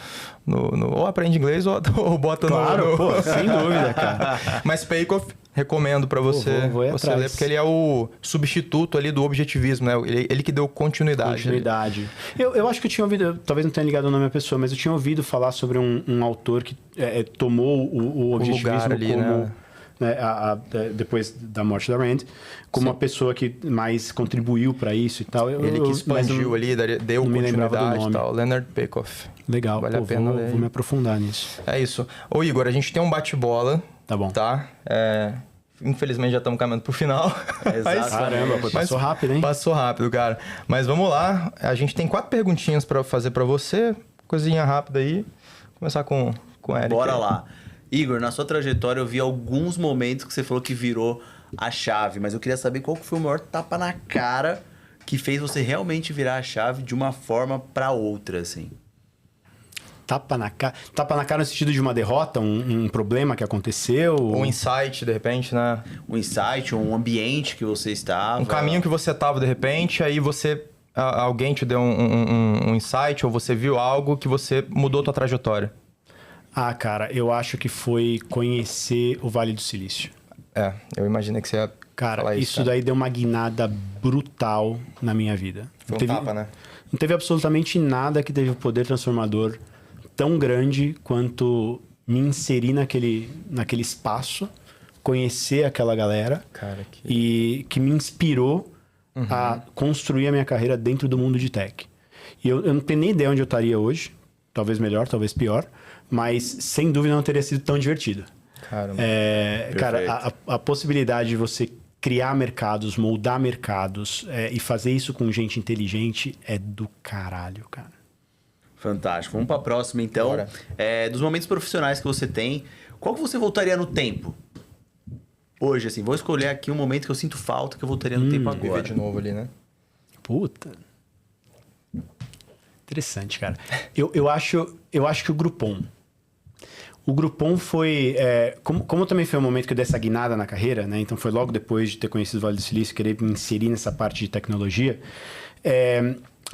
ou aprende inglês ou bota Claro, pô, sem dúvida, cara. Mas Peikoff, recomendo para você, vou ir você atrás. ler, porque ele é o substituto ali do objetivismo, né? Ele que deu continuidade. Continuidade. Eu acho que eu tinha ouvido, talvez não tenha ligado o nome à pessoa, mas eu tinha ouvido falar sobre um autor que tomou o objetivismo lugar ali, como... Né, depois da morte da Rand, como uma pessoa que mais contribuiu para isso e tal. Ele que expandiu ali, deu não me lembrava do continuidade e nome. tal. Leonard Peikoff. Legal, Vale a pena ler. vou me aprofundar nisso. É isso. Ô Igor, a gente tem um bate-bola. Tá bom. Tá? Infelizmente já estamos caminhando pro final. Exato. Caramba, pô, passou rápido, hein? Passou rápido, cara. Mas vamos lá. A gente tem 4 perguntinhas para fazer para você. Coisinha rápida aí. Vou começar com o Eric. Bora aí. lá. Igor, na sua trajetória eu vi alguns momentos que você falou que virou a chave, mas eu queria saber qual que foi o maior tapa na cara que fez você realmente virar a chave de uma forma pra outra, assim. Tapa na cara no sentido de uma derrota, um problema que aconteceu. Um insight, de repente, né? Um insight, um ambiente que você estava. Um caminho que você tava, de repente, aí você... Alguém te deu um insight ou você viu algo que você mudou tua trajetória. Ah, cara, eu acho que foi conhecer o Vale do Silício. Eu imaginei que você ia Cara, falar isso cara. daí deu uma guinada brutal na minha vida. Foi um tapa, né? Não teve absolutamente nada que teve o poder transformador tão grande quanto me inserir naquele espaço, conhecer aquela galera Cara, e que me inspirou a construir a minha carreira dentro do mundo de tech. E eu não tenho nem ideia onde eu estaria hoje. Talvez melhor, talvez pior. Mas, sem dúvida, não teria sido tão divertido. Caramba. Cara, a possibilidade de você criar mercados, moldar mercados e fazer isso com gente inteligente é do caralho, cara. Fantástico. Vamos pra próxima, então. Bora. Dos momentos profissionais que você tem, qual que você voltaria no tempo? Hoje, assim, vou escolher aqui um momento que eu sinto falta, que eu voltaria no tempo Viver agora. de novo ali, né? Puta. Interessante, cara. Eu acho que o Groupon. O Groupon foi... como também foi um momento que eu dei essa guinada na carreira, né? Então foi logo depois de ter conhecido o Vale do Silício, querer me inserir nessa parte de tecnologia.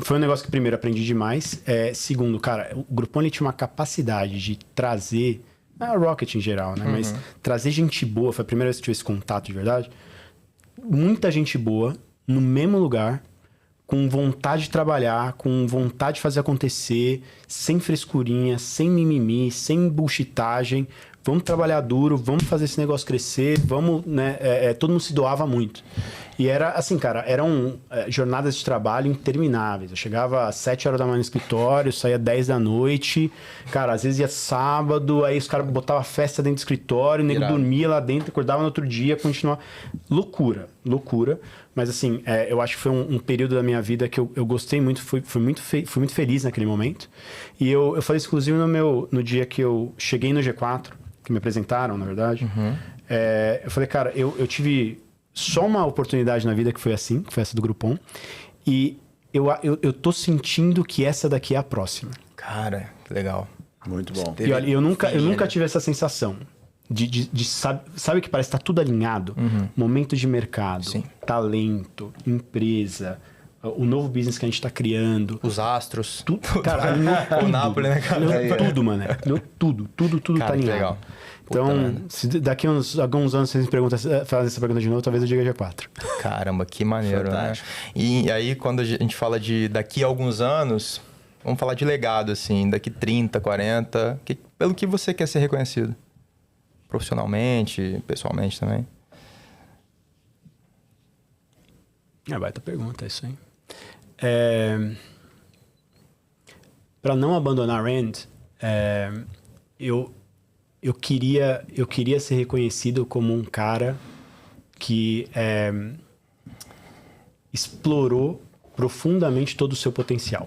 Foi um negócio que, primeiro, aprendi demais. Segundo, cara, o Groupon ele tinha uma capacidade de trazer... A Rocket em geral, né? Mas trazer gente boa. Foi a primeira vez que eu tive esse contato de verdade. Muita gente boa, no mesmo lugar, com vontade de trabalhar, com vontade de fazer acontecer, sem frescurinha, sem mimimi, sem bullshitagem. Vamos trabalhar duro, vamos fazer esse negócio crescer, vamos, né? Todo mundo se doava muito. E era assim, cara, eram jornadas de trabalho intermináveis. Eu chegava às 7 horas da manhã no escritório, saía 10 da noite. Cara, às vezes ia sábado, aí os caras botavam festa dentro do escritório, o nego dormia lá dentro, acordava no outro dia, continuava. Loucura, loucura. Mas assim, eu acho que foi um período da minha vida que eu gostei muito, fui muito feliz naquele momento. E eu falei isso, inclusive, no dia que eu cheguei no G4, que me apresentaram, na verdade. Eu falei, cara, eu tive só uma oportunidade na vida que foi assim, que foi essa do Groupon. E eu tô sentindo que essa daqui é a próxima. Cara, que legal. Muito bom. E olha, eu nunca tive essa sensação de sabe que parece que tá tudo alinhado? Momento de mercado, Sim. talento, empresa, o novo business que a gente tá criando. Os astros. Cara, alinhou tudo. O Napoli, né, cara? Alinhou tudo, mano. Alinhou tudo tá Cara, que alinhado. legal. Então, se daqui a alguns anos vocês me fazem essa pergunta de novo, talvez eu diga G4. Caramba, que maneiro, Fantástico. né? E aí, quando a gente fala de daqui a alguns anos, vamos falar de legado, assim, daqui 30, 40, pelo que você quer ser reconhecido? Profissionalmente, pessoalmente também? Baita pergunta, é isso aí. Para não abandonar a Rand, eu queria ser reconhecido como um cara que explorou profundamente todo o seu potencial.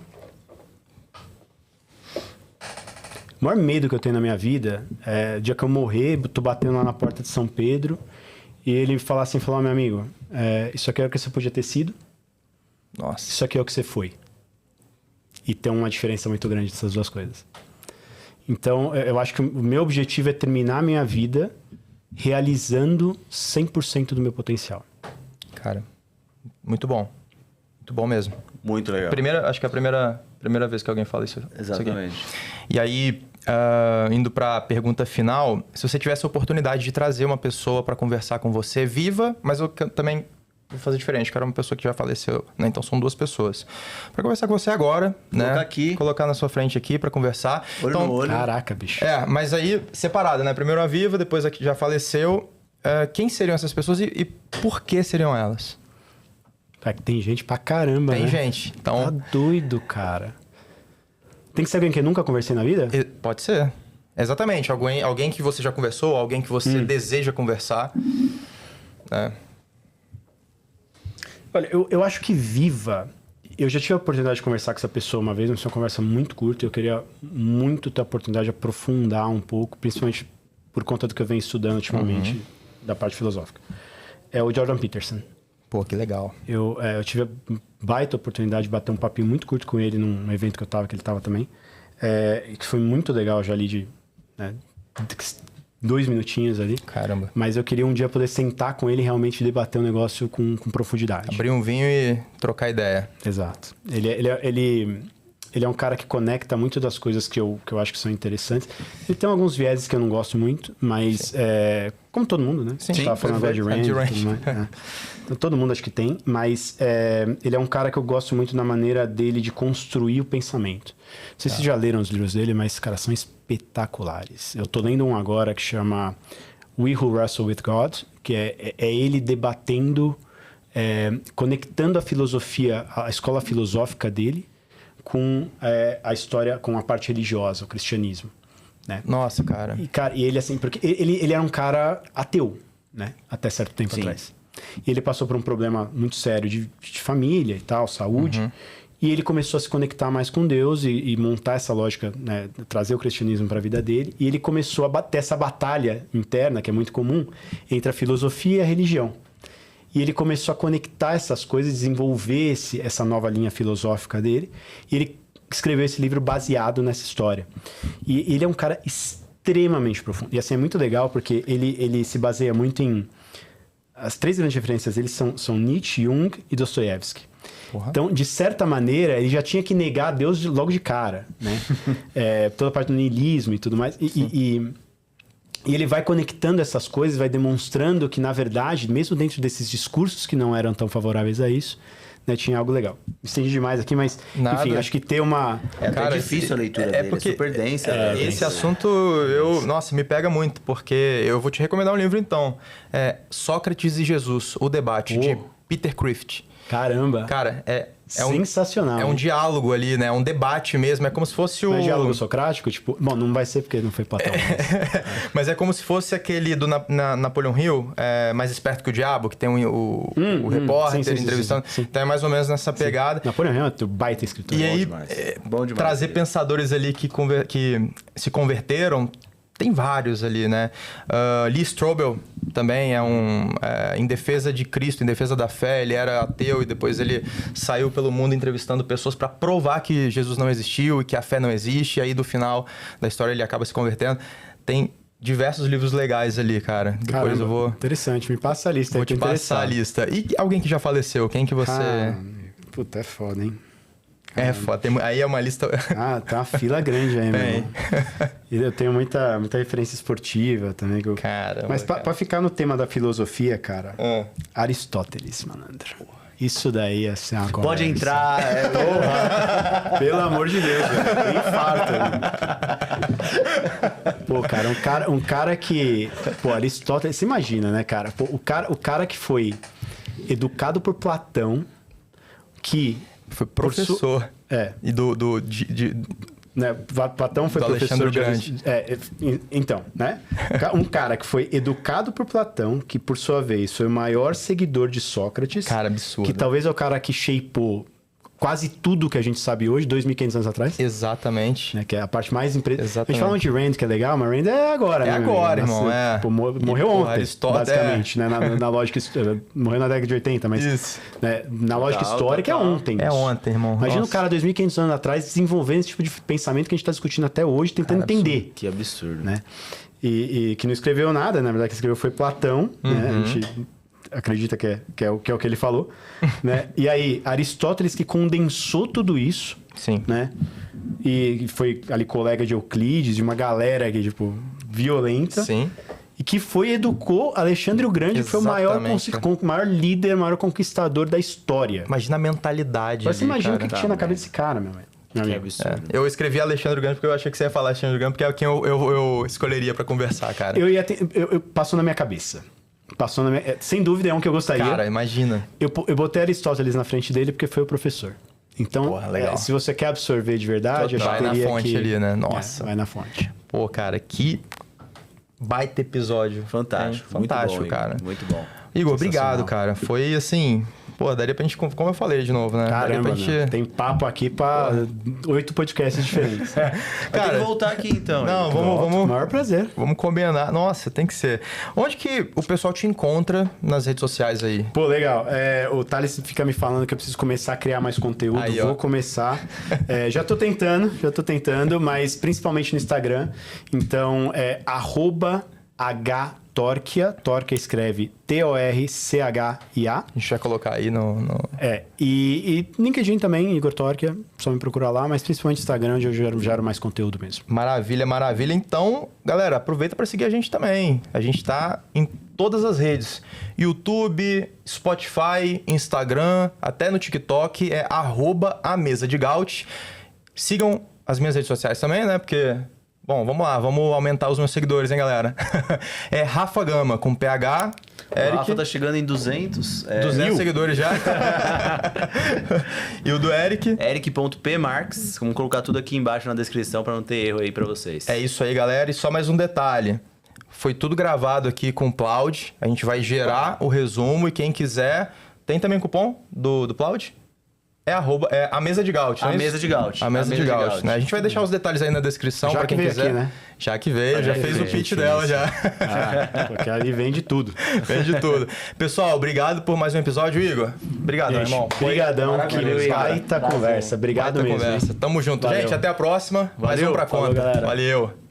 O maior medo que eu tenho na minha vida é o dia que eu morrer, tô batendo lá na porta de São Pedro e ele falar assim, meu amigo, isso aqui é o que você podia ter sido, Nossa. isso aqui é o que você foi. E tem uma diferença muito grande dessas duas coisas. Então, eu acho que o meu objetivo é terminar a minha vida realizando 100% do meu potencial. Cara, muito bom. Muito bom mesmo. Muito legal. Acho que é a primeira vez que alguém fala isso. Exatamente. Isso aqui. E aí, indo para a pergunta final, se você tivesse a oportunidade de trazer uma pessoa para conversar com você viva, mas eu também vou fazer diferente, quero uma pessoa que já faleceu, né? Então são 2 pessoas. Para conversar com você agora, Colocar né? aqui. Colocar na sua frente aqui para conversar. Olho Então, no olho. Caraca, bicho. mas aí separada, né? Primeiro a viva, depois a que já faleceu. Quem seriam essas pessoas e por que seriam elas? Tem gente pra caramba, Tem né? gente. Então, Tá doido, cara. Tem que ser alguém que eu nunca conversei na vida? pode ser. Exatamente. Alguém que você já conversou, alguém que você deseja conversar. Olha, eu acho que viva... Eu já tive a oportunidade de conversar com essa pessoa uma vez, mas foi uma conversa muito curta. Eu queria muito ter a oportunidade de aprofundar um pouco, principalmente por conta do que eu venho estudando ultimamente, da parte filosófica. É o Jordan Peterson. Pô, que legal. Eu tive a baita oportunidade de bater um papinho muito curto com ele num evento que eu tava, que ele tava também. Que foi muito legal, já ali de 2 minutinhos ali. Caramba. Mas eu queria um dia poder sentar com ele e realmente debater um negócio com profundidade. Abrir um vinho e trocar ideia. Exato. Ele é um cara que conecta muito das coisas que eu acho que são interessantes. Ele tem alguns vieses que eu não gosto muito, mas como todo mundo, né? Sim, Você tava falando do Ed Rand, Ed Rand. tudo mais, Então, todo mundo acho que tem, mas ele é um cara que eu gosto muito na maneira dele de construir o pensamento. Não sei se vocês já leram os livros dele, mas, cara, são espetaculares. Eu tô lendo um agora que chama We Who Wrestle With God, que é ele debatendo, conectando a filosofia, a escola filosófica dele, com a história, com a parte religiosa, o cristianismo, né? Nossa, cara. E ele, assim, porque ele era um cara ateu, né? Até certo tempo atrás. E ele passou por um problema muito sério de família e tal, saúde. E ele começou a se conectar mais com Deus e montar essa lógica, né? Trazer o cristianismo para a vida dele. E ele começou a ter essa batalha interna, que é muito comum, entre a filosofia e a religião. E ele começou a conectar essas coisas, desenvolver essa nova linha filosófica dele. E ele escreveu esse livro baseado nessa história. E ele é um cara extremamente profundo. E assim, é muito legal porque ele se baseia muito em... As 3 grandes referências dele são Nietzsche, Jung e Dostoiévski. Porra. Então, de certa maneira, ele já tinha que negar Deus logo de cara, né? Toda a parte do niilismo e tudo mais. E ele vai conectando essas coisas, vai demonstrando que, na verdade, mesmo dentro desses discursos que não eram tão favoráveis a isso, né, tinha algo legal. Me estendi demais aqui, mas, enfim, acho que ter uma... É até Cara, difícil a leitura dele, porque super densa. esse assunto, nossa, me pega muito, porque eu vou te recomendar um livro, então. Sócrates e Jesus, o debate, de Peter Crift. Caramba! Cara, sensacional. É um diálogo ali, né? É um debate mesmo. É como se fosse o... Não é diálogo socrático? Tipo, bom, não vai ser porque não foi Platão. Mas é como se fosse aquele do Napoleon Hill, mais esperto que o diabo, que tem o repórter sim, entrevistando. sim. Então é mais ou menos nessa pegada. Napoleon Hill é um baita escritor. E aí, Bom demais. trazer pensadores ali que se converteram, tem vários ali, né? Lee Strobel também em defesa de Cristo, em defesa da fé. Ele era ateu e depois ele saiu pelo mundo entrevistando pessoas para provar que Jesus não existiu e que a fé não existe. E aí, do final da história, ele acaba se convertendo. Tem diversos livros legais ali, cara. Depois Caramba, eu vou... Interessante, me passa a lista. Vou te passar a lista. E alguém que já faleceu? Quem que você... Puta, é foda, hein? É foda. Aí é uma lista... Tá uma fila grande aí, meu irmão. E eu tenho muita referência esportiva também. Caramba, Mas pra ficar no tema da filosofia, cara, Aristóteles, malandro. Isso daí ia ser uma conversa. Pode entrar. Porra! Pelo amor de Deus, velho. Tem infarto. Pô, cara, um cara que... Pô, Aristóteles... Você imagina, né, cara? Pô, o cara que foi educado por Platão, que... Foi professor. E né, Platão foi do professor Alexandre de... Então, né? Um cara que foi educado por Platão, que por sua vez foi o maior seguidor de Sócrates. Cara, absurdo. Que talvez é o cara que shapeou quase tudo que a gente sabe hoje, 2.500 anos atrás. Exatamente. Né, que é a parte mais Exatamente. A gente fala de Rand, que é legal, mas Rand é agora, É né? agora, Nasceu, irmão, é. tipo, morreu Porra, ontem, Aristóteles, basicamente, né? Na lógica... Morreu na década de 80, mas... Isso. Né, na lógica histórica é ontem. É isso. ontem, irmão. Imagina Nossa. o cara 2.500 anos atrás desenvolvendo esse tipo de pensamento que a gente está discutindo até hoje, tentando entender. Que absurdo. Né? E que não escreveu nada, na verdade, que escreveu foi Platão, né? A gente acredita que é o que ele falou, né? E aí, Aristóteles que condensou tudo isso, Sim. né? E foi ali colega de Euclides, de uma galera que, tipo, violenta. Sim. E que educou Alexandre o Grande, que foi o Exatamente, maior líder, maior conquistador da história. Imagina a mentalidade. Mas você ali, imagina cara. o que tinha na cabeça desse cara, meu velho. Meu Que amigo. absurdo. Eu escrevi Alexandre Grande porque eu achei que você ia falar Alexandre Grande, porque é quem eu escolheria pra conversar, cara. Passou na minha cabeça. Sem dúvida é um que eu gostaria. Cara, imagina. Eu botei Aristóteles na frente dele porque foi o professor. Então, Porra, legal. se você quer absorver de verdade, Vai acho que na teria fonte que... ali, né? Nossa. Vai na fonte. Pô, cara, que baita episódio. Fantástico. Hein? Fantástico, muito bom, cara. Igor. Muito bom. Igor, obrigado, cara. Foi assim... Pô, daria pra gente... Como eu falei de novo, né? Daria Caramba, pra gente... meu, tem papo aqui pra 8 podcasts diferentes. Vai ter Cara, que voltar aqui então. Não, Igor. vamos... Maior prazer. Vamos combinar. Nossa, tem que ser. Onde que o pessoal te encontra nas redes sociais aí? Pô, legal. O Thales fica me falando que eu preciso começar a criar mais conteúdo. Aí, ó. Vou começar. Já tô tentando, mas principalmente no Instagram. Então, @htorquia. Torquia escreve Torchia. A gente vai colocar aí no... E LinkedIn também, Igor Torquia. Só me procurar lá, mas principalmente Instagram, onde eu gero mais conteúdo mesmo. Maravilha, maravilha. Então, galera, aproveita para seguir a gente também. A gente tá em todas as redes. YouTube, Spotify, Instagram, até no TikTok é @amesadegout. Sigam as minhas redes sociais também, né? Porque... Bom, vamos lá, vamos aumentar os meus seguidores, hein, galera? É Rafa Gama, com PH, Eric... O Rafa tá chegando em 200. 200 mil. seguidores já. E o do Eric? Eric.pmarques. Vamos colocar tudo aqui embaixo na descrição para não ter erro aí para vocês. É isso aí, galera. E só mais um detalhe. Foi tudo gravado aqui com o Cloud. A gente vai gerar o resumo e quem quiser... Tem também cupom do Cloud? É a mesa de Gaut, não é A isso? mesa de Gaut. A mesa de Gaut, né? A gente vai deixar os detalhes aí na descrição Já para que quem veio quiser. aqui, né? Já que veio, já fez o pitch dela já. Porque ali vende tudo. Vende tudo. Pessoal, obrigado por mais um episódio, Igor. Obrigado, Gente, irmão. Foi brigadão, que maravilhoso, cara. baita conversa. Obrigado Baita mesmo. conversa. Tamo junto, Valeu. gente. Até a próxima. Mais Valeu. um pra Falou, conta. galera. Valeu.